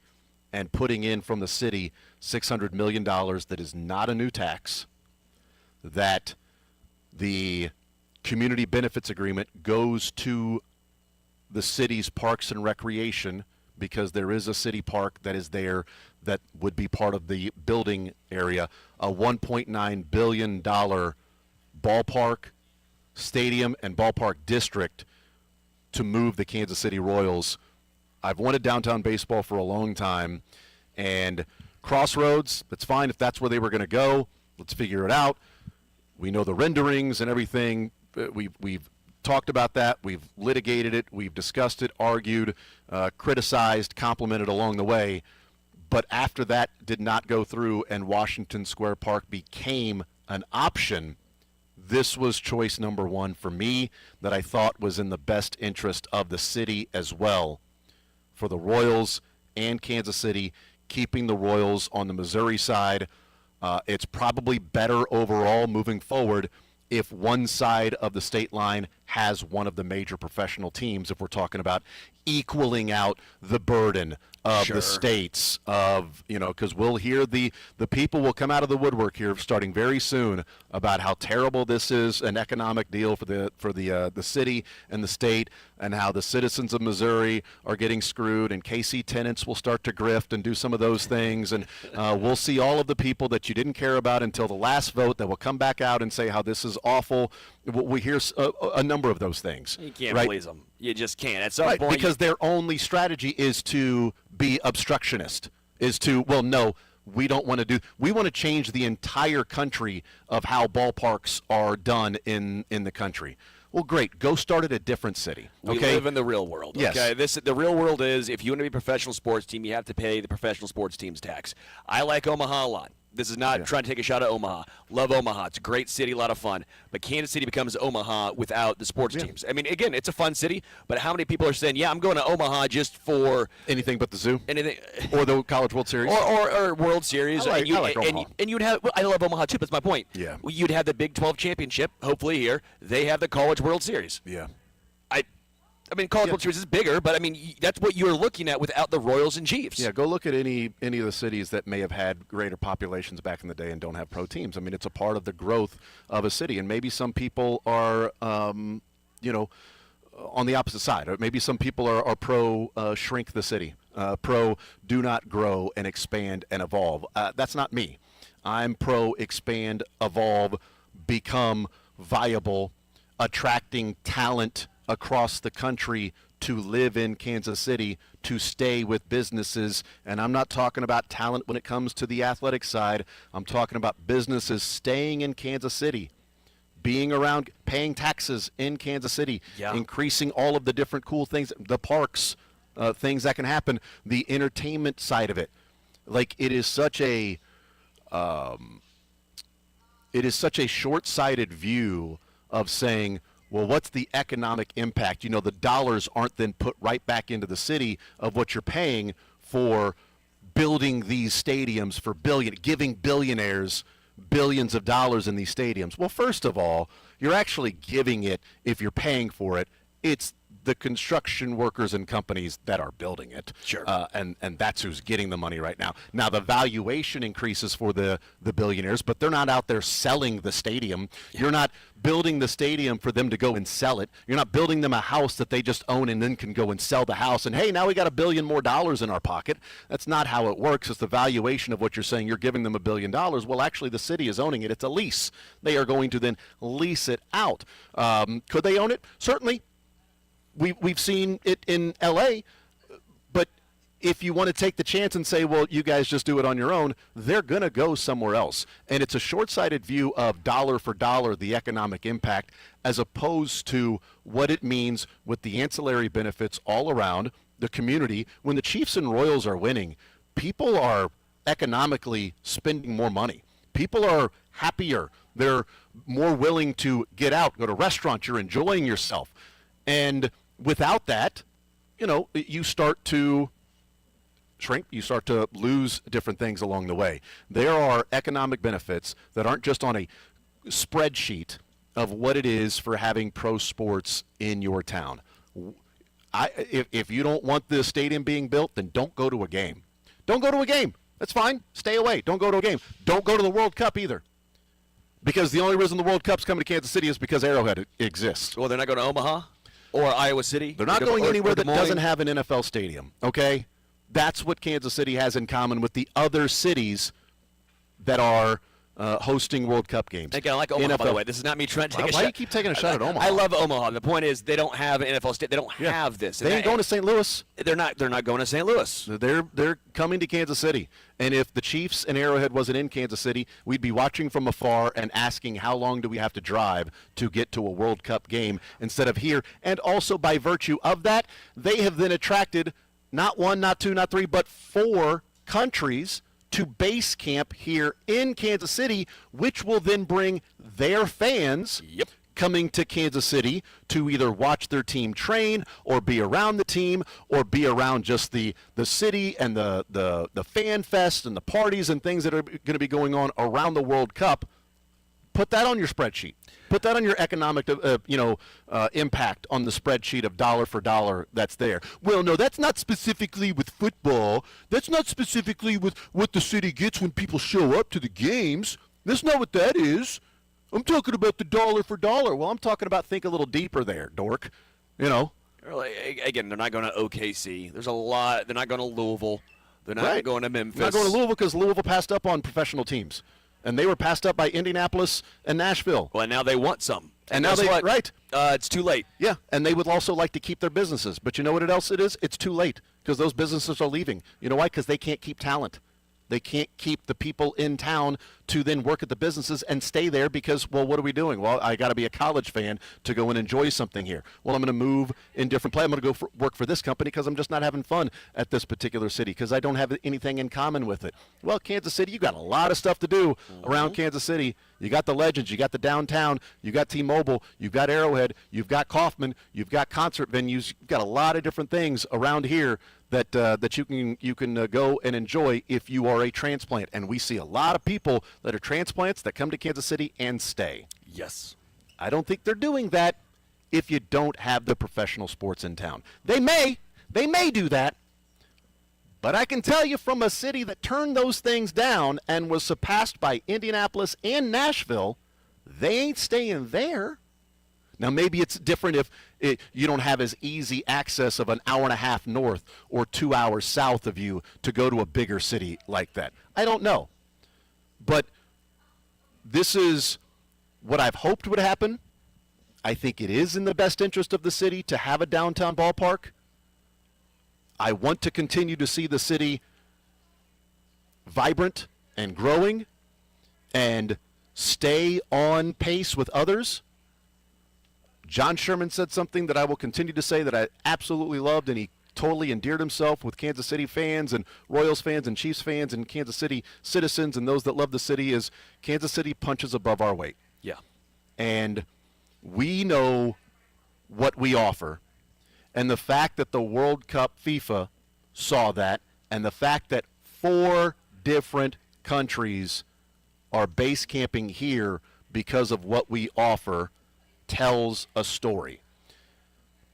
and putting in from the city $600 million that is not a new tax, that the community benefits agreement goes to the city's parks and recreation, because there is a city park that is there that would be part of the building area, a $1.9 billion ballpark, stadium, and ballpark district to move the Kansas City Royals. I've wanted downtown baseball for a long time, and Crossroads, that's fine if that's where they were going to go. Let's figure it out. We know the renderings and everything. We've talked about that. We've litigated it. We've discussed it, argued, criticized, complimented along the way. But after that did not go through and Washington Square Park became an option, this was choice number one for me that I thought was in the best interest of the city as well, for the Royals and Kansas City, keeping the Royals on the Missouri side. It's probably better overall moving forward if one side of the state line has one of the major professional teams if we're talking about equaling out the burden of the states of, because we'll hear the people will come out of the woodwork here starting very soon about how terrible this is an economic deal for the city and the state, and how the citizens of Missouri are getting screwed, and KC tenants will start to grift and do some of those things, and we'll see all of the people that you didn't care about until the last vote that will come back out and say how this is awful. We hear a number of those things. You can't please them. You just can't. At some point, because their only strategy is to be obstructionist, is to, well, no, we don't want to do, we want to change the entire country of how ballparks are done in the country. Well, great. Go start at a different city. Okay? We live in the real world. Yes. Okay. The real world is, if you want to be a professional sports team, you have to pay the professional sports team's tax. I like Omaha a lot. This is not trying to take a shot at Omaha. Love Omaha. It's a great city, a lot of fun. But Kansas City becomes Omaha without the sports teams. I mean, again, it's a fun city, but how many people are saying, yeah, I'm going to Omaha just for anything but the zoo? Anything. Or the College World Series? Or World Series. I like Omaha. And you'd have, I love Omaha too, but that's my point. Yeah. You'd have the Big 12 championship, hopefully here. They have the College World Series. Yeah. I mean, College World Series is bigger, but I mean, that's what you're looking at without the Royals and Chiefs. Yeah, go look at any of the cities that may have had greater populations back in the day and don't have pro teams. I mean, it's a part of the growth of a city, and maybe some people are, on the opposite side. Or maybe some people are pro shrink the city, pro do not grow and expand and evolve. That's not me. I'm pro expand, evolve, become viable, attracting talent across the country to live in Kansas City, to stay with businesses. And I'm not talking about talent when it comes to the athletic side. I'm talking about businesses staying in Kansas City, being around, paying taxes in Kansas City, increasing all of the different cool things, the parks, things that can happen, the entertainment side of it. Like, it is such a short-sighted view of saying, well, what's the economic impact? The dollars aren't then put right back into the city of what you're paying for building these stadiums for giving billionaires billions of dollars in these stadiums. Well, first of all, you're actually giving it, if you're paying for it, it's the construction workers and companies that are building it. Sure. And that's who's getting the money right now. Now, the valuation increases for the billionaires, but they're not out there selling the stadium. Yeah. You're not building the stadium for them to go and sell it. You're not building them a house that they just own and then can go and sell the house. And, hey, now we got $1 billion more in our pocket. That's not how it works. It's the valuation of what you're saying. You're giving them $1 billion. Well, actually, the city is owning it. It's a lease. They are going to then lease it out. Could they own it? Certainly. We've seen it in L.A., but if you want to take the chance and say, well, you guys just do it on your own, they're going to go somewhere else. And it's a short-sighted view of dollar for dollar, the economic impact, as opposed to what it means with the ancillary benefits all around the community. When the Chiefs and Royals are winning, people are economically spending more money. People are happier. They're more willing to get out, go to restaurants. You're enjoying yourself. And without that, you start to shrink. You start to lose different things along the way. There are economic benefits that aren't just on a spreadsheet of what it is for having pro sports in your town. If you don't want the stadium being built, then don't go to a game. Don't go to a game. That's fine. Stay away. Don't go to a game. Don't go to the World Cup either. Because the only reason the World Cup's coming to Kansas City is because Arrowhead exists. Well, they're not going to Omaha? Or Iowa City? They're not going anywhere that doesn't have an NFL stadium, okay? That's what Kansas City has in common with the other cities that are hosting World Cup games. Again, I like Omaha, by the way. This is not me trying to take a shot. Why do you keep taking a shot at Omaha? I love Omaha. The point is they don't have an NFL stadium. They don't have this. They ain't going to St. Louis. They're not going to St. Louis. They're coming to Kansas City. And if the Chiefs and Arrowhead wasn't in Kansas City, we'd be watching from afar and asking how long do we have to drive to get to a World Cup game instead of here. And also by virtue of that, they have then attracted not one, not two, not three, but 4 countries to base camp here in Kansas City, which will then bring their fans coming to Kansas City to either watch their team train or be around the team or be around just the city and the fan fest and the parties and things that are going to be going on around the World Cup. Put that on your spreadsheet. Put that on your economic, impact on the spreadsheet of dollar for dollar that's there. Well, no, that's not specifically with football. That's not specifically with what the city gets when people show up to the games. That's not what that is. I'm talking about the dollar for dollar. Well, I'm talking about think a little deeper there, dork. Again, they're not going to OKC. There's a lot. They're not going to Louisville. They're not going to Memphis. They're not going to Louisville because Louisville passed up on professional teams. And they were passed up by Indianapolis and Nashville. Well, and now they want some. And now they, right. It's too late. Yeah, and they would also like to keep their businesses. But you know what else it is? It's too late because those businesses are leaving. You know why? Because they can't keep talent. They can't keep the people in town to then work at the businesses and stay there because, well, what are we doing? Well, I got to be a college fan to go and enjoy something here. Well, I'm going to move in different places. I'm going to go work for this company because I'm just not having fun at this particular city because I don't have anything in common with it. Well, Kansas City, you got a lot of stuff to do around Kansas City. You got the Legends, you got the downtown, you got T-Mobile, you've got Arrowhead, you've got Kaufman, you've got concert venues, you've got a lot of different things around here that you can go and enjoy if you are a transplant. And we see a lot of people that are transplants that come to Kansas City and stay. Yes. I don't think they're doing that if you don't have the professional sports in town. They may do that. But I can tell you from a city that turned those things down and was surpassed by Indianapolis and Nashville, they ain't staying there. Now, maybe it's different if you don't have as easy access of an hour and a half north or 2 hours south of you to go to a bigger city like that. I don't know. But this is what I've hoped would happen. I think it is in the best interest of the city to have a downtown ballpark. I want to continue to see the city vibrant and growing and stay on pace with others. John Sherman said something that I will continue to say that I absolutely loved, and he totally endeared himself with Kansas City fans and Royals fans and Chiefs fans and Kansas City citizens and those that love the city is Kansas City punches above our weight. Yeah. And we know what we offer. And the fact that the World Cup FIFA saw that, and the fact that 4 different countries are base camping here because of what we offer tells a story.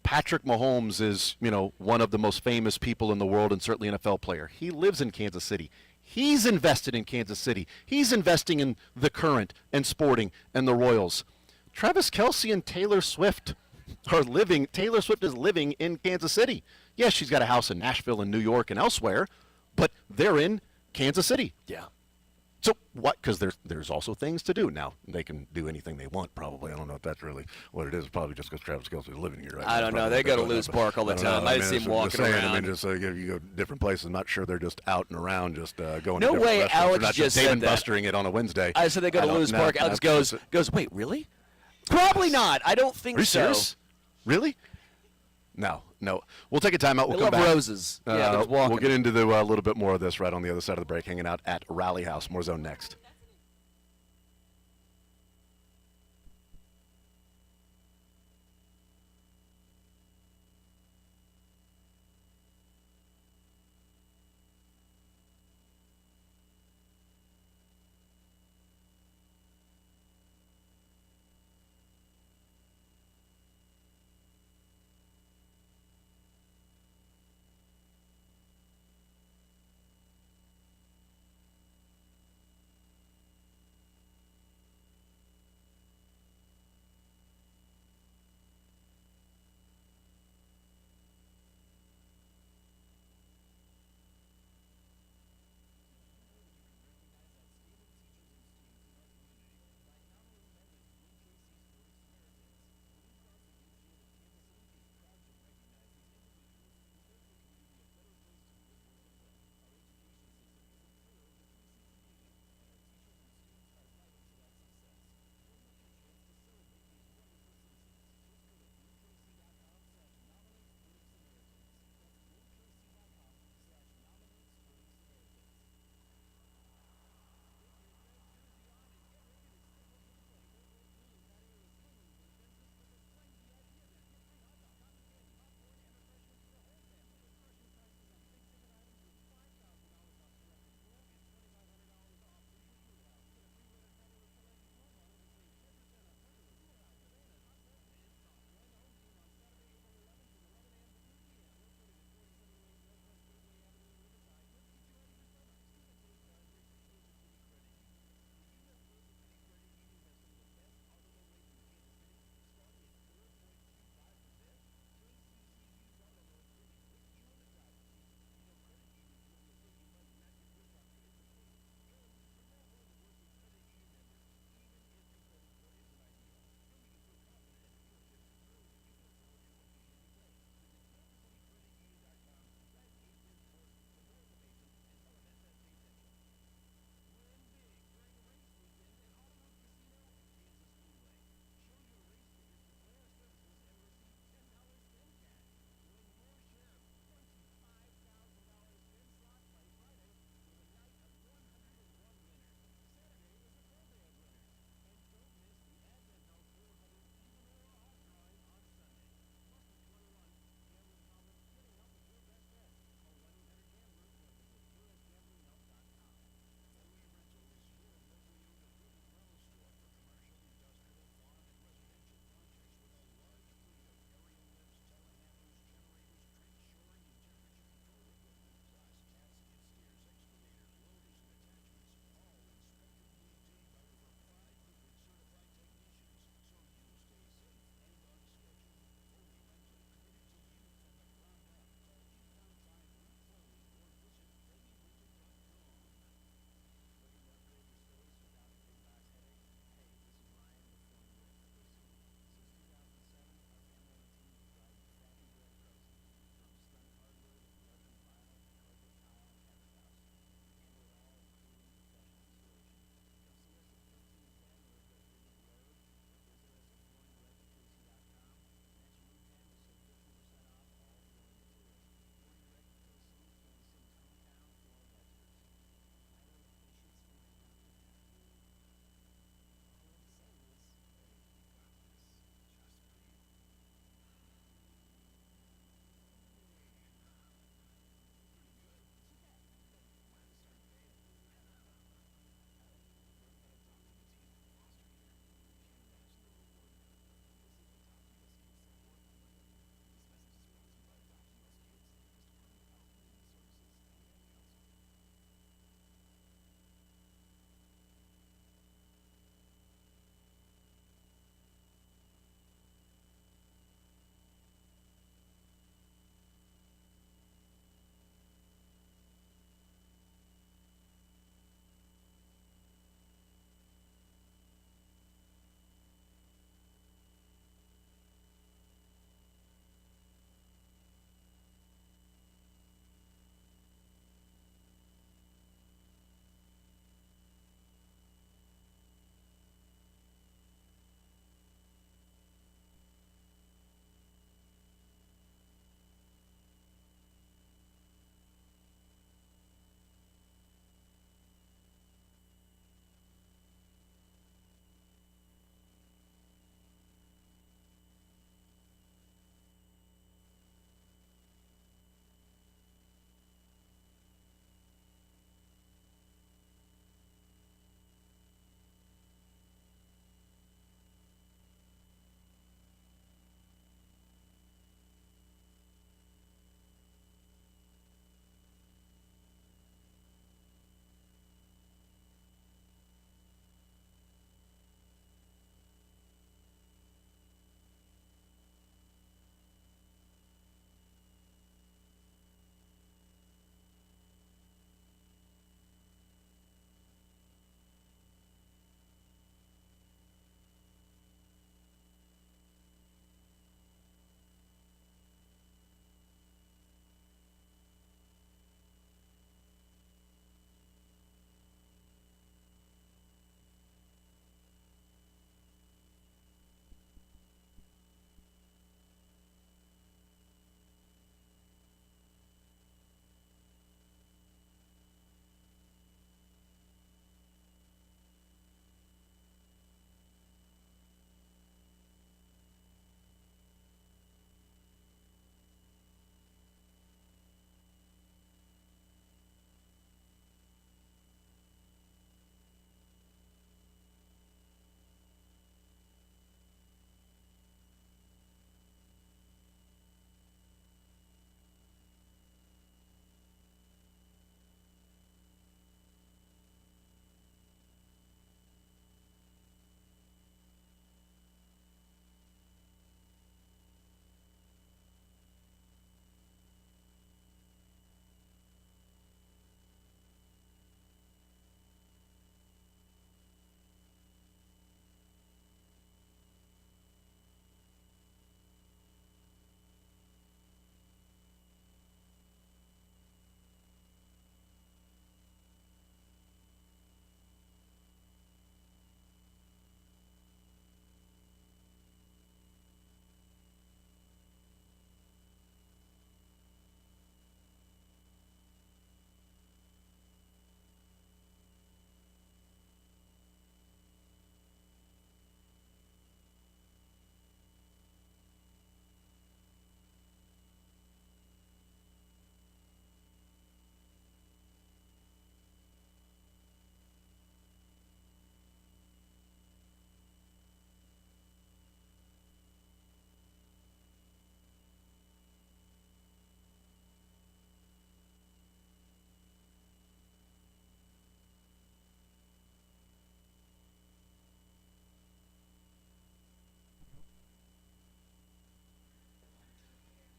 Patrick Mahomes is, one of the most famous people in the world and certainly an NFL player. He lives in Kansas City. He's invested in Kansas City. He's investing in the Current and Sporting and the Royals. Travis Kelce and Taylor Swift Taylor Swift is living in Kansas City. Yes, she's got a house in Nashville and New York and elsewhere, but they're in Kansas City. Yeah. So what? Because there's also things to do. Now, they can do anything they want, probably. I don't know if that's really what it is. Probably just because Travis Kelce is living here right now. I don't know. They go to Lewis Park all the time. I see him walking around. Just you go different places. I'm not sure they're just out and around, just going no to different way restaurants. Alex They're not just Dave said and that. Bustering it on a Wednesday. I said they go to Lewis Park. Alex goes, wait, really? Probably not. I don't think so. Are you serious? Really? No. We'll take a timeout. We'll They come love back. roses. Yeah, they're walking. We'll get into a little bit more of this right on the other side of the break, hanging out at Rally House. More Zone next.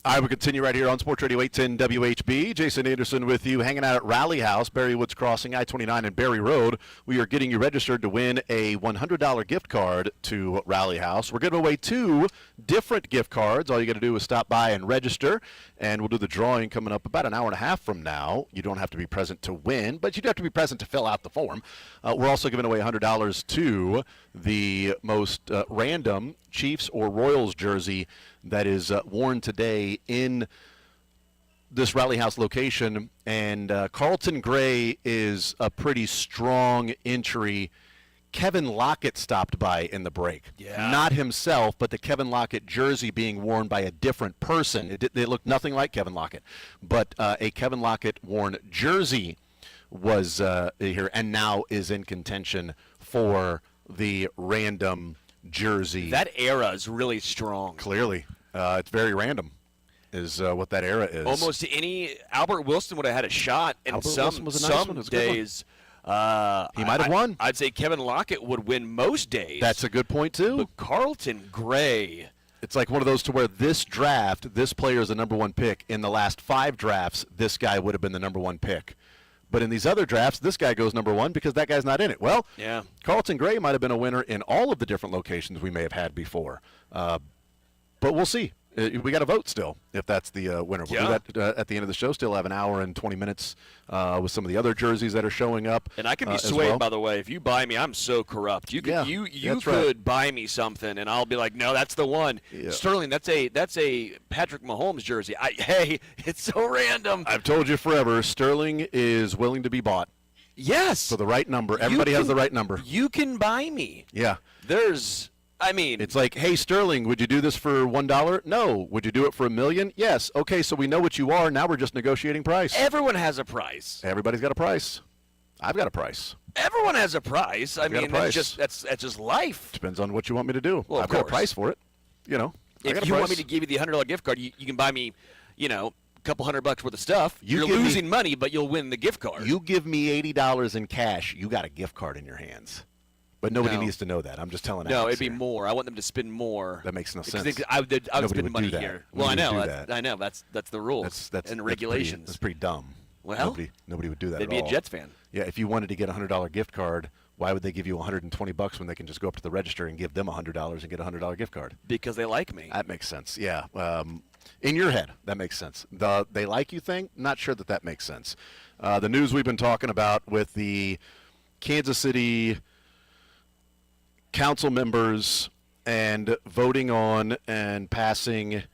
I will continue right here on Sports Radio 810 WHB. Jason Anderson with you, hanging out at Rally House, Barry Woods Crossing, I-29 and Barry Road. We are getting you registered to win a $100 gift card to Rally House. We're giving away 2 different gift cards. All you got to do is stop by and register, and we'll do the drawing coming up about an hour and a half from now. You don't have to be present to win, but you do have to be present to fill out the form. We're also giving away $100 to the most random Chiefs or Royals jersey that is worn today in this Rally House location. And Carlton Gray is a pretty strong entry. Kevin Lockett stopped by in the break. Yeah. Not himself, but the Kevin Lockett jersey being worn by a different person. It looked nothing like Kevin Lockett. But a Kevin Lockett worn jersey was here and now is in contention for the random jersey. That era is really strong. Clearly. It's very random is what that era is. Almost any – Albert Wilson would have had a shot in Albert some Wilson was a nice one. It was a good one. days. He might have won. I'd say Kevin Lockett would win most days. That's a good point, too. But Carlton Gray. It's like one of those to where this draft, this player is the number 1 pick. In the last 5 drafts, this guy would have been the number 1 pick. But in these other drafts, this guy goes number 1 because that guy's not in it. Well, yeah. Carlton Gray might have been a winner in all of the different locations we may have had before. But we'll see. We got to vote still if that's the winner. We'll do that at the end of the show. Still have an hour and 20 minutes with some of the other jerseys that are showing up. And I can be swayed, well. By the way. If you buy me, I'm so corrupt. You could, you could right. buy me something, and I'll be like, no, that's the one. Yeah. Sterling, that's a Patrick Mahomes jersey. Hey, it's so random. I've told you forever, Sterling is willing to be bought. Yes. For the right number. Everybody has the right number. You can buy me. Yeah. It's like, hey, Sterling, would you do this for $1? No. Would you do it for $1 million? Yes. Okay, so we know what you are. Now we're just negotiating price. Everyone has a price. Everybody's got a price. I've got a price. Everyone has a price. That's just life. Depends on what you want me to do. Well, I've got a price for it. If you want me to give you the $100 gift card, you can buy me, a couple $100 worth of stuff. You're losing money, but you'll win the gift card. You give me $80 in cash, you got a gift card in your hands. But nobody needs to know that. I'm just telling. No, it'd be more. I want them to spend more. That makes no sense. I would spend money here. Well, I know. I know. That's the rules. That's and regulations. That's pretty dumb. Well, nobody would do that. They'd be a Jets fan. Yeah, if you wanted to get a $100 gift card, why would they give you $120 when they can just go up to the register and give them $100 and get a $100 gift card? Because they like me. That makes sense. Yeah. In your head, that makes sense. The they like you thing, not sure that makes sense. The news we've been talking about with the Kansas City council members and voting on and passing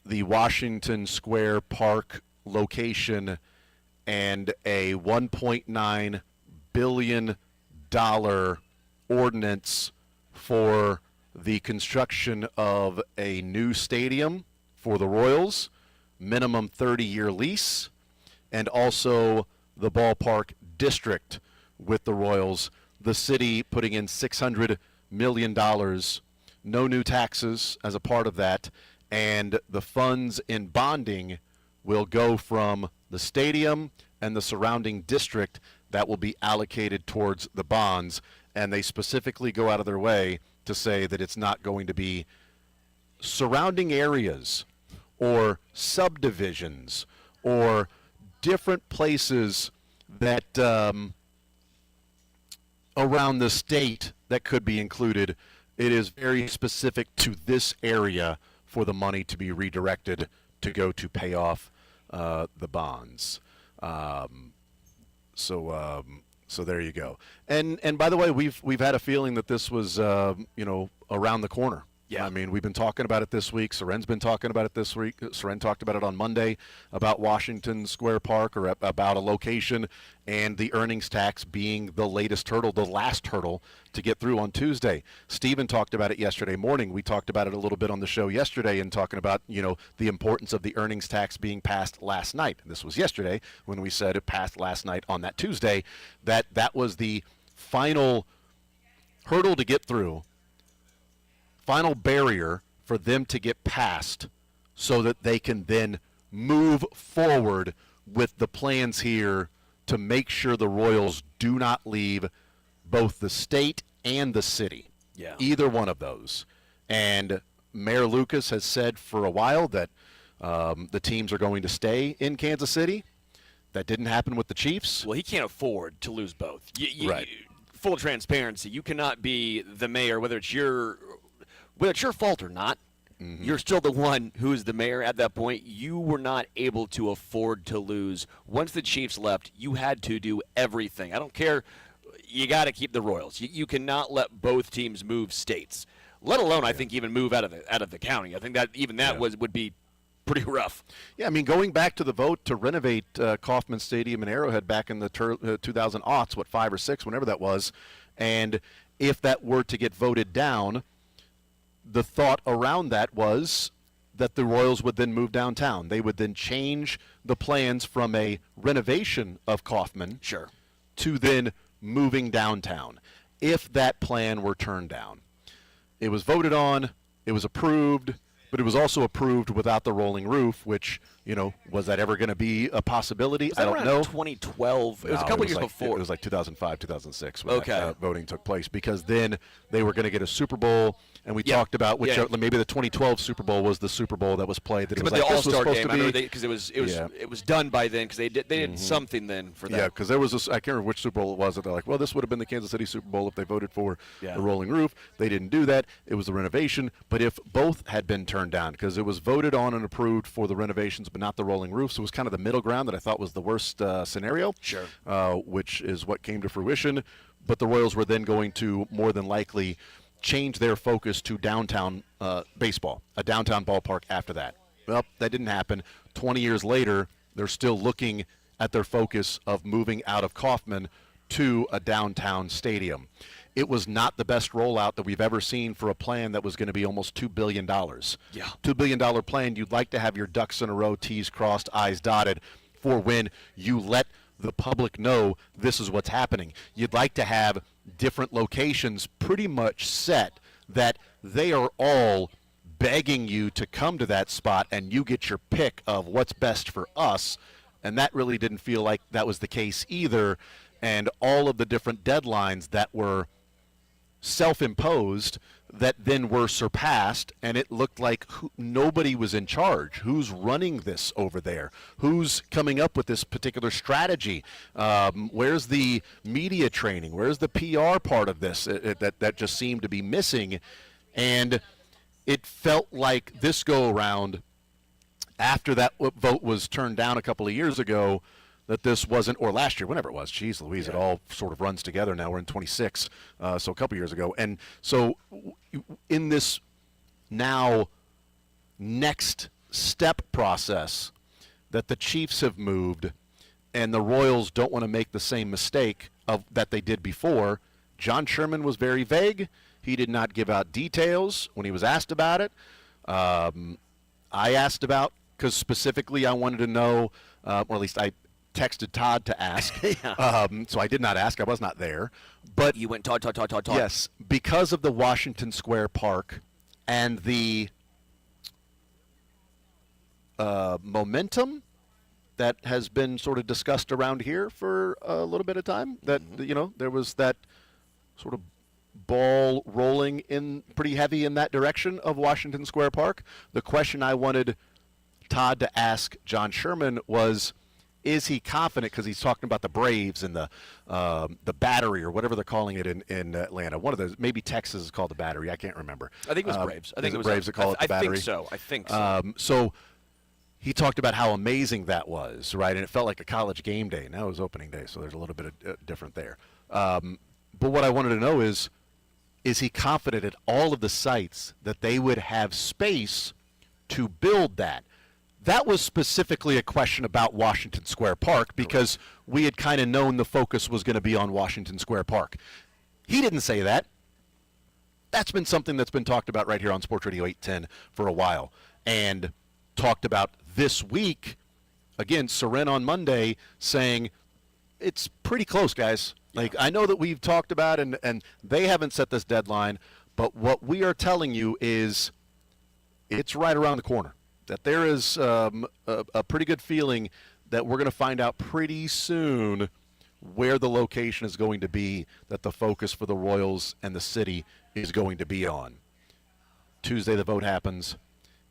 the Washington Square Park location and a $1.9 billion ordinance for the construction of a new stadium for the Royals, minimum 30-year lease, and also the ballpark district with the Royals. The city putting in $600 million, no new taxes as a part of that, and the funds in bonding will go from the stadium and the surrounding district that will be allocated towards the bonds, and they specifically go out of their way to say that it's not going to be surrounding areas or subdivisions or different places that around the state that could be included. It is very specific to this area for the money to be redirected to go to pay off the bonds. So there you go. And by the way, we've had a feeling that this was around the corner. Yeah. I mean, we've been talking about it this week. Soren's been talking about it this week. Soren talked about it on Monday about Washington Square Park, or about a location, and the earnings tax being the latest hurdle, the last hurdle to get through on Tuesday. Steven talked about it yesterday morning. We talked about it a little bit on the show yesterday and talking about, the importance of the earnings tax being passed last night. This was yesterday when we said it passed last night on that Tuesday. That was the final hurdle to get through, final barrier for them to get past so that they can then move forward with the plans here to make sure the Royals do not leave both the state and the city. Yeah. Either one of those. And Mayor Lucas has said for a while that the teams are going to stay in Kansas City. That didn't happen with the Chiefs. Well, he can't afford to lose both. Right. Full transparency, you cannot be the mayor, whether it's your fault or not. Mm-hmm. You're still the one who is the mayor at that point. You were not able to afford to lose. Once the Chiefs left, you had to do everything. I don't care. You got to keep the Royals. You cannot let both teams move states, let alone, I think, even move out of the county. I think that even that would be pretty rough. Yeah, I mean, going back to the vote to renovate Kauffman Stadium in Arrowhead back in the 2000 aughts, 5 or 6, whenever that was, and if that were to get voted down, the thought around that was that the Royals would then move downtown. They would then change the plans from a renovation of Kauffman to then moving downtown, if that plan were turned down. It was voted on, it was approved, but it was also approved without the rolling roof, which, was that ever going to be a possibility? I don't know. 2012. It was a couple years before. It was like 2005, 2006 when that voting took place, because then they were going to get a Super Bowl, and we talked about maybe the 2012 Super Bowl was the Super Bowl that was played. That it was the All-Star game, because it was done by then, because they did something then for that. Yeah, because there was I can't remember which Super Bowl it was. That they're like, well, this would have been the Kansas City Super Bowl if they voted for the rolling roof. They didn't do that. It was the renovation. But if both had been turned down, because it was voted on and approved for the renovations, but not the rolling roof, so it was kind of the middle ground that I thought was the worst scenario. Sure. Which is what came to fruition. But the Royals were then going to more than likely change their focus to downtown baseball, a downtown ballpark after that. Well, that didn't happen. 20 years later, they're still looking at their focus of moving out of Kauffman to a downtown stadium. It was not the best rollout that we've ever seen for a plan that was going to be almost $2 billion. Yeah. $2 billion plan, you'd like to have your ducks in a row, T's crossed, I's dotted, for when you let the public know this is what's happening. You'd like to have different locations pretty much set that they are all begging you to come to that spot and you get your pick of what's best for us. And that really didn't feel like that was the case either. And all of the different deadlines that were self-imposed that then were surpassed, and it looked like nobody was in charge. Who's running this over there? Who's coming up with this particular strategy? Where's the media training? Where's the PR part of this that just seemed to be missing? And it felt like this go-around, after that vote was turned down a couple of years ago, that this wasn't, or last year, whenever it was. Jeez Louise, it all sort of runs together now. We're in 26, so a couple years ago. And so in this now next step process that the Chiefs have moved and the Royals don't want to make the same mistake that they did before, John Sherman was very vague. He did not give out details when he was asked about it. I asked about, because specifically I wanted to know, or at least I texted Todd to ask. So I did not ask. I was not there. But you went Todd. Yes, because of the Washington Square Park and the momentum that has been sort of discussed around here for a little bit of time, that, there was that sort of ball rolling in pretty heavy in that direction of Washington Square Park. The question I wanted Todd to ask John Sherman was, is he confident, because he's talking about the Braves and the Battery, or whatever they're calling it in Atlanta. One of those, maybe Texas is called the Battery. I can't remember. I think it was Braves. I think it was Braves that call it the Battery. I think so. So he talked about how amazing that was, right? And it felt like a college game day. Now it was opening day, so there's a little bit of different there. But what I wanted to know is he confident at all of the sites that they would have space to build that? That was specifically a question about Washington Square Park, because we had kind of known the focus was going to be on Washington Square Park. He didn't say that. That's been something that's been talked about right here on Sports Radio 810 for a while, and talked about this week. Again, Seren on Monday saying it's pretty close, guys. Like, I know that we've talked about and they haven't set this deadline, but what we are telling you is it's right around the corner. That there is a pretty good feeling that we're going to find out pretty soon where the location is going to be, that the focus for the Royals and the city is going to be on. Tuesday the vote happens.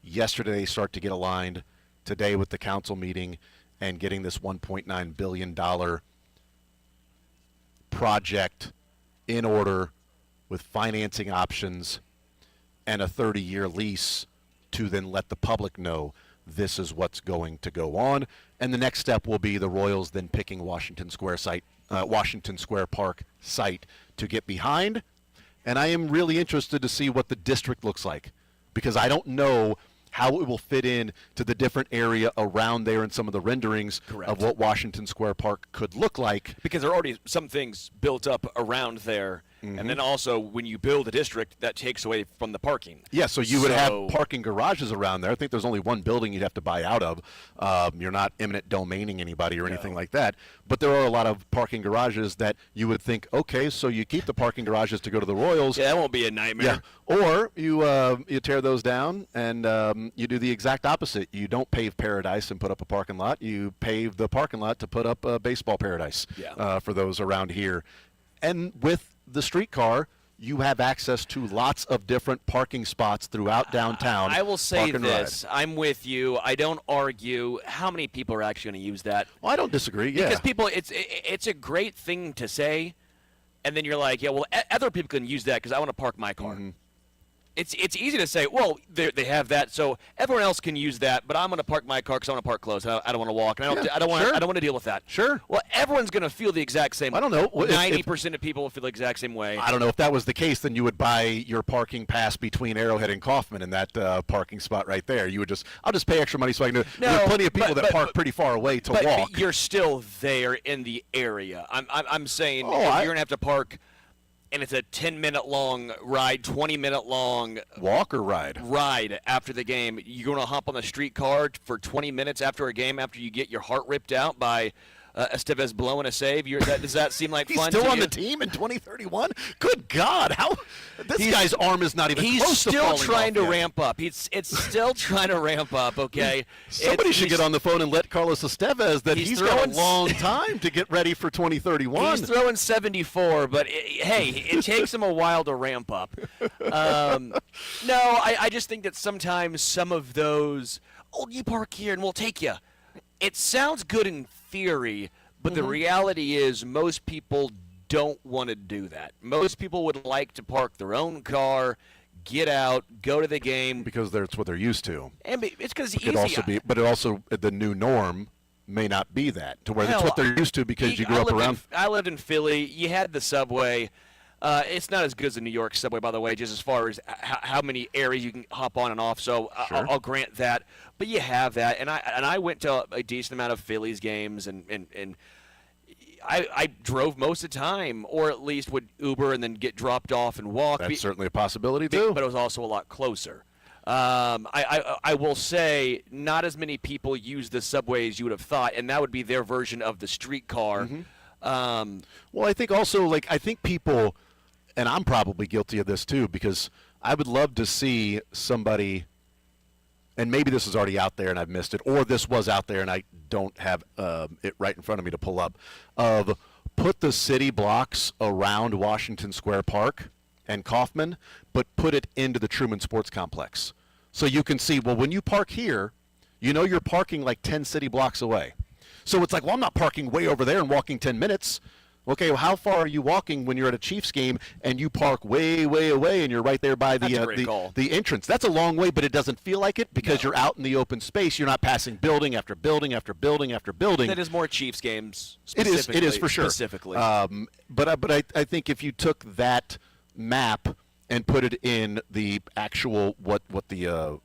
Yesterday they start to get aligned. Today with the council meeting and getting this $1.9 billion project in order with financing options and a 30-year lease to then let the public know this is what's going to go on. And the next step will be the Royals then picking Washington Square Park site to get behind. And I am really interested to see what the district looks like, because I don't know how it will fit in to the different area around there and some of the renderings of what Washington Square Park could look like. Because there are already some things built up around there. And then also when you build a district, that takes away from the parking. Yeah, so you would have parking garages around there. I think there's only one building you'd have to buy out of. You're not eminent domaining anybody or anything like that. But there are a lot of parking garages that you would think, okay, so you keep the parking garages to go to the Royals. Yeah, that won't be a nightmare. Yeah. Or you tear those down and you do the exact opposite. You don't pave Paradise and put up a parking lot. You pave the parking lot to put up a baseball paradise for those around here. And with the streetcar, you have access to lots of different parking spots throughout downtown. I will say this. I'm with you. I don't argue. How many people are actually going to use that? Well, I don't disagree. Yeah. Because people, it's a great thing to say, and then you're like, yeah, well, other people can use that because I want to park my car. It's easy to say, well, they have that, so everyone else can use that, but I'm going to park my car because I want to park close. I don't want to walk. And I don't want to deal with that. Sure. Well, everyone's going to feel the exact same. I don't know. 90% of people will feel the exact same way. I don't know if that was the case. Then you would buy your parking pass between Arrowhead and Kaufman in that parking spot right there. You would I'll just pay extra money so I can do it. No, there are plenty of people that park pretty far away to walk. But you're still there in the area. I'm saying you're going to have to park. And it's a 10-minute long ride, 20-minute long walk or ride after the game. You're going to hop on the streetcar for 20 minutes after a game after you get your heart ripped out by Estevez blowing a save. Does that seem like fun? He's still on the team in 2031? Good God. This guy's arm is not even close to falling off. He's still trying to ramp up. It's still trying to ramp up, okay? Somebody should get on the phone and let Carlos Estevez that he's got a long time to get ready for 2031. He's throwing 74, but hey, it takes him a while to ramp up. No, I just think that sometimes some of those, you park here and we'll take you. It sounds good in theory, but the reality is most people don't want to do that. Most people would like to park their own car, get out, go to the game. Because that's what they're used to. And it's because it's easy. But it also, the new norm may not be that, to where that's what they're used to because you grew up around. I lived in Philly. You had the subway. It's not as good as the New York subway, by the way, just as far as how many areas you can hop on and off. So sure. I'll grant that. But you have that, and I went to a decent amount of Phillies games, and I drove most of the time, or at least would Uber and then get dropped off and walk. That's certainly a possibility too. But it was also a lot closer. I will say not as many people use the subway as you would have thought, and that would be their version of the streetcar. Well, I think also, I think people, and I'm probably guilty of this too, because I would love to see somebody, and maybe this is already out there and I've missed it, or this was out there and I don't have it right in front of me to pull up, of put the city blocks around Washington Square Park and Kaufman, but put it into the Truman Sports Complex. So you can see, well, when you park here, you're parking like 10 city blocks away. So it's like, well, I'm not parking way over there and walking 10 minutes. Okay, well, how far are you walking when you're at a Chiefs game and you park way, way away and you're right there by the entrance? That's a long way, but it doesn't feel like it because you're out in the open space. You're not passing building after building after building after building. That is more Chiefs games. It is for sure. Specifically. But I think if you took that map and put it in the actual what the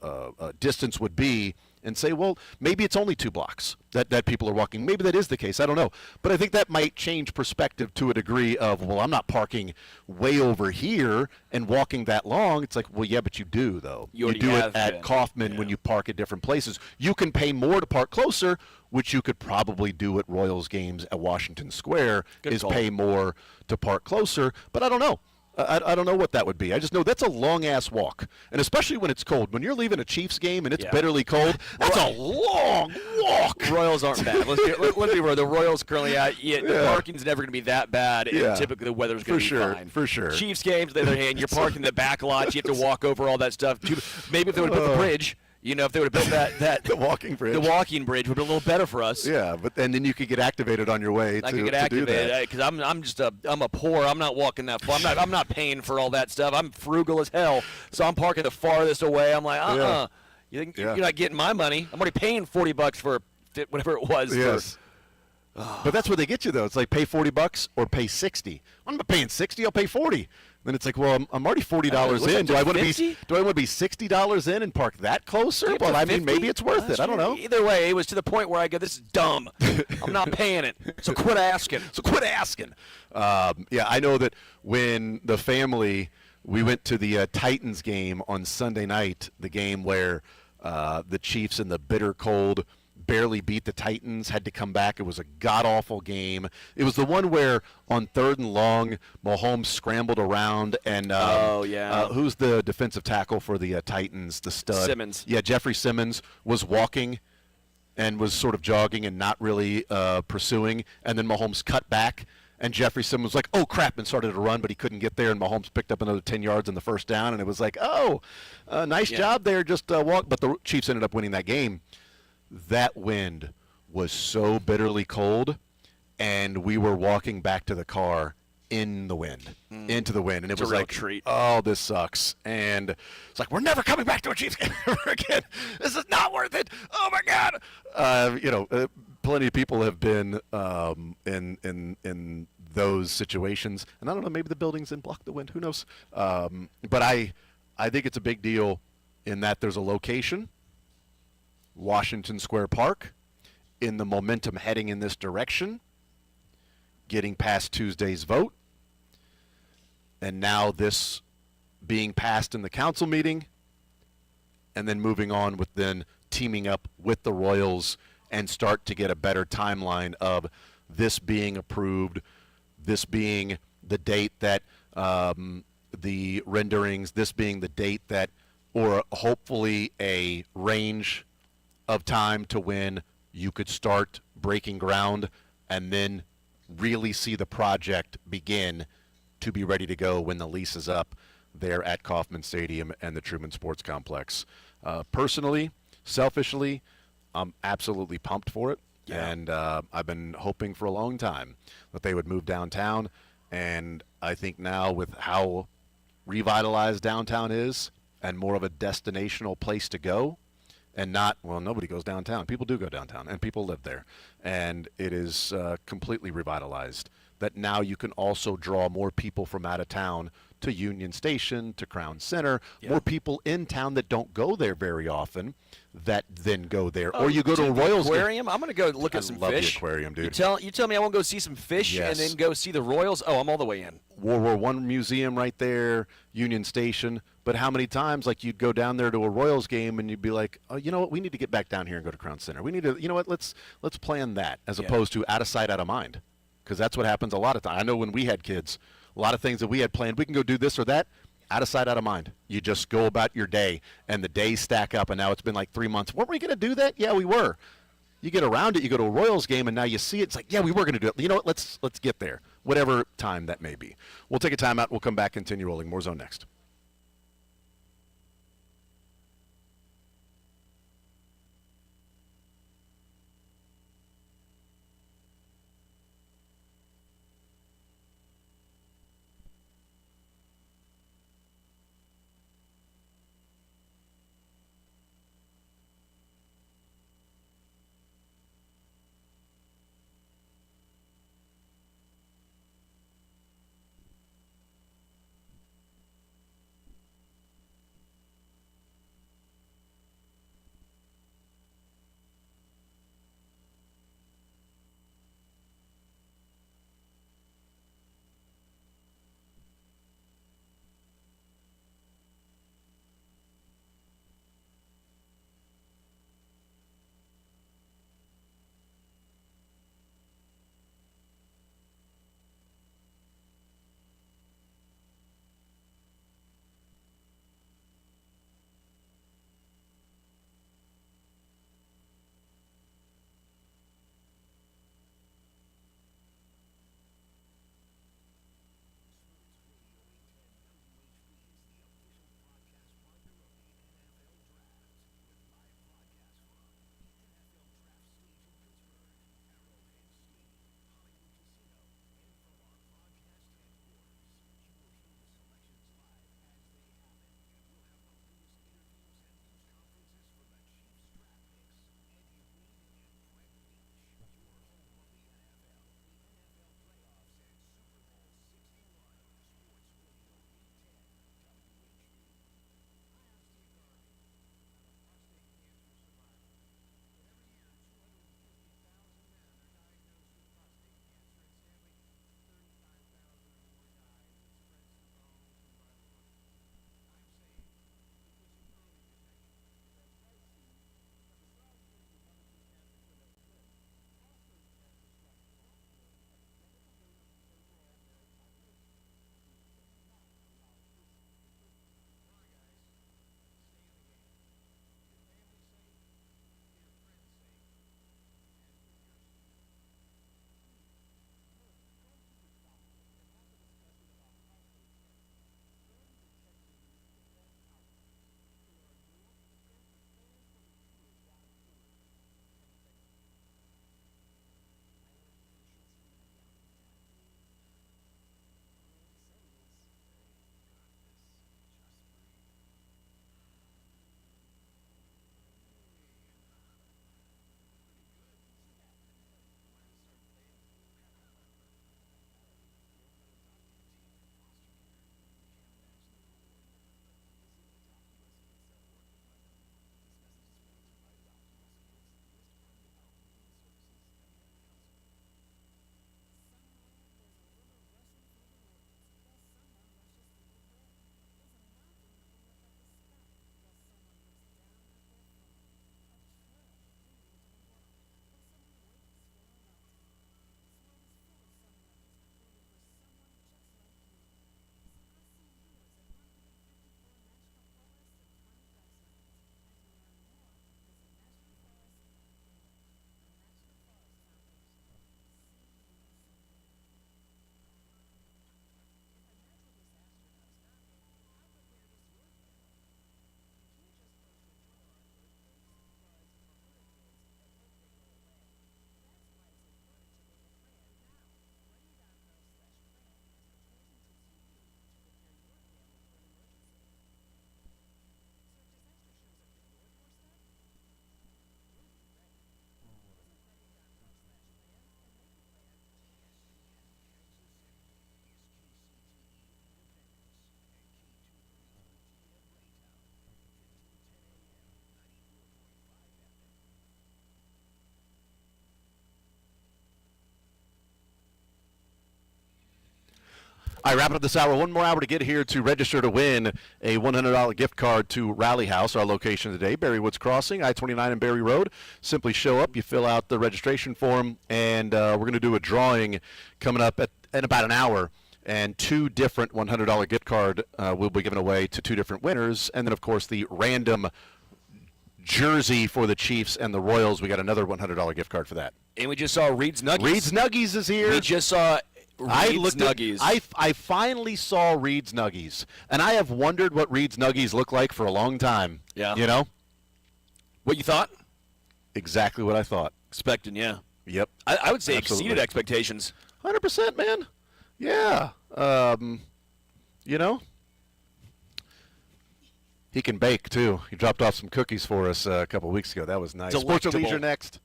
distance would be, and say, well, maybe it's only 2 blocks that people are walking. Maybe that is the case. I don't know. But I think that might change perspective to a degree of, well, I'm not parking way over here and walking that long. It's like, well, yeah, but you do, though. You do it at Kaufman when you park at different places. You can pay more to park closer, which you could probably do at Royals games at Washington Square, pay more to park closer. But I don't know. I don't know what that would be. I just know that's a long-ass walk, and especially when it's cold. When you're leaving a Chiefs game and it's bitterly cold, that's a long walk. Royals aren't bad. Let's be real. The Royals currently out. The parking's never going to be that bad, and typically the weather's going to be fine. For sure. Chiefs games, on the other hand, you're parking in the back lot. You have to walk over all that stuff. Maybe if they would have built the bridge. If they would have built that the walking bridge, would have been a little better for us. Yeah, but then you could get activated on your way. I could get activated because I'm a poor. I'm not walking that far. I'm not paying for all that stuff. I'm frugal as hell, so I'm parking the farthest away. I'm like, You think you're not getting my money? I'm already paying $40 for whatever it was. Yes. But that's where they get you though. It's like pay $40 or pay $60. I'm not paying $60. I'll pay $40. Then it's like, well, I'm already $40 in. Do I want to be $60 in and park that closer? Well, I mean, maybe it's worth it. I don't know. Either way, it was to the point where I go, this is dumb. I'm not paying it. So quit asking. I know that when the family, we went to the Titans game on Sunday night, the game where the Chiefs in the bitter cold barely beat the Titans, had to come back. It was a god-awful game. It was the one where on 3rd and long, Holmes scrambled around and who's the defensive tackle for the Titans, the stud? Simmons. Yeah, Jeffrey Simmons was walking and was sort of jogging and not really pursuing, and then Mahomes cut back, and Jeffrey Simmons was like, oh, crap, and started to run, but he couldn't get there, and Mahomes picked up another 10 yards in the first down, and it was like, nice job there, just walk. But the Chiefs ended up winning that game. That wind was so bitterly cold, and we were walking back to the car into the wind, and it was like, treat. Oh, this sucks. And it's like, we're never coming back to a Chiefs game ever again. This is not worth it. Oh my God. Plenty of people have been in those situations, and I don't know, maybe the buildings didn't block the wind. Who knows? But I think it's a big deal in that there's a location. Washington Square Park, in the momentum heading in this direction, getting past Tuesday's vote, and now this being passed in the council meeting, and then moving on with then teaming up with the Royals and start to get a better timeline of this being approved, this being the date that the renderings, this being the date that, or hopefully a range of time to when you could start breaking ground and then really see the project begin to be ready to go when the lease is up there at Kauffman Stadium and the Truman Sports Complex. Personally, selfishly, I'm absolutely pumped for it. Yeah. And I've been hoping for a long time that they would move downtown. And I think now with how revitalized downtown is and more of a destinational place to go, and not, well, nobody goes downtown. People do go downtown, and people live there. And it is completely revitalized, that now you can also draw more people from out of town to Union Station, to Crown Center, more people in town that don't go there very often that then go there. Or you go to a Royals aquarium. I'm going to go look at some fish. I love the aquarium, dude. You tell me I won't go see some fish and then go see the Royals? Oh, I'm all the way in. World War I museum right there, Union Station. But how many times, like, you'd go down there to a Royals game and you'd be like, oh, you know what, we need to get back down here and go to Crown Center. We need to, you know what, let's plan that, as opposed to out of sight, out of mind. Because that's what happens a lot of times. I know when we had kids, a lot of things that we had planned, we can go do this or that, out of sight, out of mind. You just go about your day, and the days stack up, and now it's been like 3 months. Weren't we going to do that? Yeah, we were. You get around it, you go to a Royals game, and now you see it. It's like, yeah, we were going to do it. You know what? Let's get there, whatever time that may be. We'll take a timeout. We'll come back, continue rolling. More Zone next. All right, wrapping up this hour. One more hour to get here to register to win a $100 gift card to Rally House, our location today, Barry Woods Crossing, I-29 and Barry Road. Simply show up, you fill out the registration form, and we're going to do a drawing coming up in about an hour. And 2 different $100 gift card will be given away to 2 different winners. And then, of course, the random jersey for the Chiefs and the Royals. We got another $100 gift card for that. And we just saw Reed's Nuggies. Reed's Nuggies is here. We just saw Reed's Nuggies. I finally saw Reed's Nuggies, and I have wondered what Reed's Nuggies look like for a long time. Yeah. You know? What you thought? Exactly what I thought. Expecting, yeah. Yep. I would say Absolutely. exceeded expectations. 100%, man. Yeah. You know? He can bake, too. He dropped off some cookies for us a couple weeks ago. That was nice. Sports or Leisure next.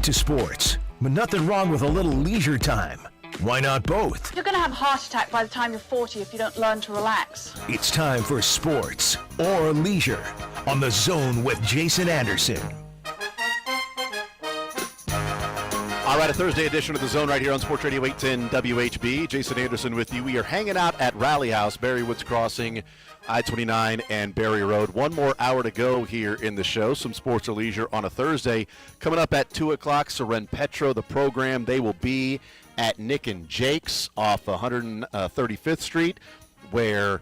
into sports, but nothing wrong with a little leisure time. Why not both? You're going to have a heart attack by the time you're 40 if you don't learn to relax. It's time for sports or leisure on The Zone with Jason Anderson. All right, a Thursday edition of The Zone right here on Sports Radio 810 WHB. Jason Anderson with you. We are hanging out at Rally House, Barry Woods Crossing, I-29 and Barry Road. One more hour to go here in the show. Some sports or leisure on a Thursday. Coming up at 2 o'clock, Soren Petro, the program. They will be at Nick and Jake's off 135th Street, where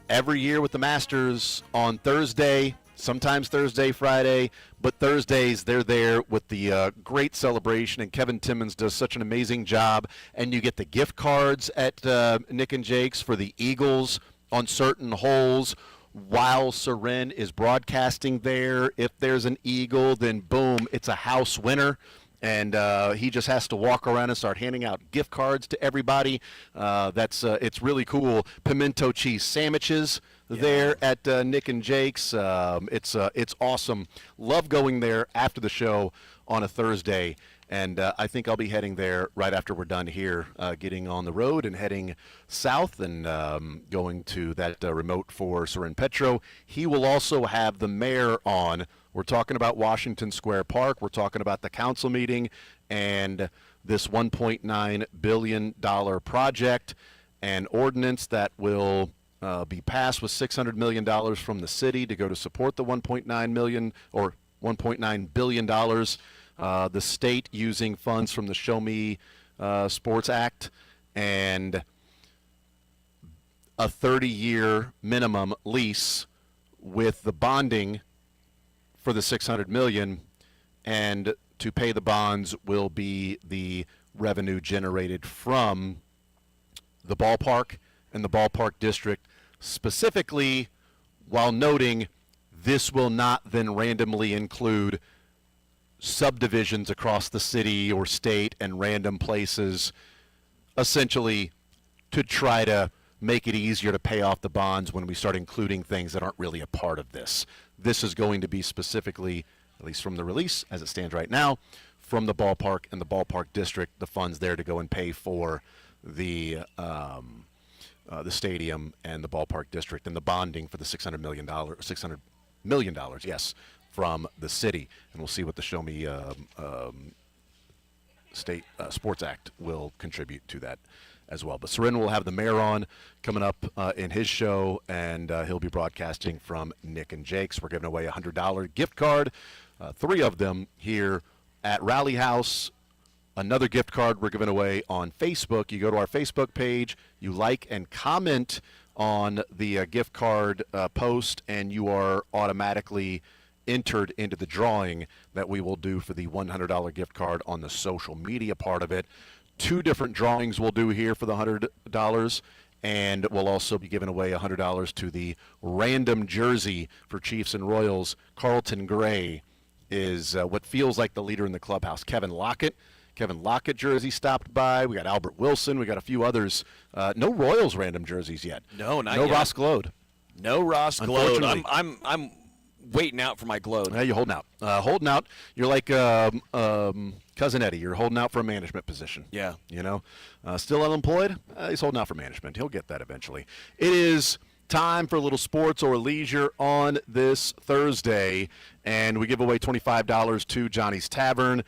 every year with the Masters on Thursday, sometimes Thursday, Friday, but Thursdays they're there with the great celebration, and Kevin Timmons does such an amazing job. And you get the gift cards at Nick and Jake's for the Eagles on certain holes while Soren is broadcasting there. If there's an Eagle, then boom, it's a house winner. And he just has to walk around and start handing out gift cards to everybody. It's really cool. Pimento cheese sandwiches there at Nick and Jake's. It's awesome. Love going there after the show on a Thursday. And I think I'll be heading there right after we're done here, getting on the road and heading south and going to that remote for Soren Petro. He will also have the mayor on. We're talking about Washington Square Park. We're talking about the council meeting and this $1.9 billion project and ordinance that will be passed with $600 million from the city to go to support the $1.9 billion. The state using funds from the Show Me Sports Act, and a 30-year minimum lease with the bonding for the $600 million, and to pay the bonds will be the revenue generated from the ballpark and the ballpark district, specifically while noting this will not then randomly include subdivisions across the city or state and random places, essentially to try to make it easier to pay off the bonds when we start including things that aren't really a part of this. This is going to be specifically, at least from the release as it stands right now, from the ballpark and the ballpark district, the funds there to go and pay for the stadium and the ballpark district, and the bonding for the $600 million, yes, from the city. And we'll see what the Show Me State Sports Act will contribute to that as well. But Soren will have the mayor on coming up in his show, and he'll be broadcasting from Nick and Jake's. We're giving away a $100 gift card, 3 of them here at Rally House. Another gift card we're giving away on Facebook. You go to our Facebook page, you like and comment on the gift card post, and you are automatically entered into the drawing that we will do for the $100 gift card on the social media part of it. 2 different drawings we'll do here for the $100, and we'll also be giving away $100 to the random jersey for Chiefs and Royals. Carlton Gray is what feels like the leader in the clubhouse. Kevin Lockett jersey stopped by. We got Albert Wilson. We got a few others. No Royals random jerseys yet. No, not no yet. Ross Glode. No Ross Glode. I'm waiting out for my Glode. Yeah, you're holding out. You're like Cousin Eddie. You're holding out for a management position. Yeah. You know, still unemployed. He's holding out for management. He'll get that eventually. It is time for a little sports or leisure on this Thursday, and we give away $25 to Johnny's Tavern,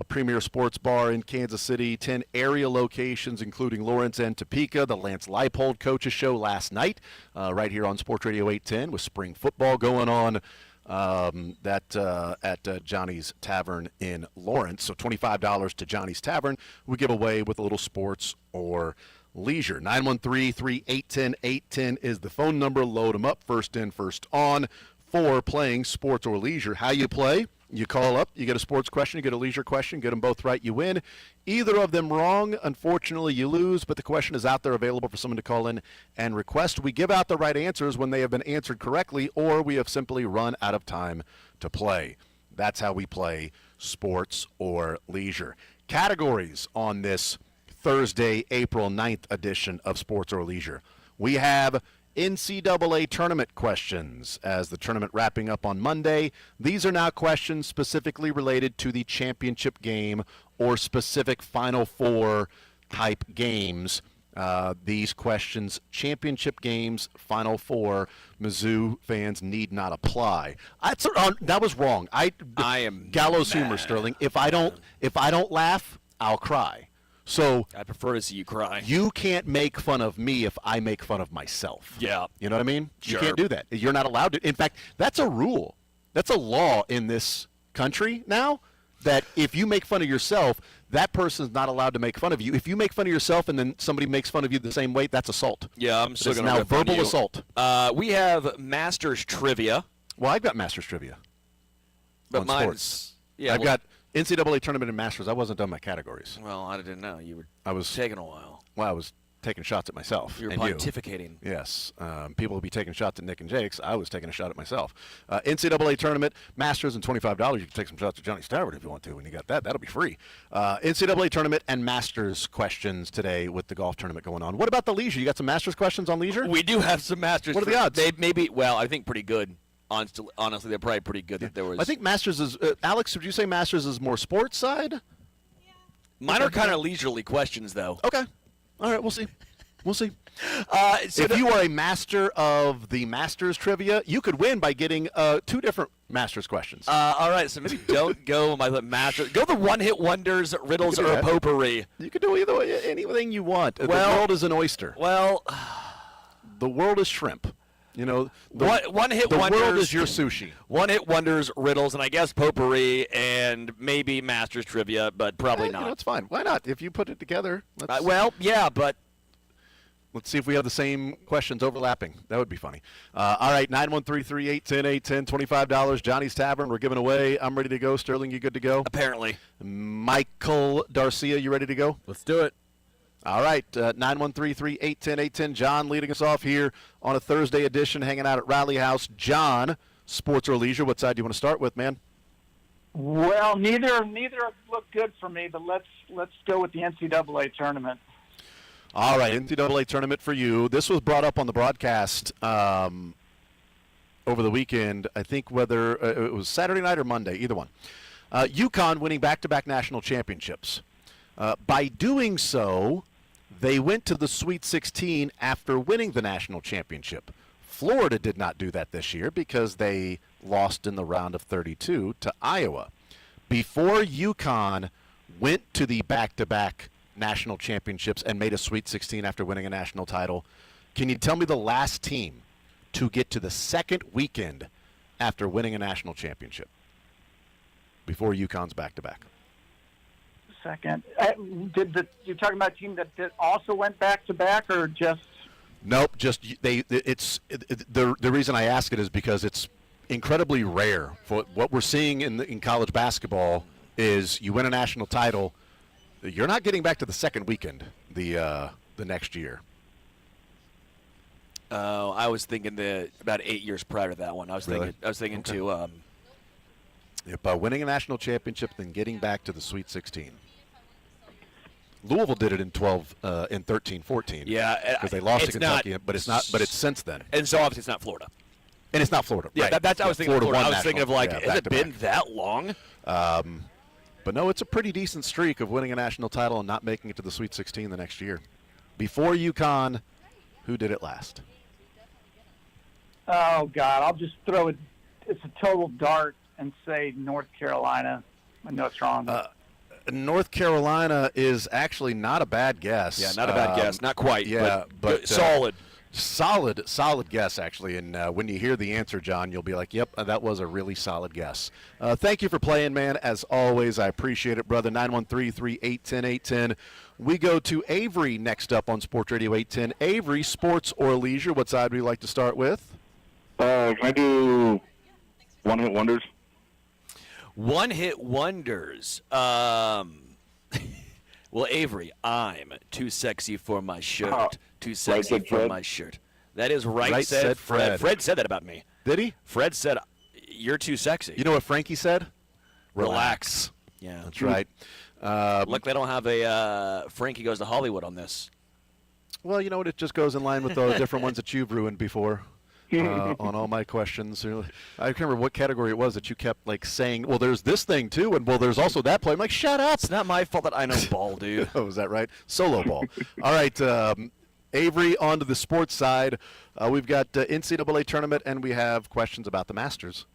premier sports bar in Kansas City, 10 area locations including Lawrence and Topeka. The Lance Leipold Coaches Show last night right here on Sports Radio 810 with spring football going on at Johnny's Tavern in Lawrence. So $25 to Johnny's Tavern we give away with a little sports or leisure. 913-381-810 is the phone number. Load them up. First in, first on for playing sports or leisure. How you play? You call up, you get a sports question, you get a leisure question, get them both right, you win. Either of them wrong, unfortunately, you lose, but the question is out there available for someone to call in and request. We give out the right answers when they have been answered correctly, or we have simply run out of time to play. That's how we play sports or leisure. Categories on this Thursday, April 9th edition of Sports or Leisure. We have NCAA tournament questions. As the tournament wrapping up on Monday, these are now questions specifically related to the championship game or specific Final Four type games. These questions, championship games, Final Four, Mizzou fans need not apply. That was wrong. I am gallows humor, Sterling. If I don't laugh, I'll cry. So I prefer to see you cry. You can't make fun of me if I make fun of myself. Yeah. You know what I mean? Sure. You can't do that. You're not allowed to. In fact, that's a rule. That's a law in this country now, that if you make fun of yourself, that person's not allowed to make fun of you. If you make fun of yourself and then somebody makes fun of you the same way, that's assault. Yeah, I'm still going to now verbal assault. We have Masters trivia. Well, I've got Masters trivia. But on mine's sports. Yeah, I've got NCAA tournament and Masters. I wasn't done my categories. Well, I didn't know I was taking a while. Well, I was taking shots at myself. You were and pontificating. Yes. People will be taking shots at Nick and Jake's. I was taking a shot at myself. NCAA tournament, Masters, and $25. You can take some shots at Johnny Starwood if you want to. When you got that, that'll be free. NCAA tournament and Masters questions today with the golf tournament going on. What about the leisure? You got some Masters questions on leisure? We do have some Masters. What are the odds? I think pretty good. Honestly, they're probably pretty good. That there was. I think Masters is. Alex, would you say Masters is more sports side? Mine are kind of leisurely questions, though. Okay. All right. We'll see. We'll see. So if you are a master of the Masters trivia, you could win by getting 2 different Masters questions. All right, so maybe don't go my Masters. Go the one-hit wonders, riddles, or potpourri. You can do either way, anything you want. The world is an oyster. Well, the world is shrimp. You know, one-hit the wonders. The world is your sushi. One-hit wonders, riddles, and I guess potpourri, and maybe Masters trivia, but probably not. You know, it's fine. Why not? If you put it together. Yeah, but. Let's see if we have the same questions overlapping. That would be funny. All right, 913-381-0810, $25. Johnny's Tavern, we're giving away. I'm ready to go. Sterling, you good to go? Apparently. Michael Darcia, you ready to go? Let's do it. All right, 913-381-0810. John leading us off here on a Thursday edition, hanging out at Rally House. John, sports or leisure, what side do you want to start with, man? Well, neither look good for me, but let's go with the NCAA tournament. All right, NCAA tournament for you. This was brought up on the broadcast over the weekend. I think whether it was Saturday night or Monday, either one. UConn winning back-to-back national championships. By doing so, they went to the Sweet 16 after winning the national championship. Florida did not do that this year because they lost in the round of 32 to Iowa. Before UConn went to the back-to-back national championships and made a Sweet 16 after winning a national title, can you tell me the last team to get to the second weekend after winning a national championship before UConn's back-to-back? Second. You're talking about a team that also went back-to-back or just? Nope, just the reason I ask it is because it's incredibly rare. For what we're seeing in college basketball is you win a national title, you're not getting back to the second weekend the next year. Oh, I was thinking about 8 years prior to that one. I was thinking Okay. to. By winning a national championship, then getting back to the Sweet 16. Louisville did it in 13-14. Yeah, because they lost to Kentucky, but it's not. But it's since then. And so obviously it's not Florida. And it's not Florida. Yeah, right. that's I was thinking. Florida. I was thinking of has it been that long? But no, it's a pretty decent streak of winning a national title and not making it to the Sweet 16 the next year. Before UConn, who did it last? Oh, God, I'll just throw it. It's a total dart and say North Carolina. I know it's wrong. North Carolina is actually not a bad guess. Yeah, not a bad guess. Not quite. Yeah, but solid. Solid guess, actually. And when you hear the answer, John, you'll be like, yep, that was a really solid guess. Thank you for playing, man. As always, I appreciate it, brother. 913-381-0810. We go to Avery next up on Sports Radio 810. Avery, sports or leisure, what side would you like to start with? Can I do one-hit wonders? One-hit wonders. Well, Avery, I'm too sexy for my shirt. Too sexy for my shirt. That is right said Fred. Fred said that about me. Did he? Fred said, you're too sexy. You know what Frankie said? Relax. Yeah. That's right. Luckily, I don't have a Frankie Goes to Hollywood on this. Well, you know what? It just goes in line with the different ones that you've ruined before. On all my questions, I can't remember what category it was that you kept like saying. Well, there's this thing too, and well, there's also that play. I'm like, shut up! It's not my fault that I know ball, dude. Oh, is that right? Solo ball. All right, Avery, on to the sports side. We've got NCAA tournament, and we have questions about the Masters.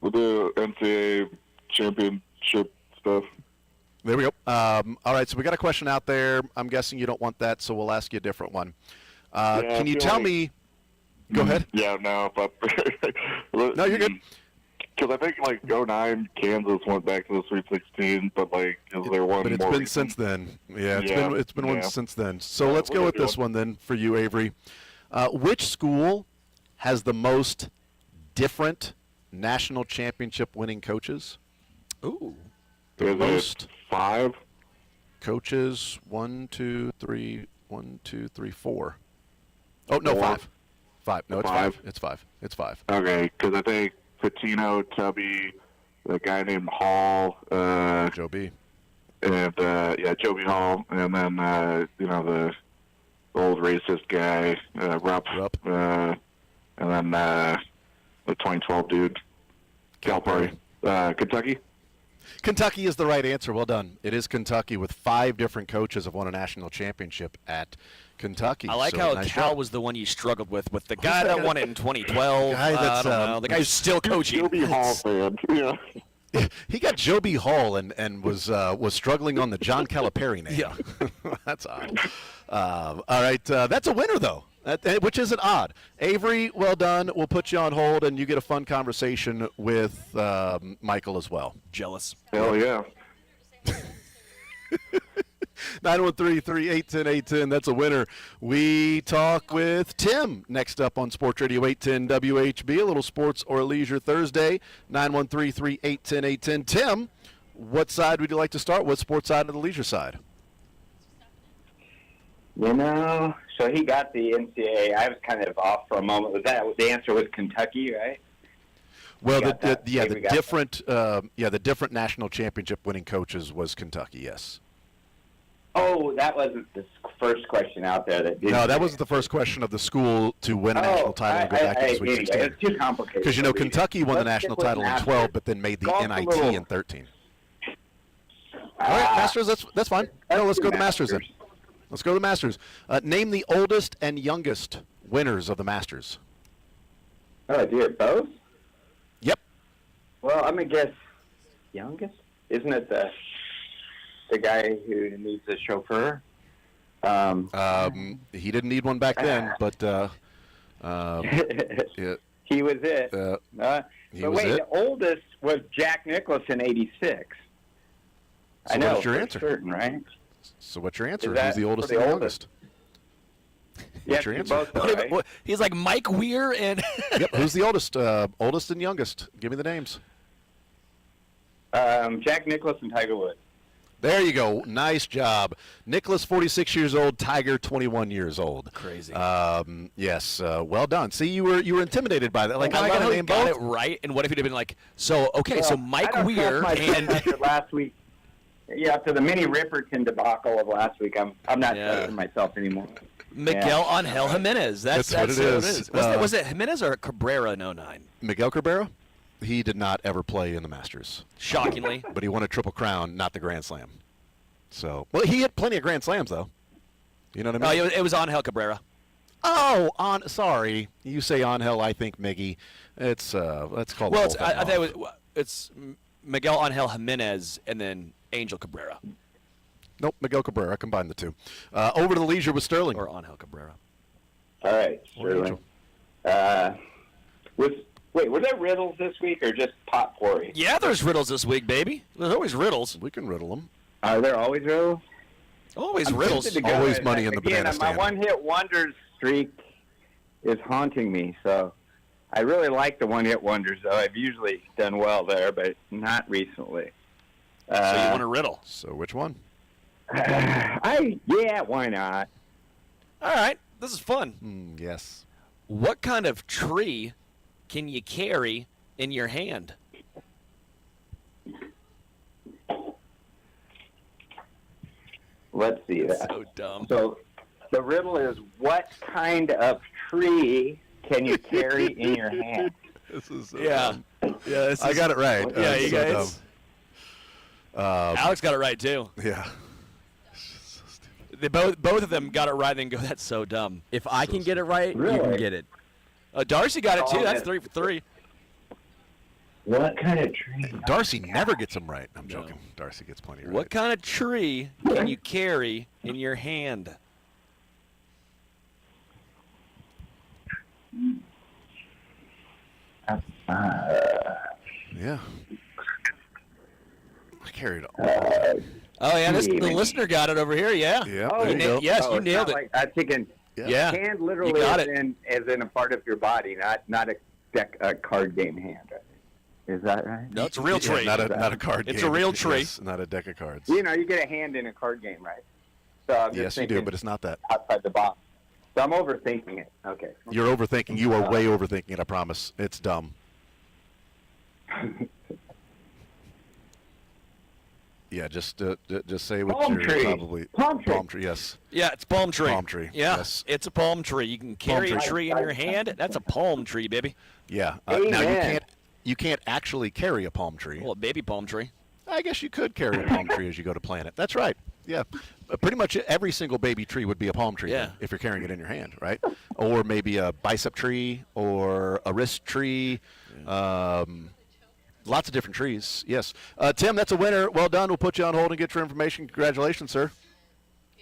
We'll do NCAA championship stuff. There we go. All right, so we got a question out there. I'm guessing you don't want that, so we'll ask you a different one. Can you tell me? Go ahead. Yeah, no. But no, you're good. Because I think, like, 09, Kansas went back to the Sweet 16, but, like, is there one more? But it's been since then. Yeah, it's been one since then. So let's go with this one then for you, Avery. Which school has the most different national championship winning coaches? Ooh. The most. It 5? Coaches, 1, 2, 3, 1, 2, 3, 4. Oh, no, 5. 5. No, it's 5. It's 5. It's 5. Okay, because I think Patino, Tubby, the guy named Hall, Joe B. And Joe B. Hall, and then the old racist guy, Rupp. And then the 2012 dude, Calipari. Kentucky. Kentucky is the right answer. Well done. It is Kentucky, with 5 different coaches have won a national championship at Kentucky. I like how Cal was the one you struggled with the guy that won it in 2012. I don't know. The guy who's still coaching. Joe B. Hall fan. Yeah. He got Joe B. Hall and was struggling on the John Calipari name. Yeah. That's odd. All right, that's a winner, though, which isn't odd. Avery, well done. We'll put you on hold, and you get a fun conversation with Michael as well. Jealous. Hell yeah. 913-381-0810. That's a winner. We talk with Tim next up on Sports Radio 810 WHB. A little sports or leisure Thursday. 913-381-0810. Tim, what side would you like to start? What sports side or the leisure side? So he got the NCAA. I was kind of off for a moment. Was that the answer? Was Kentucky, right? Well, the different national championship winning coaches was Kentucky. Yes. Oh, that wasn't the first question out there. That wasn't the first question of the school to win a national title and go back to the Sweet 16. It's too complicated. Because, Kentucky won the national title in 12, but then made the NIT in 13. All right, Masters, that's fine. No, let's go to the Masters then. Let's go to the Masters. Name the oldest and youngest winners of the Masters. Oh, dear, both? Yep. Well, I'm going to guess youngest. Isn't it the guy who needs a chauffeur? He didn't need one back then, but he was it. The oldest was Jack Nicklaus in '86. So I know. What's your answer? Certain, right? So what's your answer? Who's the oldest and the youngest? What's your answer? Both, right? He's like Mike Weir and. Yep. Who's the oldest? Oldest and youngest. Give me the names. Jack Nicklaus and Tiger Woods. There you go. Nice job. Nicholas, 46 years old. Tiger, 21 years old. Crazy. Yes. Well done. See, you were intimidated by that. Like, I got to got it right. And what if he'd have been like, so Mike Weir and after last week. Yeah, after the mini Ripperton debacle of last week, I'm not trusting myself anymore. Miguel Angel Jimenez. That's what it is. Was it Jimenez or Cabrera in 09? Miguel Cabrera? He did not ever play in the Masters. Shockingly. But he won a Triple Crown, not the Grand Slam. So, well, he had plenty of Grand Slams, though. You know what I mean? It was Angel Cabrera. Oh, sorry. You say Angel, I think Miggy. It's let's call it. Well, I think it's Miguel Angel Jimenez and then Angel Cabrera. Nope, Miguel Cabrera. Combine the two. Over to the leisure with Sterling. Or Angel Cabrera. All right, Sterling. Were there riddles this week or just potpourri? Yeah, there's riddles this week, baby. There's always riddles. We can riddle them. Are there always riddles? Always riddles. Always money in the banana stand. My one-hit wonders streak is haunting me, so I really like the one-hit wonders, though. I've usually done well there, but not recently. So you want a riddle? So which one? Why not? All right, this is fun. Yes. What kind of tree can you carry in your hand? Let's see that. So dumb. So The riddle is, what kind of tree can you carry in your hand? This is Yeah. Yeah. I got it right. Yeah, you so guys. Alex got it right too. Yeah. They both of them got it right and go, that's so dumb. If I can get it right, you can get it. Darcy got it too. Oh, That's yeah. 3 for 3. What kind of tree? Darcy never gets them right. I'm joking. Darcy gets plenty right. What kind of tree can you carry in your hand? Yeah. I carried it all. Oh yeah, the listener got it over here. Yeah. Yeah. Oh, there you go. Yes, you it's nailed not it. Like, I'm thinking Yeah. hand literally You got as it. in a part of your body, not a card game hand. Right? Is that right? No, it's a real tree. Not a card game. It's a real tree. Yes, not a deck of cards. You know, you get a hand in a card game, right? So I'm just Yes, you thinking do, but it's not that. outside the box. So I'm overthinking it. Okay. You're overthinking. You are way overthinking it, I promise. It's dumb. Yeah, just say what Palm you're tree. probably Palm tree. Yes. Yeah, it's palm tree. Palm tree. Yeah, Yes. it's a palm tree. You can carry a tree. tree in your hand. That's a palm tree, baby. Yeah. Now Amen. you can't actually carry a palm tree. Well, a baby palm tree. I guess you could carry a palm tree as you go to plant it. That's right. Yeah. Pretty much every single baby tree would be a palm tree Yeah. then, if you're carrying it in your hand, right? Or maybe a bicep tree or a wrist tree. Lots of different trees. Yes. Tim, that's a winner. Well done. We'll put you on hold and get your information. Congratulations, sir.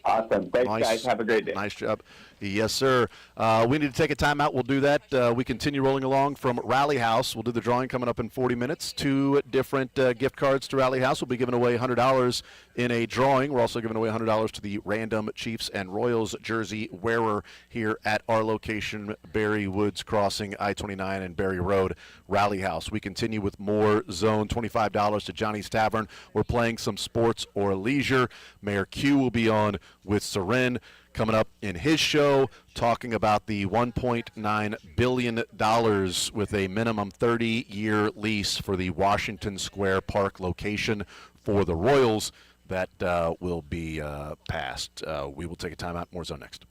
Awesome. Thanks, Nice. guys. Have a great day. Nice job. Yes, sir. We need to take a timeout. We'll do that. We continue rolling along from Rally House. We'll do the drawing coming up in 40 minutes. 2 different gift cards to Rally House. We'll be giving away $100 in a drawing. We're also giving away $100 to the random Chiefs and Royals jersey wearer here at our location, Barry Woods Crossing, I-29 and Barry Road, Rally House. We continue with more Zone, $25 to Johnny's Tavern. We're playing some sports or leisure. Mayor Q will be on with Seren coming up in his show, talking about the $1.9 billion with a minimum 30-year lease for the Washington Square Park location for the Royals that will be passed. We will take a timeout. More Zone next.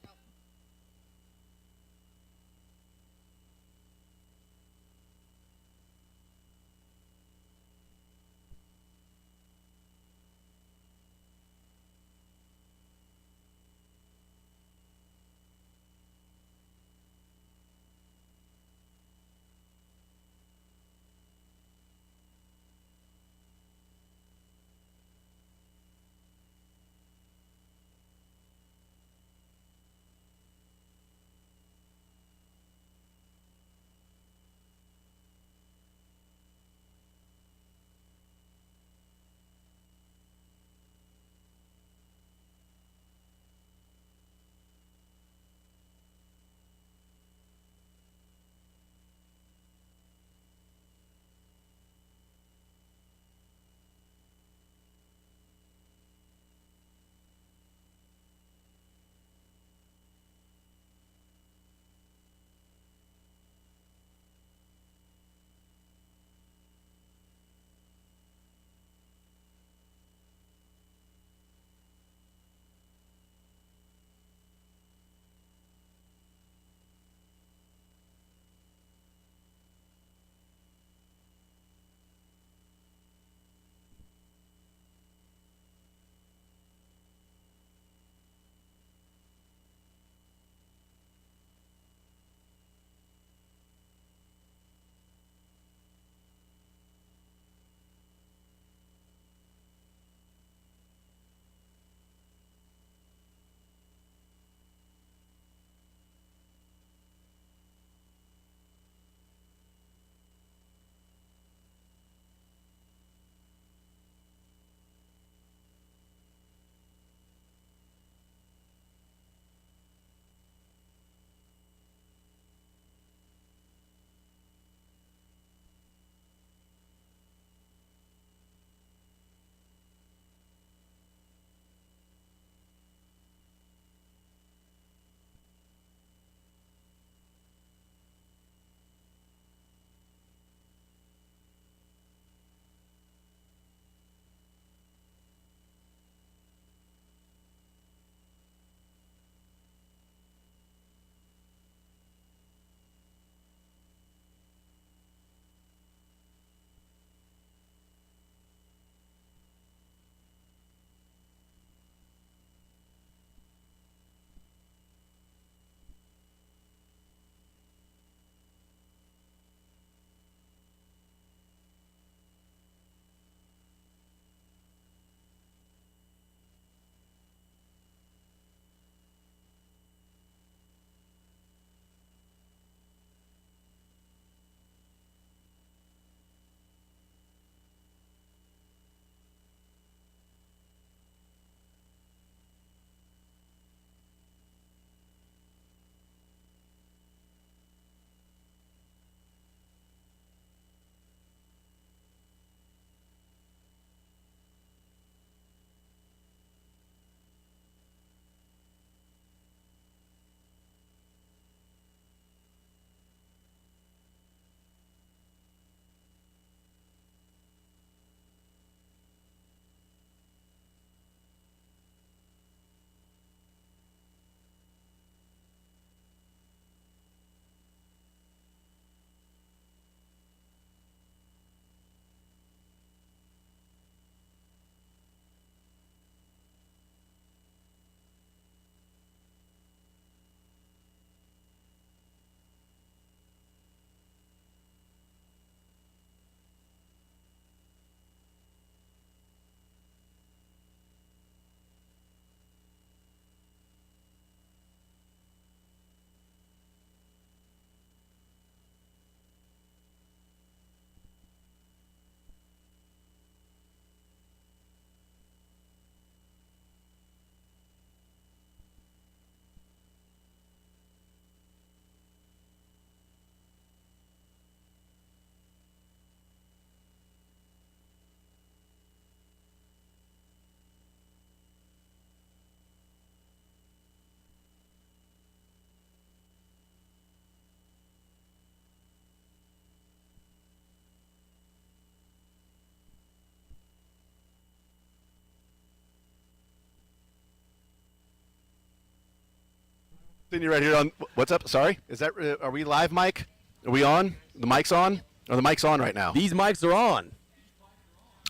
Continue right here on what's up. Sorry, is that are we live, Mike? Are we on? The mic's on? Or the mic's on right now? These mics are on.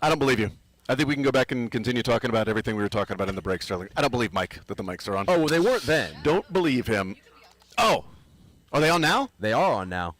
I don't believe you. I think we can go back and continue talking about everything we were talking about in the break, Sterling. I don't believe Mike that the mics are on. Oh, they weren't then. Don't believe him. Oh, are they on now? They are on now.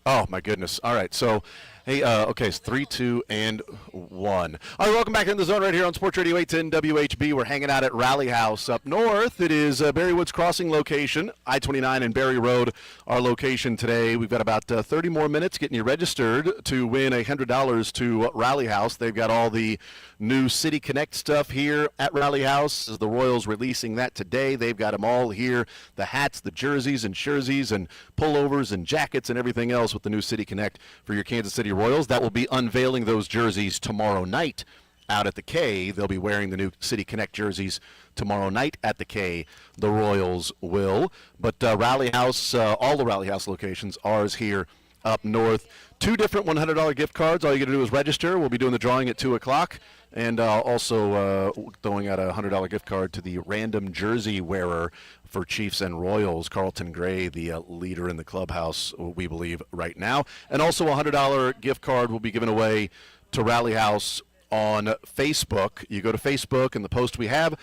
Oh, my goodness. All right. So, hey, okay, it's 3, 2, and 1. All right, welcome back in the zone right here on Sports Radio 810 WHB. We're hanging out at Rally House up north. It is Barry Woods Crossing location, I-29 and Barry Road, our location today. We've got about 30 more minutes getting you registered to win $100 to Rally House. They've got all the new City Connect stuff here at Rally House. The Royals releasing that today. They've got them all here, the hats, the jerseys, and jerseys, and pullovers, and jackets, and everything else with the new City Connect for your Kansas City Royals. That will be unveiling those jerseys tomorrow night out at the K. They'll be wearing the new City Connect jerseys tomorrow night at the K. The Royals will. But Rally House, all the Rally House locations, ours here up north. 2 different $100 gift cards. All you got to do is register. We'll be doing the drawing at 2 o'clock. And also throwing out a $100 gift card to the random jersey wearer for Chiefs and Royals, Carlton Gray, the leader in the clubhouse, we believe, right now. And also a $100 gift card will be given away to Rally House on Facebook. You go to Facebook, and the post we have,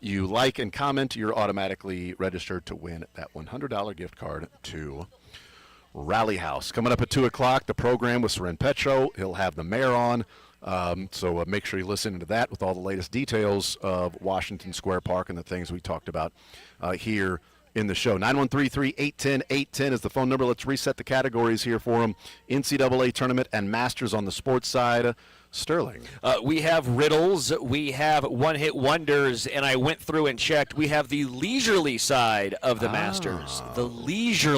you like and comment, you're automatically registered to win that $100 gift card to Rally House. Coming up at 2 o'clock, the program with Soren Petro. He'll have the mayor on. So make sure you listen to that with all the latest details of Washington Square Park and the things we talked about here in the show. 913-381-810 is the phone number. Let's reset the categories here for them. NCAA Tournament and Masters on the sports side. Sterling. We have riddles. We have one-hit wonders, and I went through and checked. We have the leisurely side of the Masters. The leisure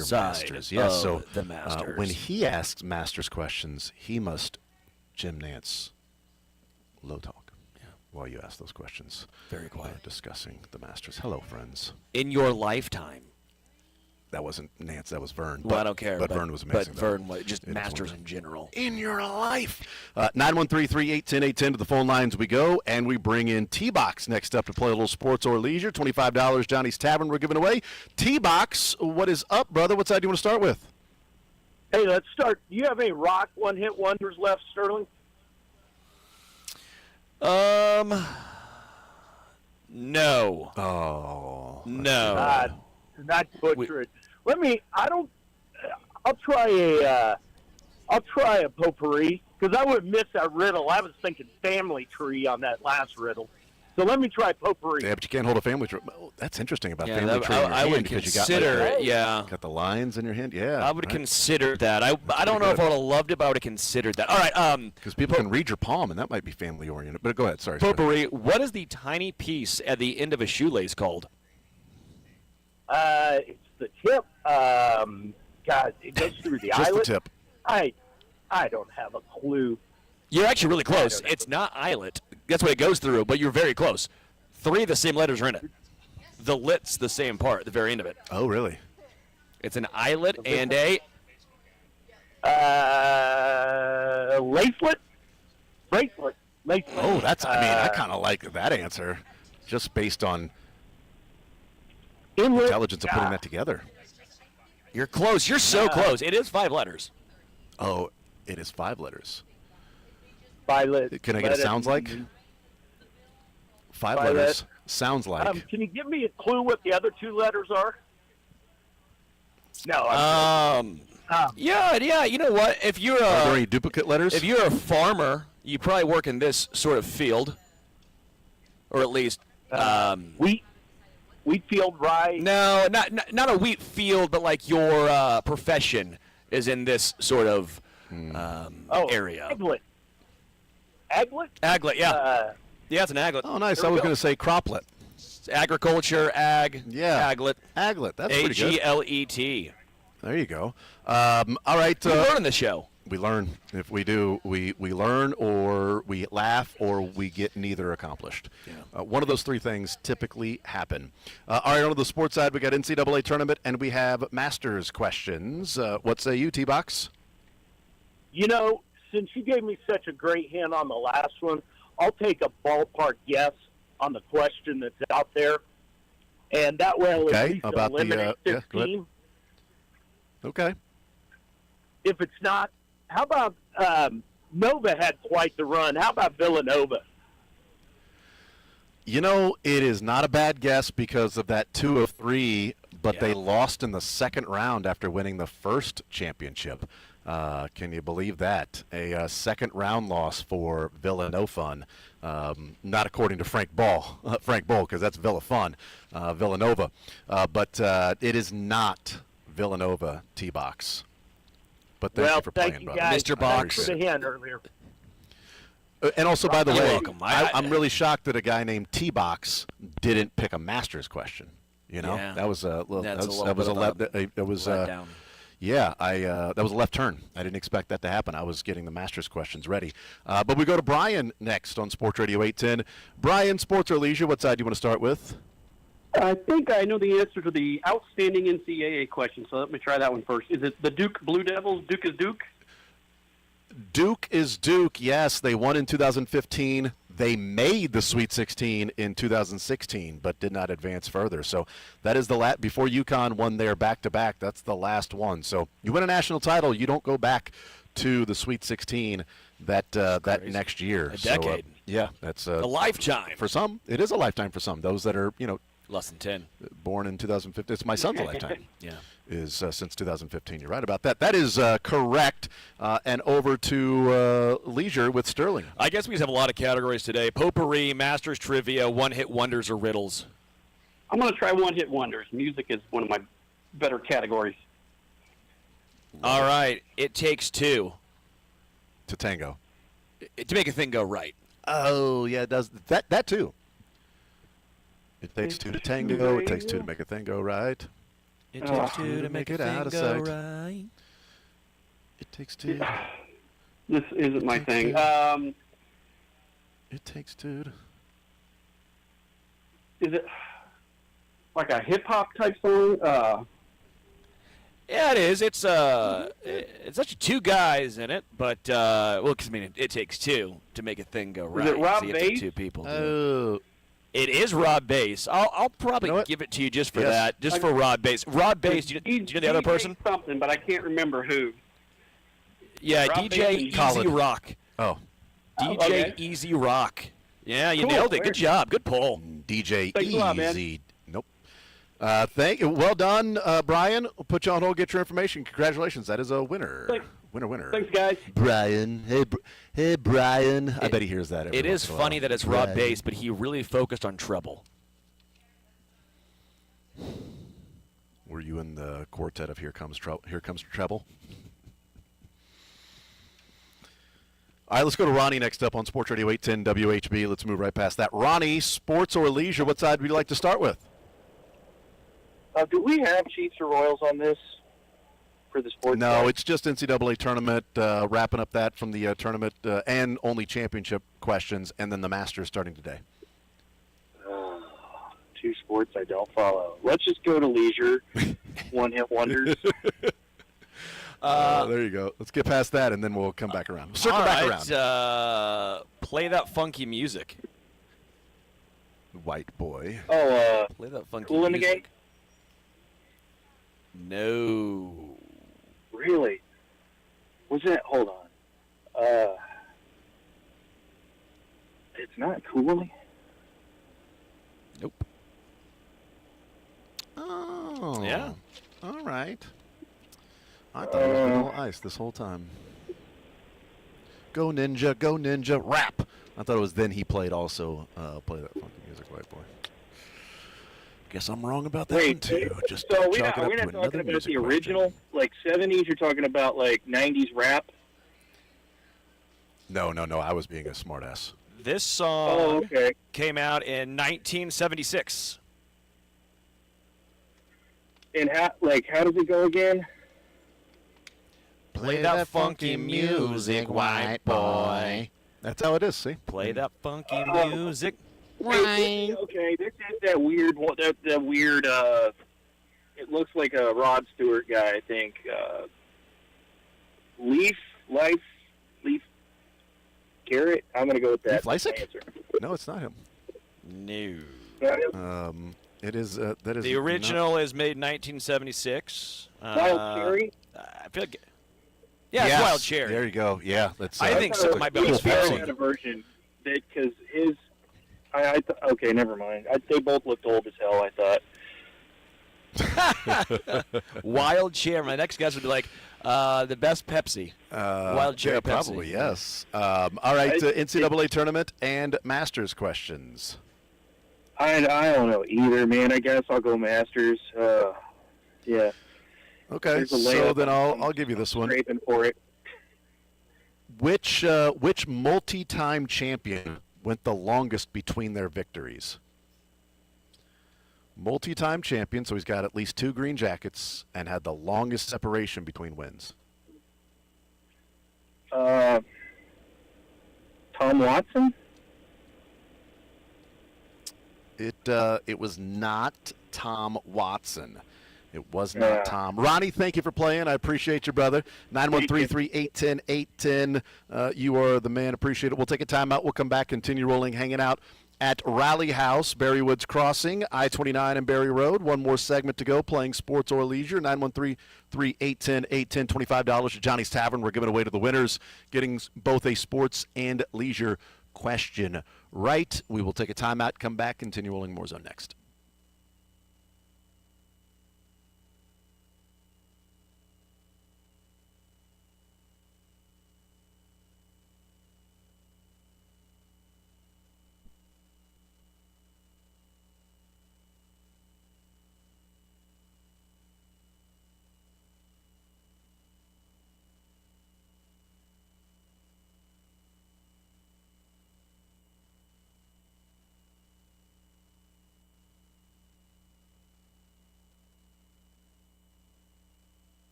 side Masters. Yes. So the Masters. When he asks Masters questions, he must Jim Nance low talk while you ask those questions. Very quiet. Discussing the Masters. Hello, friends. In your lifetime. That wasn't Nance. That was Vern. Well, I don't care. But Vern was amazing. But Vern was just Masters in general. In your life. 913-381-810 to the phone lines we go, and we bring in T-Box next up to play a little sports or leisure. $25 Johnny's Tavern we're giving away. T-Box, what is up, brother? What side do you want to start with? Hey, let's start. Do you have any rock one-hit wonders left, Sterling? No. Oh. No. Not butcher it. I'll try a potpourri, because I would miss that riddle. I was thinking family tree on that last riddle. So let me try potpourri. Yeah, but you can't hold a family tree. Oh, that's interesting about family tree. I would consider you got the lines in your hand. Yeah, I would consider that. I don't know if I would have loved it, but I would have considered that. All right. Because people can read your palm, and that might be family oriented. But go ahead. Sorry. Potpourri. What is the tiny piece at the end of a shoelace called? It's the tip. God, it goes through the Just eyelet. the tip. I don't have a clue. You're actually really close. It's not eyelet. That's what it goes through, but you're very close. 3 of the same letters are in it. The lit's the same part at the very end of it. Oh, really? It's an eyelet and a... Lacelet? Bracelet. Oh, that's, I kind of like that answer, just based on intelligence of putting that together. You're close. You're so close. It is 5 letters. Oh, it is 5 letters. Violet. Can I get a sounds like? 5 letters. Sounds like. Can you give me a clue what the other 2 letters are? No. Yeah. You know what? If you're are there any duplicate letters? If you're a farmer, you probably work in this sort of field, or at least wheat field, rye. No, not a wheat field, but like your profession is in this sort of area. Aglet, yeah. Yeah, it's an aglet. Oh, nice. I was going to say croplet. It's agriculture, aglet. Aglet. That's pretty good. Aglet. There you go. All right. We learn in the show. We learn. If we do, we learn, or we laugh, or we get neither accomplished. Yeah. One of those 3 things typically happen. All right, on the sports side, we got NCAA tournament, and we have Masters questions. What say you, T-Box? You know, since you gave me such a great hint on the last one, I'll take a ballpark guess on the question that's out there. and that will at least about eliminate the this team. Okay. If it's not, how about Nova had quite the run? How about Villanova? You know, it is not a bad guess because of that 2 of 3, but they lost in the second round after winning the first championship. Can you believe that? A second round loss for Villanova. Not according to Frank Bull, because that's Villanova. But it is not Villanova T-Box. But thank you for playing, brother. Guys. Mr. Box. Thanks for the hand earlier. And also, by the You're way, welcome. I'm really shocked that a guy named T-Box didn't pick a Masters question. You know, Yeah. that was a little. That's That was a letdown. Yeah, that was a left turn. I didn't expect that to happen. I was getting the Masters questions ready. But we go to Brian next on Sports Radio 810. Brian, sports or leisure, what side do you want to start with? I think I know the answer to the outstanding NCAA question, so let me try that one first. Is it the Duke Blue Devils? Duke is Duke? Duke is Duke, yes. They won in 2015. They made the Sweet 16 in 2016, but did not advance further. So that is the before UConn won their back-to-back, that's the last one. So you win a national title, you don't go back to the Sweet 16 that next year. A decade. Yeah, that's a lifetime. For some, it is a lifetime for some. Those that are, less than 10. Born in 2015. It's my son's lifetime. Yeah. Is since 2015. You're right about that. That is correct. And over to leisure with Sterling. I guess we just have a lot of categories today. Potpourri, Masters Trivia, one-hit wonders, or riddles. I'm going to try one-hit wonders. Music is one of my better categories. All right. It takes two. To tango. To make a thing go right. Oh, yeah, it does. That too. It takes two to tango. It takes two to make a thing go right. It takes two to make it out of sight. Right. It takes two. This isn't my thing. It takes two. Is it like a hip-hop type song? Yeah, it is. It's actually two guys in it, but because it takes two to make a thing go right. Is it Rob so you have Bass? two people. Oh. It is Rob Bass. I'll probably give it to you just for that, just for Rob Bass. Rob Bass. Do you know the other person? Something, but I can't remember who. Yeah, Rob DJ Easy Rock. Oh. DJ Easy Rock. Yeah, you nailed it. Good job. Good pull. DJ Thanks Easy. a lot, man. Nope. Thank you. Well done, Brian. We'll put you on hold. Get your information. Congratulations. That is a winner. Thanks. Winner. Thanks, guys. Brian. Hey, Brian. I bet he hears that. It is funny that it's Rob Bass, but he really focused on treble. Were you in the quartet of Here Comes Treble? All right, let's go to Ronnie next up on Sports Radio 810 WHB. Let's move right past that. Ronnie, sports or leisure, what side would you like to start with? Do we have Chiefs or Royals on this for the sports? No, side? it's just NCAA tournament, wrapping up that from the tournament and only championship questions, and then the Masters starting today. Two sports I don't follow. Let's just go to leisure. One-hit wonders. There you go. Let's get past that, and then we'll come back around. Circle back around. Play that funky music. White boy. Oh, play that funky Cool in the music. Gang? No. Really? Was it? Hold on. It's not Cooley? Nope. Oh. Yeah. All right. I thought it was Vanilla Ice this whole time. Go Ninja, rap. I thought it was then he played also play that funky music, white boy. Guess I'm wrong about that one too. Just so we're chalk it not, up we're to not another talking about music the question. original, like 70s. You're talking about like 90s rap? No. I was being a smartass. This song okay. came out in 1976. And how does it go again? Play that funky music, white boy. That's how it is, see? Play that funky music. Right. Okay, this is that weird one. That weird. It looks like a Rod Stewart guy, I think. Leaf, Garrett. I'm gonna go with that. Leaf Lysick? Answer. No, it's not him. No. Not him? It is. That is the original is made in 1976. Wild Cherry. I feel like. Yeah, yes, it's Wild Cherry. There you go. Yeah, that's. I think so. Might be able to had a version because his. Okay, never mind. They both looked old as hell. I thought. Wild Cherry. My next guess would be like the best Pepsi. Wild Cherry Pepsi. Probably, yes. All right, NCAA tournament and Masters questions. I don't know either, man. I guess I'll go Masters. Yeah. Okay, so then I'll give you this one. Scraping for it. Which multi-time champion went the longest between their victories? Multi-time champion, so he's got at least 2 green jackets and had the longest separation between wins. Tom Watson? It was not Tom Watson. It was not Tom. Ronnie, thank you for playing. I appreciate you, brother. 913-388-10. You are the man. Appreciate it. We'll take a timeout. We'll come back, continue rolling, hanging out at Rally House, Berry Woods Crossing, I-29 and Berry Road. One more segment to go, playing sports or leisure. 913-388-10, $25 at Johnny's Tavern. We're giving away to the winners, getting both a sports and leisure question right. We will take a timeout, come back, continue rolling. More Zone next.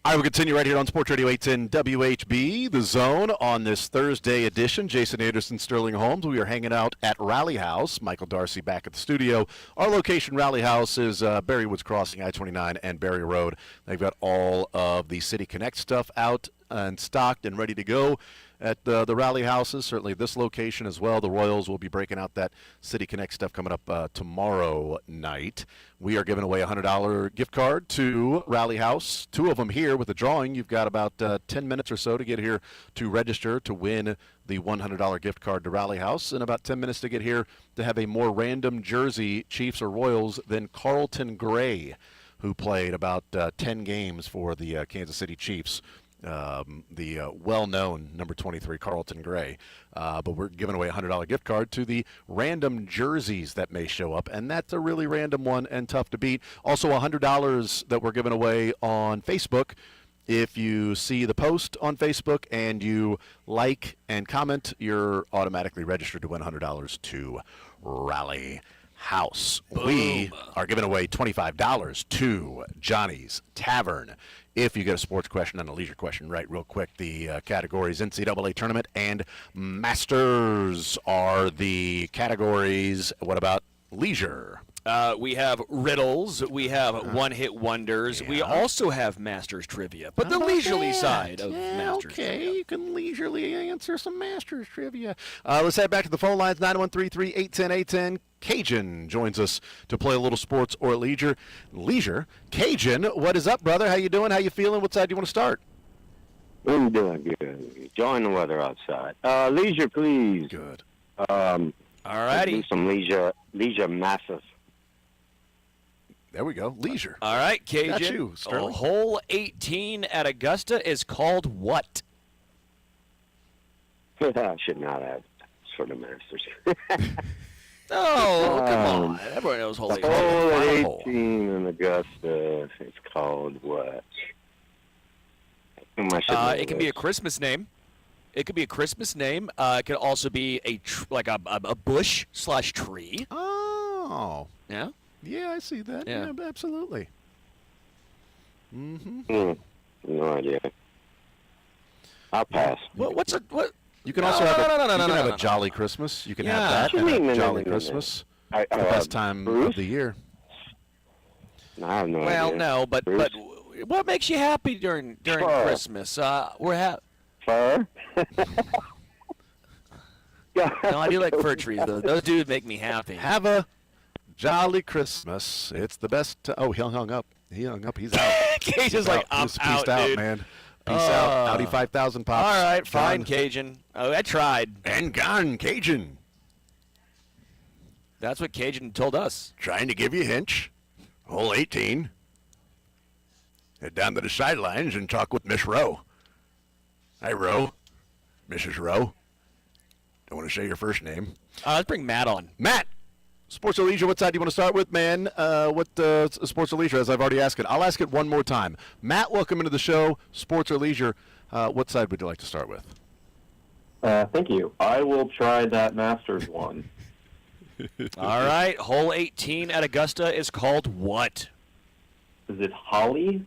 All right, we'll continue right here on Sports Radio 810 WHB, The Zone, on this Thursday edition. Jason Anderson, Sterling Holmes. We are hanging out at Rally House. Michael Darcy back at the studio. Our location, Rally House, is Barry Woods Crossing, I-29, and Barry Road. They've got all of the City Connect stuff out and stocked and ready to go at the Rally Houses. Certainly this location as well. The Royals will be breaking out that City Connect stuff coming up tomorrow night. We are giving away a $100 gift card to Rally House. 2 of them here with the drawing. You've got about 10 minutes or so to get here to register to win the $100 gift card to Rally House, and about 10 minutes to get here to have a more random jersey, Chiefs or Royals, than Carlton Gray, who played about 10 games for the Kansas City Chiefs. The well-known number 23 Carlton Gray, but we're giving away a $100 gift card to the random jerseys that may show up, and that's a really random one and tough to beat. Also, $100 that we're giving away on Facebook. If you see the post on Facebook and you like and comment, you're automatically registered to win $100 to Rally House. Boom. We are giving away $25 to Johnny's Tavern. If you get a sports question and a leisure question right real quick, the categories NCAA Tournament and Masters are the categories. What about leisure? We have riddles. We have one-hit wonders. Yeah. We also have Masters trivia, but the leisurely side of Masters trivia. Okay, you can leisurely answer some Masters trivia. Let's head back to the phone lines, 913-3810810. Cajun joins us to play a little sports or leisure. Cajun, what is up, brother? How you doing? How you feeling? What side do you want to start? I'm doing good. Enjoying the weather outside. Leisure, please. Good. All righty. Do some leisure massive. There we go. Leisure. All right, Cajun. Got you, Sterling. Hole 18 at Augusta is called what? I should not have for the Masters. Oh, come on. Everyone knows hole 18. Hole 18 in Augusta. It's called what? It can be a Christmas name. It could be a Christmas name. It could also be a bush / tree. Oh. Yeah? Yeah, I see that. Yeah, absolutely. Mm-hmm. No idea. I'll pass. What? You can also have a Jolly Christmas. You can have that and a Jolly Christmas. The best time of the year. I have no idea. Well, no, but what makes you happy during Christmas? We're fur. No, I do like fir trees though. Those dudes make me happy. Have a Jolly Christmas. It's the best. Oh, he hung up. He's out. Cajun's just like, I'm out, dude. Man. Peace out. Audi 5000 pops. All right, fine, Gone. Cajun. Oh, I tried. And gone, Cajun. That's what Cajun told us. Trying to give you a hint. Hole 18. Head down to the sidelines and talk with Miss Rowe. Hi, Rowe. Mrs. Rowe. Don't want to say your first name. Let's bring Matt on. Matt. Sports or leisure, what side do you want to start with, man? What sports or leisure, as I've already asked it. I'll ask it one more time. Matt, welcome into the show. Sports or leisure, what side would you like to start with? Thank you. I will try that Masters one. All right. Hole 18 at Augusta is called what? Is it Holly?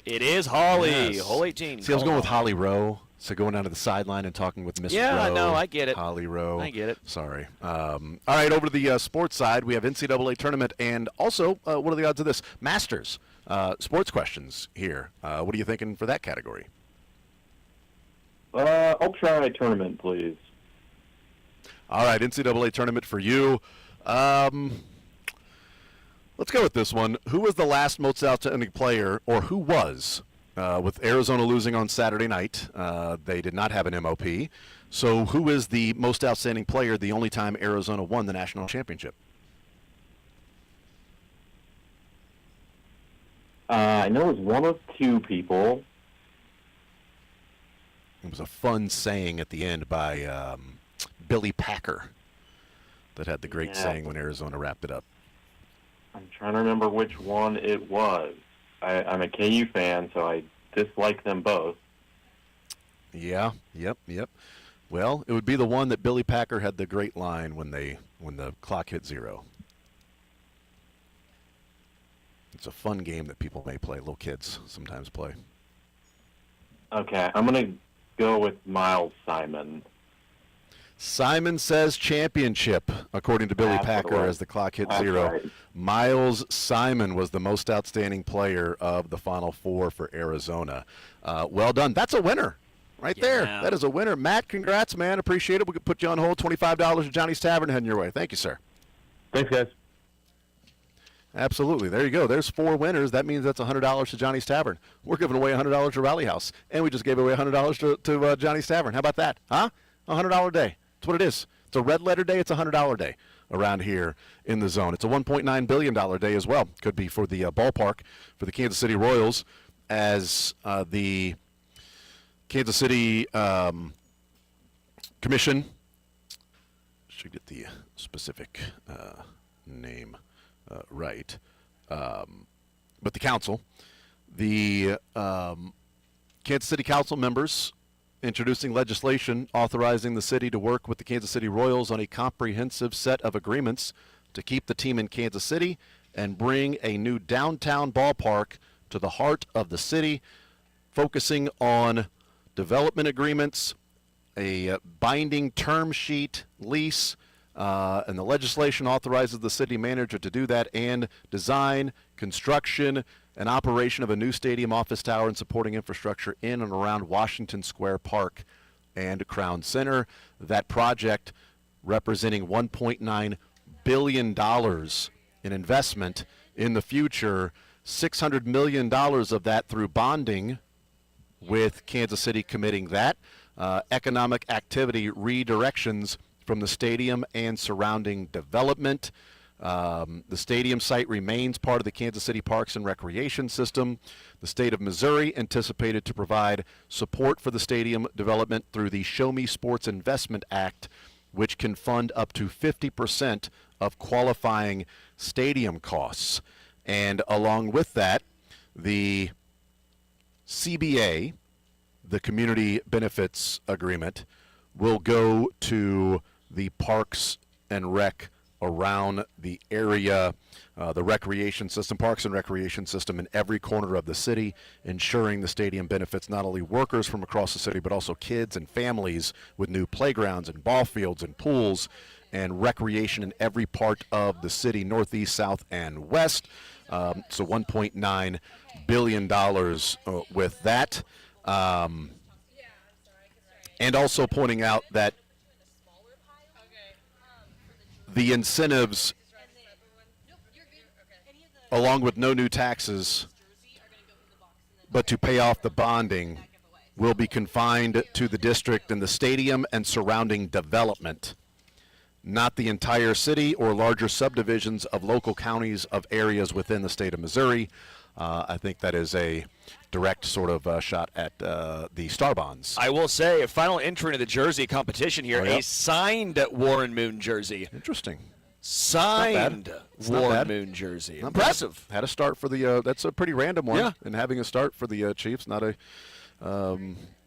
It is Holly. Yes. Hole 18. See, I was going with Holly Rowe. So going down to the sideline and talking with Miss Rowe. Yeah, no, I get it. Holly Rowe. I get it. Sorry. All right, over to the sports side. We have NCAA tournament and also, what are the odds of this? Masters. Sports questions here. What are you thinking for that category? I'll try a tournament, please. All right, NCAA tournament for you. Let's go with this one. Who was the last most outstanding player, or who was? With Arizona losing on Saturday night, they did not have an MOP. So who is the most outstanding player the only time Arizona won the national championship? I know it was one of two people. It was a fun saying at the end by Billy Packer that had the great saying when Arizona wrapped it up. I'm trying to remember which one it was. I'm a KU fan, so I dislike them both. Yeah, yep. Well, it would be the one that Billy Packer had the great line when the clock hit 0. It's a fun game that people may play. Little kids sometimes play. Okay, I'm going to go with Miles Simon. Simon says championship, according to Billy Packer, as the clock hit 0. Right. Miles Simon was the most outstanding player of the Final Four for Arizona. Well done. That's a winner right there. That is a winner. Matt, congrats, man. Appreciate it. We could put you on hold. $25 at Johnny's Tavern heading your way. Thank you, sir. Thanks, guys. Absolutely. There you go. There's 4 winners. That means that's $100 to Johnny's Tavern. We're giving away $100 to Rally House, and we just gave away $100 to Johnny's Tavern. How about that? Huh? $100 day. That's what it is. It's a red letter day. It's a $100 day around here in the zone. It's a $1.9 billion day as well. Could be for the ballpark for the Kansas City Royals, as the Kansas City Commission, should get the specific name right, but the council, the Kansas City Council members introducing legislation authorizing the city to work with the Kansas City Royals on a comprehensive set of agreements to keep the team in Kansas City and bring a new downtown ballpark to the heart of the city, focusing on development agreements, a binding term sheet lease, and the legislation authorizes the city manager to do that, and design, construction, and operation of a new stadium, office tower, and supporting infrastructure in and around Washington Square Park and Crown Center. That project representing $1.9 billion in investment in the future, $600 million of that through bonding, with Kansas City committing that. Economic activity redirections from the stadium and surrounding development. The stadium site remains part of the Kansas City Parks and Recreation System. The state of Missouri anticipated to provide support for the stadium development through the Show Me Sports Investment Act, which can fund up to 50% of qualifying stadium costs. And along with that, the CBA, the Community Benefits Agreement, will go to the parks and rec around the area, the recreation system, parks and recreation system in every corner of the city, ensuring the stadium benefits not only workers from across the city, but also kids and families with new playgrounds and ball fields and pools and recreation in every part of the city, northeast, south, and west. So $1.9 billion with that. And also pointing out that the incentives, along with no new taxes, but to pay off the bonding, will be confined to the district and the stadium and surrounding development, not the entire city or larger subdivisions of local counties of areas within the state of Missouri. I think that is a direct sort of shot at the Star Bonds. I will say, a final entry into the jersey competition here, a signed Warren Moon jersey. Interesting. Signed Warren Moon jersey. Impressive. Had a start for the, that's a pretty random one. Yeah. And having a start for the Chiefs, not a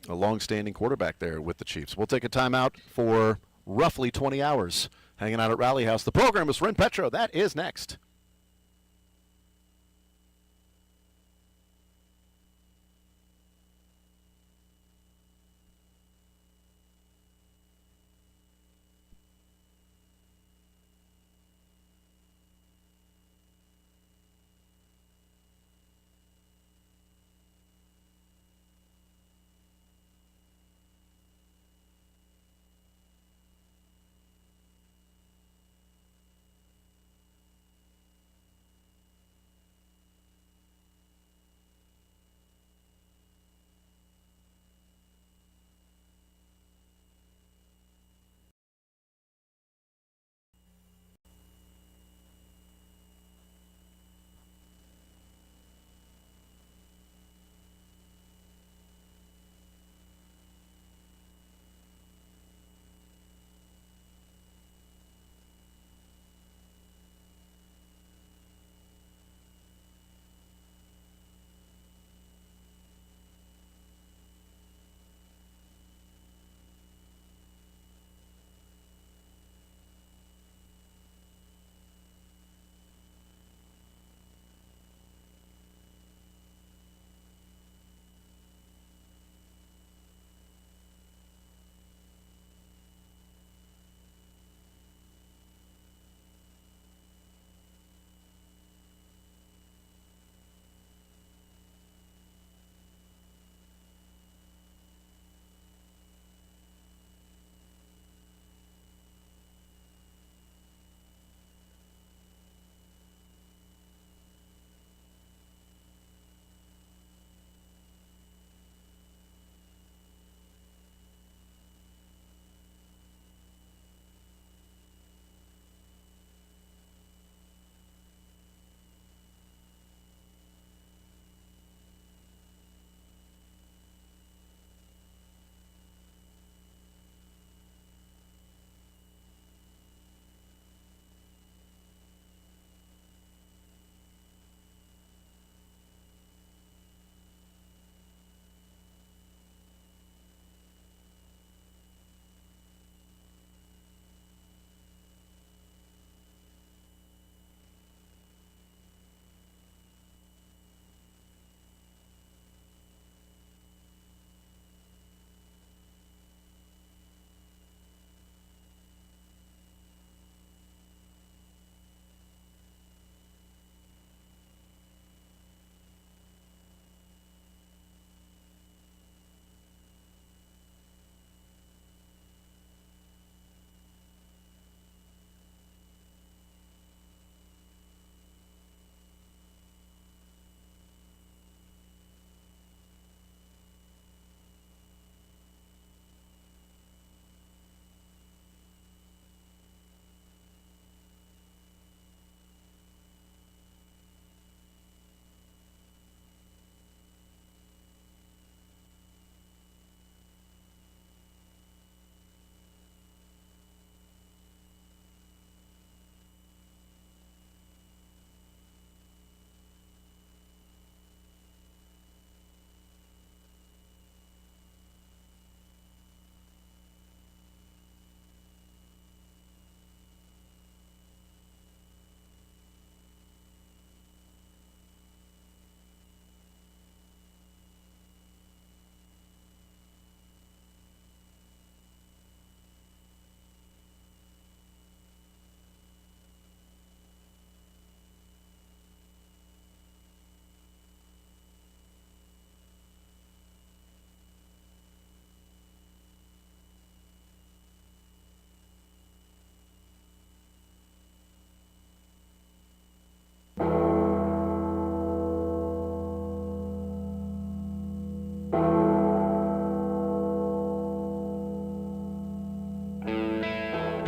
long-standing quarterback there with the Chiefs. We'll take a timeout for roughly 20 hours hanging out at Rally House. The program is Ren Petro. That is next.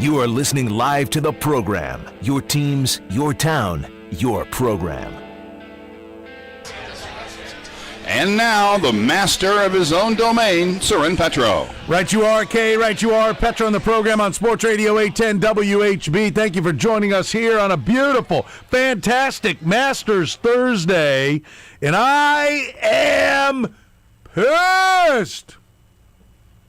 You are listening live to the program. Your teams, your town, your program. And now, the master of his own domain, Surin Petro. Right you are, Kay. Right you are. Petro on the program on Sports Radio 810 WHB. Thank you for joining us here on a beautiful, fantastic Masters Thursday. And I am pissed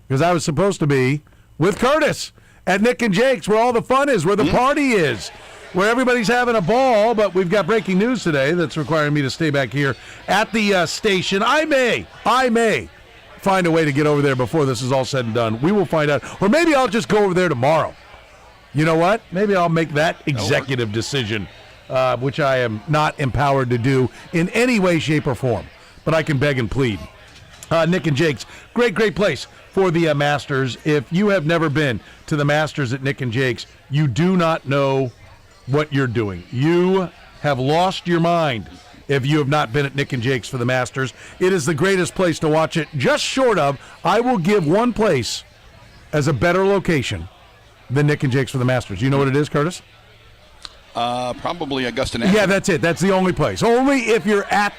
because I was supposed to be with Curtis at Nick and Jake's, where all the fun is, where the party is, where everybody's having a ball. But we've got breaking news today that's requiring me to stay back here at the station. I may find a way to get over there before this is all said and done. We will find out. Or maybe I'll just go over there tomorrow. You know what? Maybe I'll make that executive decision, which I am not empowered to do in any way, shape, or form. But I can beg and plead. Nick and Jake's, great place for the Masters. If you have never been to the Masters at Nick and Jake's, you do not know what you're doing. You have lost your mind if you have not been at Nick and Jake's for the Masters. It is the greatest place to watch it, just short of, I will give one place as a better location than Nick and Jake's for the Masters. You know what it is, Curtis? Probably Augusta National. Yeah, that's it. That's the only place. Only if you're at